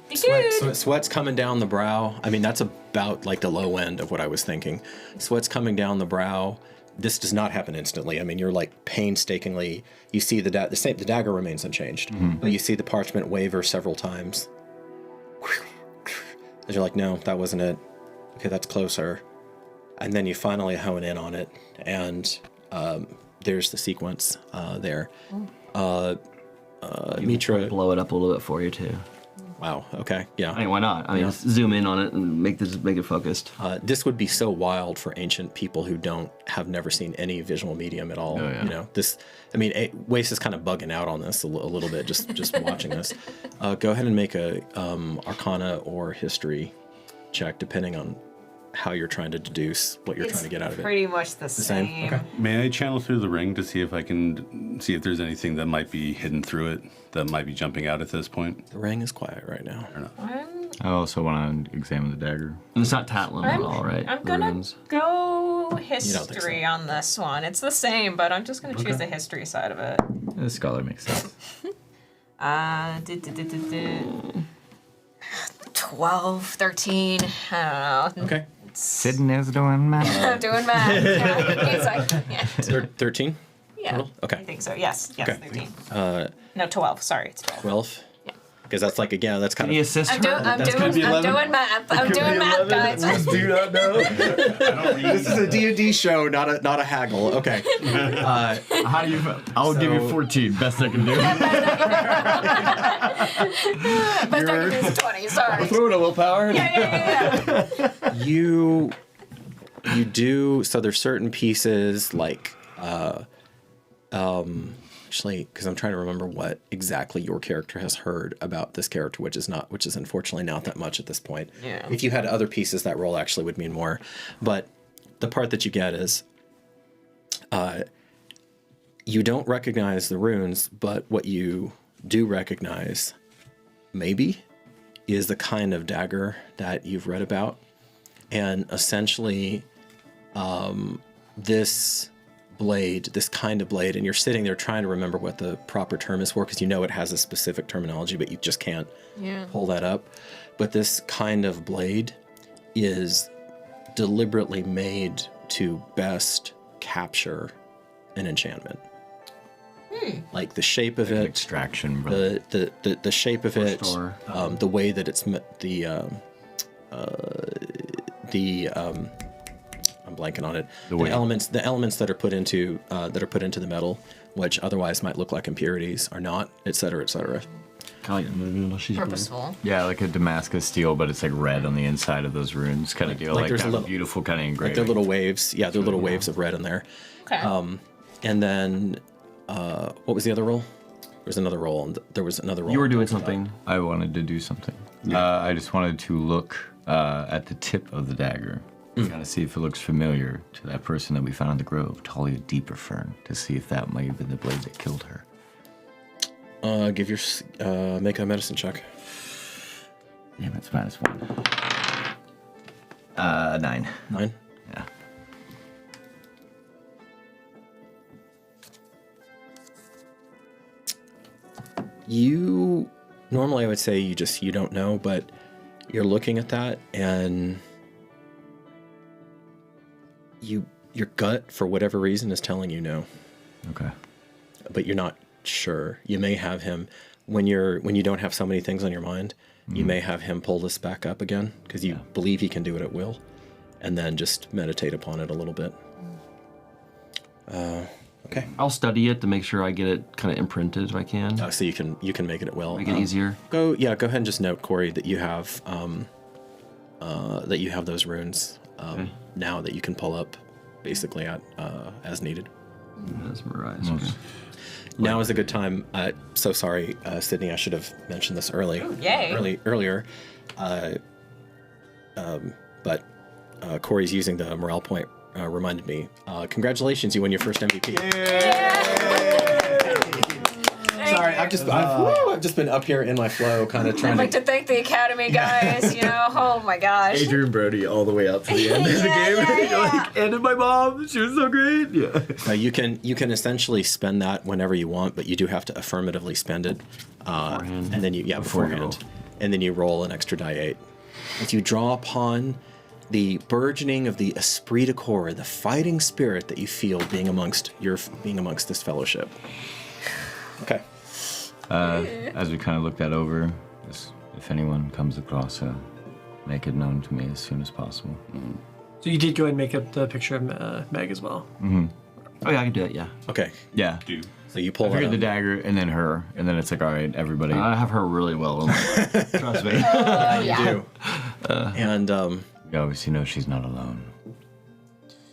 Sweat's coming down the brow. I mean, that's about like the low end of what I was thinking. Sweat's coming down the brow. This does not happen instantly. I mean, you're like painstakingly. You see the dagger remains unchanged, but you see the parchment waver several times. And you're like, no, that wasn't it. Okay, that's closer. And then you finally hone in on it, and there's the sequence there. Mitra, blow it up a little bit for you too. Wow. Okay. Yeah. I mean, why not? I mean, just zoom in on it and make it focused. This would be so wild for ancient people who have never seen any visual medium at all. Oh, yeah. You know, this. I mean, Wace is kind of bugging out on this a little bit just watching this. Go ahead and make a Arcana or History check, depending on how you're trying to deduce what you're trying to get out of it. Pretty much the same. Okay. May I channel through the ring to see if I can see if there's anything that might be hidden through it that might be jumping out at this point? The ring is quiet right now. I also want to examine the dagger. And it's not Tatlin at all, right? I'm The gonna runes. go think history so. on this one. It's the same, but I'm just gonna choose the history side of it. The scholar makes sense. 12, 13, I don't know. Okay. Sydney is doing math. I'm doing math. Yeah. 13. Yeah. Total? Okay. I think so. Yes. Okay. 13. 12. Sorry, it's 12. 12. Because that's like, again, that's kind Can you of. assist I'm her? doing math. I'm doing math, guys. Do not know. This is a D&D show, not a haggle. Okay. How do you? I'll give you 14. Best I can do. Best I can do is 20. Sorry. Throw it a willpower. Yeah. You do. So there's certain pieces like. Actually, because I'm trying to remember what exactly your character has heard about this character, which is unfortunately not that much at this point. Yeah. If you had other pieces, that role actually would mean more. But the part that you get is, you don't recognize the runes, but what you do recognize, maybe, is the kind of dagger that you've read about, and essentially, this kind of blade, and you're sitting there trying to remember what the proper term is for, because you know it has a specific terminology, but you just can't pull that up. But this kind of blade is deliberately made to best capture an enchantment. Like the shape of it, Extraction. the shape of it, Store. the way that it's I'm blanking on it. The elements that are put into the metal, which otherwise might look like impurities, are not, et cetera, et cetera. She's Purposeful. Yeah, like a Damascus steel, but it's like red on the inside of those runes, kind of deal. like Like there's that a little- beautiful kind of Like engraving. they're little waves. Yeah, they're little waves of red in there. Okay. And then, what was the other roll? There was another roll, and there was another roll. You were doing something. I wanted to do something. I just wanted to look at the tip of the dagger, kind of see if it looks familiar to that person that we found in the grove, Talia Deeperfern, to see if that might have been the blade that killed her. Give your make a medicine check. Damn, it's -1. 9. 9. Yeah. You normally I would say you don't know, but you're looking at that and your gut for whatever reason is telling you no. Okay. But you're not sure. You may have him when you don't have so many things on your mind, you may have him pull this back up again because you believe he can do it at will, and then just meditate upon it a little bit. Okay. I'll study it to make sure I get it kind of imprinted if I can. So you can make it at will. Make it easier. Go ahead and just note, Corey, that you have those runes now that you can pull up basically at as needed. Mesmerize. Okay. Now is a good time. So sorry, Sydney. I should have mentioned this earlier. But Corey's using the morale point reminded me. Congratulations, you won your first MVP. Sorry, I've just been up here in my flow, kind of trying I'd like to thank the Academy guys. Oh my gosh. Adrian Brody all the way up to the end of the game. Like, and my mom, she was so great. Yeah. You can essentially spend that whenever you want, but you do have to affirmatively spend it, and then beforehand, and then you roll an extra die 8. As you draw upon the burgeoning of the esprit de corps, the fighting spirit that you feel being amongst this fellowship. Okay. As we kind of look that over, just, if anyone comes across her, make it known to me as soon as possible. So you did go and make up the picture of Meg as well. Mm-hmm. Oh yeah, I can do it. Yeah. Okay. Yeah. So you pull I figured the dagger and then her, and then it's like, all right, everybody. I have her really well. Trust me. You do. And you obviously know she's not alone.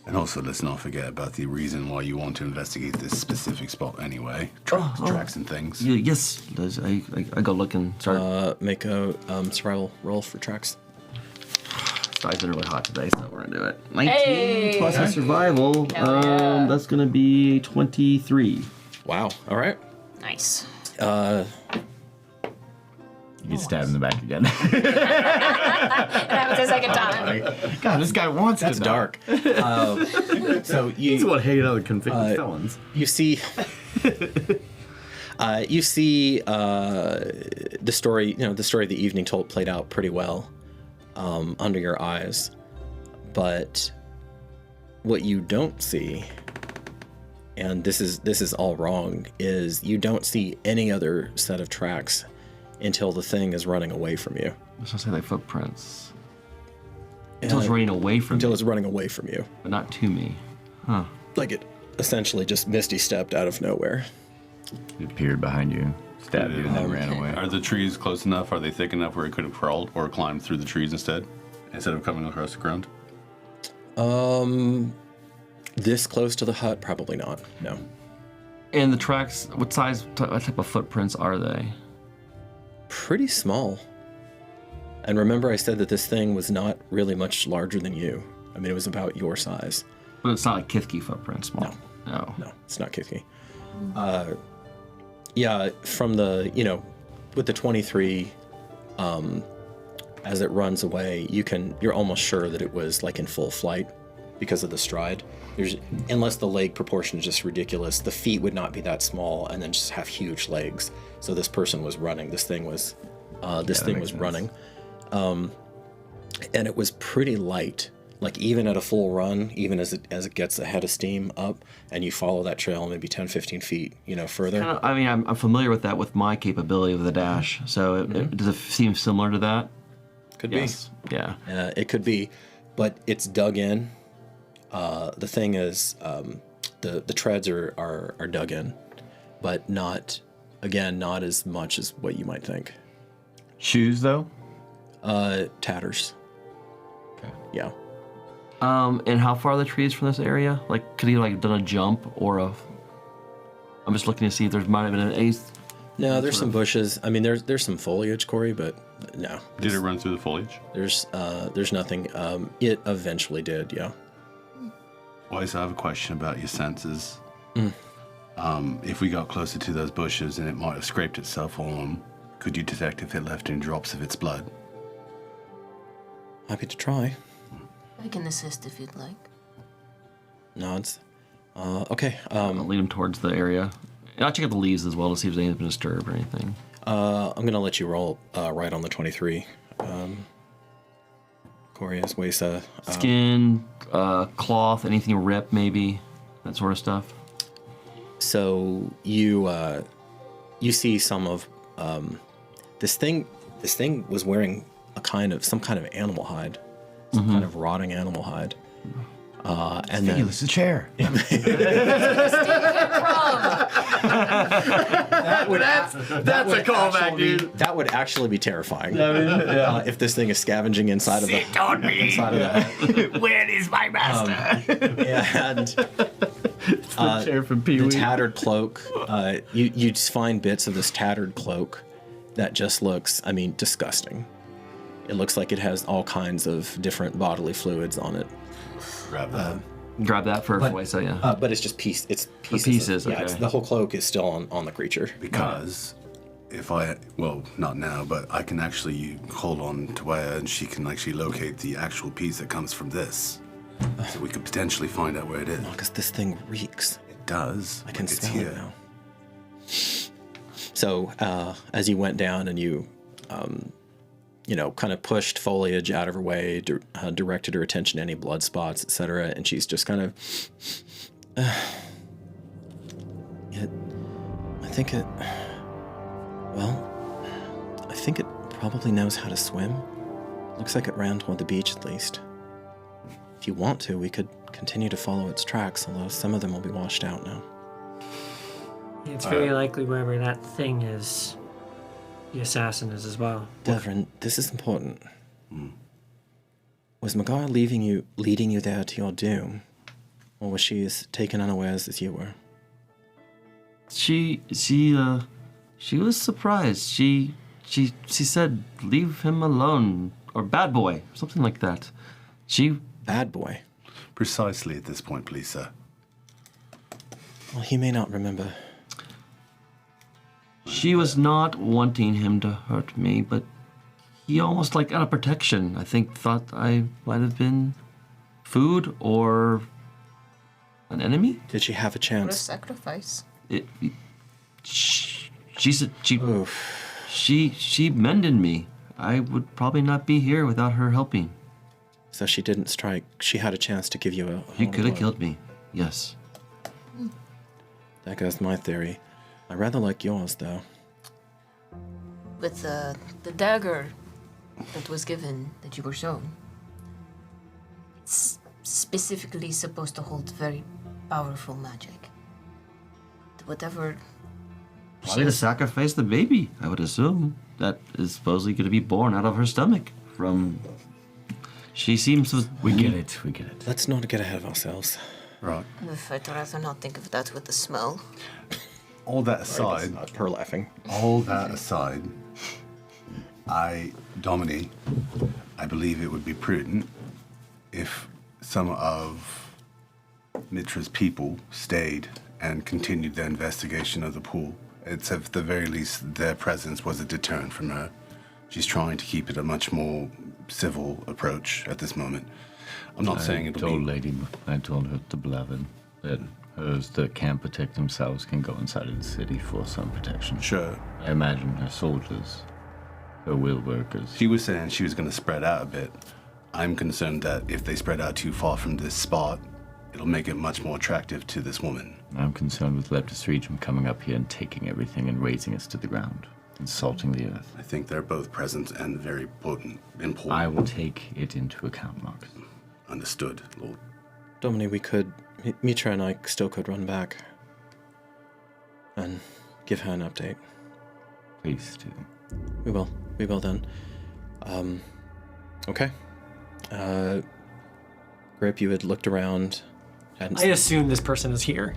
And also, let's not forget about the reason why you want to investigate this specific spot anyway. Tracks and things. Yeah, yes, Liz, I go look and start. Make a survival roll for tracks. It's really hot today, so we're gonna do it. 19 Hey! plus a survival. That's gonna be 23. Wow. All right. Nice. You get stabbed in the back again. That was the second time. God, this guy wants That's to dark. So He's the one hanging out with convicted felons. You see, the story. The story of the evening played out pretty well under your eyes, but what you don't see, and this is all wrong, is you don't see any other set of tracks until the thing is running away from you. I was gonna say like footprints. Until it's running away from Until me. it's running away from you. But not to me. Huh. Like it essentially just misty stepped out of nowhere. It appeared behind you, stabbed you, and then ran away. Are the trees close enough? Are they thick enough where it could have crawled or climbed through the trees instead of coming across the ground? This close to the hut, probably not. No. And the tracks, what type of footprints are they? Pretty small. And remember, I said that this thing was not really much larger than you. I mean, it was about your size. But it's not like Kithki footprints. No, it's not Kithki. Yeah, from the with the 23, as it runs away, you're almost sure that it was like in full flight because of the stride. Unless the leg proportion is just ridiculous, the feet would not be that small and then just have huge legs. So this person was running. This thing was running, and it was pretty light. Like even at a full run, even as it gets ahead of steam up, and you follow that trail maybe 10, 15 feet, further. I'm familiar with that with my capability with the dash. So does it seem similar to that? Could yes. be. Yeah. It could be, but it's dug in. The thing is, the treads are dug in, but not again, not as much as what you might think. Shoes, though? Tatters. Okay. Yeah. And how far are the trees from this area? Like, could he like done a jump or a? I'm just looking to see if there's might have been an ace. No, there's some bushes. I mean, there's some foliage, Corey, but no. Did it run through the foliage? There's nothing. It eventually did, yeah. Weiss, I have a question about your senses. If we got closer to those bushes and it might have scraped itself on them, could you detect if it left any drops of its blood? Happy to try. I can assist if you'd like. Nods. Okay. I'll lead him towards the area. And I'll check out the leaves as well to see if anything's been disturbed or anything. I'm gonna let you roll right on the 23. Corey, as Weiss, Skin, cloth, anything ripped, maybe that sort of stuff. So you see some of this thing. This thing was wearing some kind of animal hide, some kind of rotting animal hide. And then It's a chair. That's a callback, dude. That would actually be terrifying. If this thing is scavenging inside of the head. Where is my master? And the chair from Pee the Wee. tattered cloak. You just find bits of this tattered cloak that just looks, I mean, disgusting. It looks like it has all kinds of different bodily fluids on it. Grab that. Grab that for Weiss, yeah. But it's just pieces. Pieces, Yeah, okay. the whole cloak is still on the creature. Because if not now, but I can actually hold on to Waya and she can actually locate the actual piece that comes from this. So we could potentially find out where it is. Because this thing reeks. It does. I can It's smell here. it now. So as you went down and you, kind of pushed foliage out of her way, directed her attention to any blood spots, etc., and she's just kind of, I think it probably knows how to swim. Looks like it ran toward the beach at least. If you want to, we could continue to follow its tracks, although some of them will be washed out now. It's very likely wherever that thing is, the assassin is as well. Devrin, this is important. Was Magar leading you there to your doom? Or was she as taken unawares as you were? She was surprised. She said, "Leave him alone," or "bad boy," something like that. Bad boy? Precisely at this point, please, sir. Well, he may not remember. She was not wanting him to hurt me, but he almost like out of protection, I think, thought I might have been food or an enemy. Did she have a What a chance? sacrifice. She said she mended me. I would probably not be here without her helping. So she didn't strike. She had a chance to give you a. She could have killed me. Yes. That goes my theory. I rather like yours, though. With the dagger that was given, that you were shown, it's specifically supposed to hold very powerful magic. Whatever. Probably to sacrifice the baby, I would assume. That is supposedly going to be born out of her stomach from... She seems to... We get it. Let's not get ahead of ourselves. Right. I'd rather not think of that with the smell. All that aside, Her laughing. all that aside, Dominique, I believe it would be prudent if some of Mitra's people stayed and continued their investigation of the pool. It's at the very least their presence was a deterrent from her. She's trying to keep it a much more civil approach at this moment. I'm not saying it'll be... I told her, the beloved, that those that can't protect themselves can go inside of the city for some protection. Sure. I imagine her soldiers, her will workers. She was saying she was going to spread out a bit. I'm concerned that if they spread out too far from this spot, it'll make it much more attractive to this woman. I'm concerned with Leptis Regum coming up here and taking everything and razing us to the ground, insulting the earth. I think they're both present and very important. I will take it into account, Marcus. Understood, Lord. Dominique, Mitra and I still could run back and give her an update. Please do. We will. We will then. Okay. Grip, you had looked around. I assume this person is here.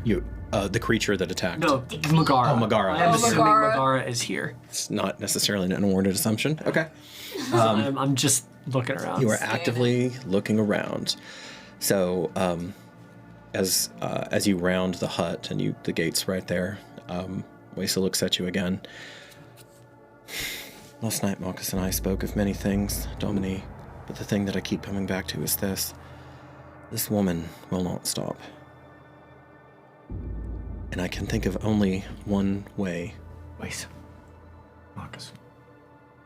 The creature that attacked. No, Megara. Oh, Megara. I'm assuming Megara is here. It's not necessarily an unwarranted assumption. Okay. I'm just looking around. You are actively looking around. So, as you round the hut and the gate's right there, Wesa looks at you again. Last night, Marcus and I spoke of many things, Domini, but the thing that I keep coming back to is this. This woman will not stop. And I can think of only one way. Wait. Marcus.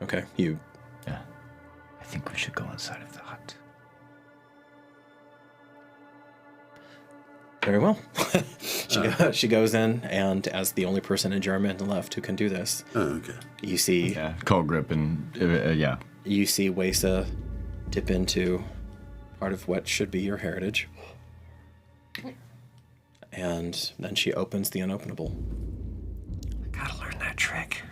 Okay, Yeah. I think we should go inside of the hut. Very well. She goes in, and as the only person in German left who can do this, you see... Yeah, call Grip and... yeah. You see Wesa dip into part of what should be your heritage. And then she opens the unopenable. Gotta learn that trick.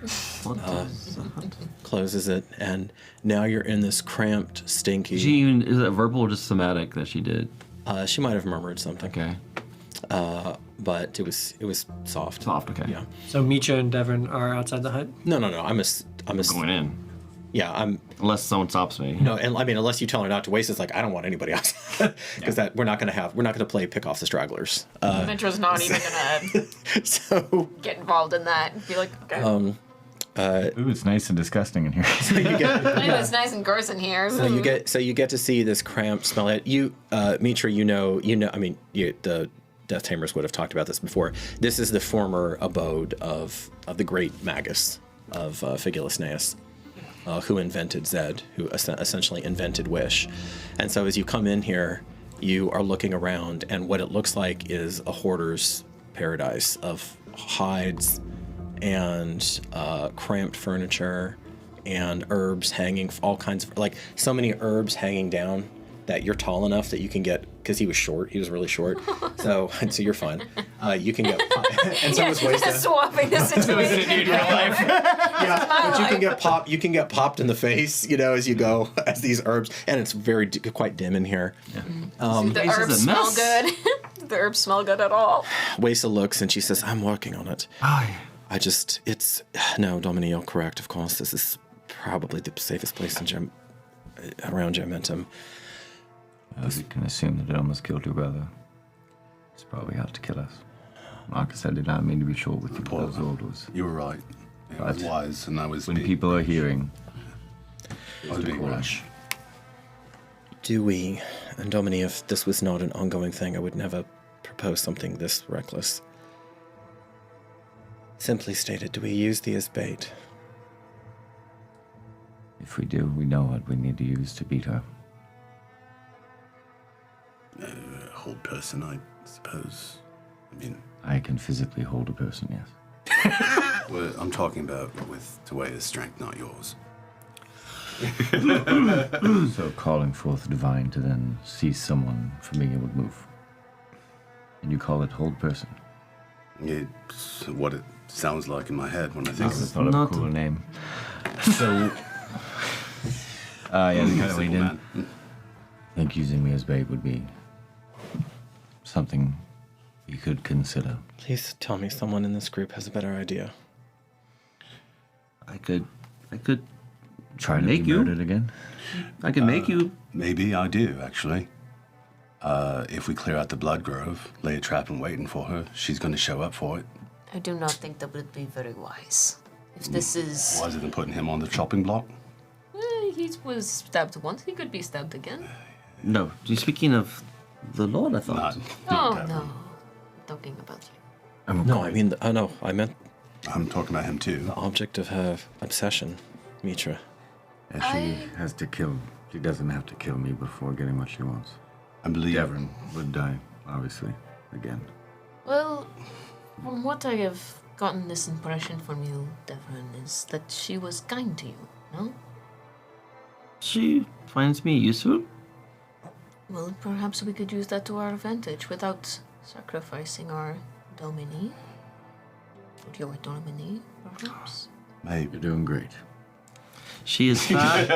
Closes it, and now you're in this cramped, stinky... Is it verbal or just somatic that she did? She might have murmured something. Okay. But it was soft. Soft, okay. Yeah. So Micha and Devon are outside the hut? No. I'm going in. Yeah, I'm... Unless someone stops me. No, and I mean, unless you tell her not to waste, it's like, I don't want anybody else. Because we're not going to play pick off the stragglers. Ventra's not even going to get involved in that. Be like, okay. Ooh, it's nice and disgusting in here. So you get, It's nice and gross in here. So you get to see this cramped smell. Mitra, the Death Tamers would have talked about this before. This is the former abode of the great Magus of Figulus Naeus, who invented Zed, who essentially invented Wish. And so as you come in here, you are looking around, and what it looks like is a hoarder's paradise of hides and cramped furniture and herbs hanging, all kinds of, like, so many herbs hanging down that you're tall enough that you can get, because he was really short, so you're fine. You can get, and so was Wesa. Swapping the situation. in real life. Yeah, but you can get popped in the face, as you go, as these herbs, and it's quite dim in here. Yeah. The herbs smell good. The herbs smell good at all. Wesa looks and she says, "I'm working on it. No, Domini, you're correct, of course. This is probably the safest place around Germentum. We can assume that it almost killed your brother. It's probably out to kill us. Marcus, I did not mean to be short with you with those orders. You were right. It was wise, and I was... When people are hearing... I was being rash. Do we, and Domini, if this was not an ongoing thing, I would never propose something this reckless. Simply stated, do we use thee as bait? If we do, we know what we need to use to beat her. Hold person, I suppose. I can physically hold a person, yes. Well, I'm talking about with Tuea's strength, not yours. So calling forth divine to then cease someone from being able to move. And you call it hold person? It's what it sounds like in my head when I think of it. It's not a cool name. So... yeah, they kind of leaned in. I think using me as bait would be something you could consider. Please tell me someone in this group has a better idea. I could try to make be you murdered again. I can make you. Maybe I do, actually. If we clear out the blood grove, lay a trap and waiting for her, she's going to show up for it. I do not think that would be very wise. If this is... Wiser than putting him on the chopping block? He was stabbed once. He could be stabbed again. No, you're speaking of the Lord, I thought. No. Talking about you. No, I mean, I meant... I'm talking about him too. The object of her obsession, Mitra. And she has to kill. She doesn't have to kill me before getting what she wants. I believe... Devon would die, obviously, again. Well, from what I have gotten this impression from you, Devon, is that she was kind to you, no? She finds me useful. Well, perhaps we could use that to our advantage without sacrificing our Domini. For your autonomy, perhaps? Maybe. You're doing great. She is fast.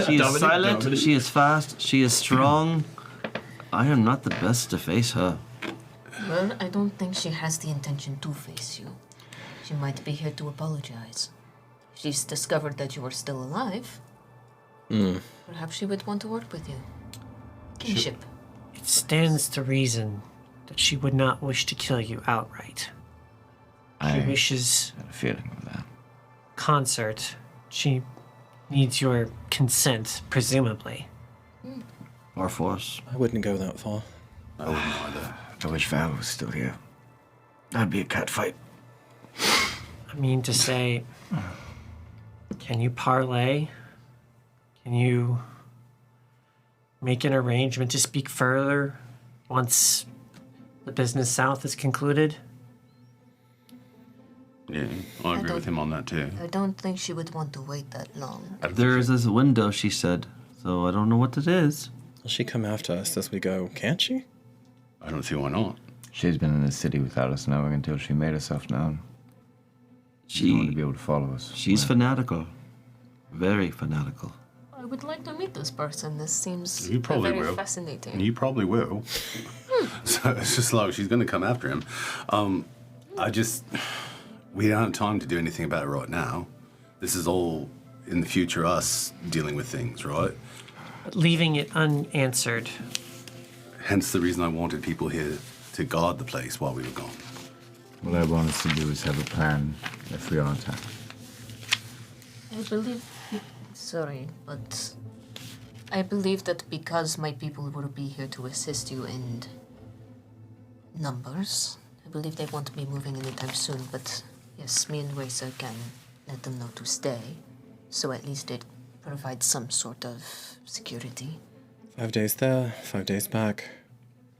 She is silent. She is fast. She is strong. I am not the best to face her. Well, I don't think she has the intention to face you. She might be here to apologize. She's discovered that you are still alive. Perhaps she would want to work with you. Kinship. It stands to reason that she would not wish to kill you outright. She wishes had a feeling of that. concert. She needs your consent, presumably. Or force. I wouldn't go that far. I wouldn't either. I wish Val was still here. That'd be a cat fight. I mean to say, can you parlay? Can you make an arrangement to speak further once the business south is concluded? Yeah, I agree with him on that too. I don't think she would want to wait that long. There is this window, she said, so I don't know what it is. Will she come after us as we go? Can't she? I don't see why not. She's been in the city without us knowing until she made herself known. She's going to be able to follow us. She's fanatical. Very fanatical. I would like to meet this person. This seems You probably very will. fascinating. You probably will. So it's just like she's going to come after him. We don't have time to do anything about it right now. This is all in the future us dealing with things, right? But leaving it unanswered. Hence the reason I wanted people here to guard the place while we were gone. What I want us to do is have a plan if we are attacked. I believe. Sorry, but I believe that because my people will be here to assist you in numbers, I believe they won't be moving anytime soon. But yes, me and Racer can let them know to stay, so at least it provides some sort of security. 5 days there, 5 days back.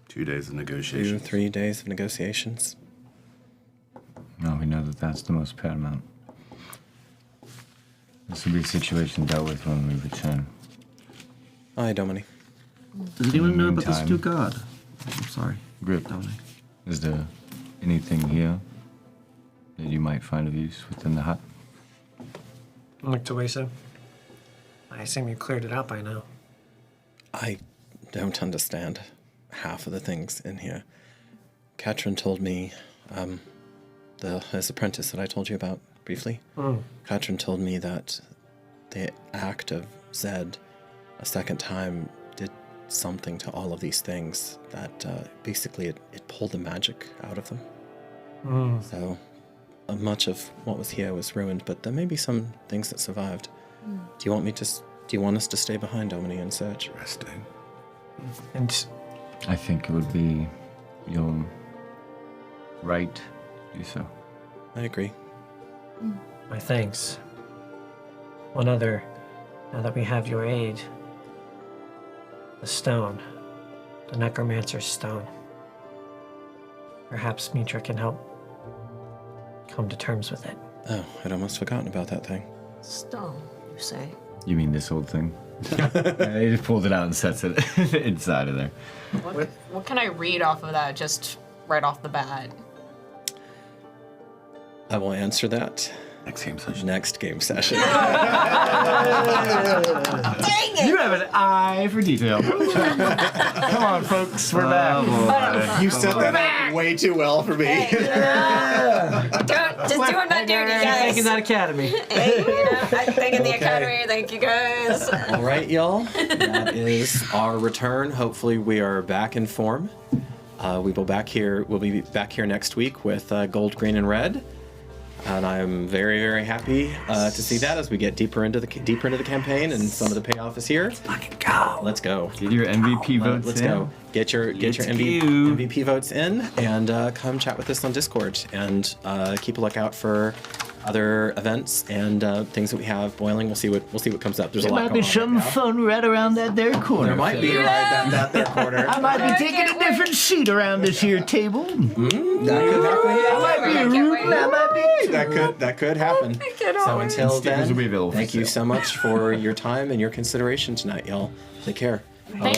2 days of negotiations. 3 days of negotiations. No, we know that that's the most paramount. This will be a situation dealt with when we return. Aye, Domini. Does anyone know about this meantime- new god? I'm sorry. Grip. Dominic. Is there anything here that you might find of use within the hut? Look to Wesa. I assume you cleared it out by now. I don't understand half of the things in here. Katrin told me, his apprentice that I told you about briefly. Katrin told me that the act of Zed a second time did something to all of these things that basically it pulled the magic out of them. So much of what was here was ruined, but there may be some things that survived. Do you want us to stay behind, Domini, and search? Resting. And I think it would be your right to do so. I agree. my thanks. One other, now that we have your aid. The stone. The necromancer's stone. Perhaps Mitra can help come to terms with it. Oh, I'd almost forgotten about that thing. Stone, you say? You mean this old thing? He just pulls it out and sets it inside of there. What can I read off of that just right off the bat? I will answer that Next game session. next game session. Dang it! You have an eye for detail. Come on, folks, we're back. You set that up way too well for me. Just doing my duty, guys. Thanking that academy. I'm thanking the academy. Thank you, guys. All right, y'all. That is our return. Hopefully, we are back in form. We'll be back here next week with Gold, Green, and Red. And I'm very, very happy to see that as we get deeper into the campaign, and some of the payoff is here. Fucking go. Let's go. Get your MVP votes Let's in. go. Get your MVP votes in, and come chat with us on Discord, and keep a lookout for other events and things that we have boiling. We'll see what comes up. There's a lot going on right now. fun right around that there corner. There might be that there corner. I might be taking a different seat around this here table. That could happen. Might be a room. That might be. That could happen. So until Stickers will be then, available for thank you sale. so much for your time and your consideration tonight, y'all. Take care. Bye.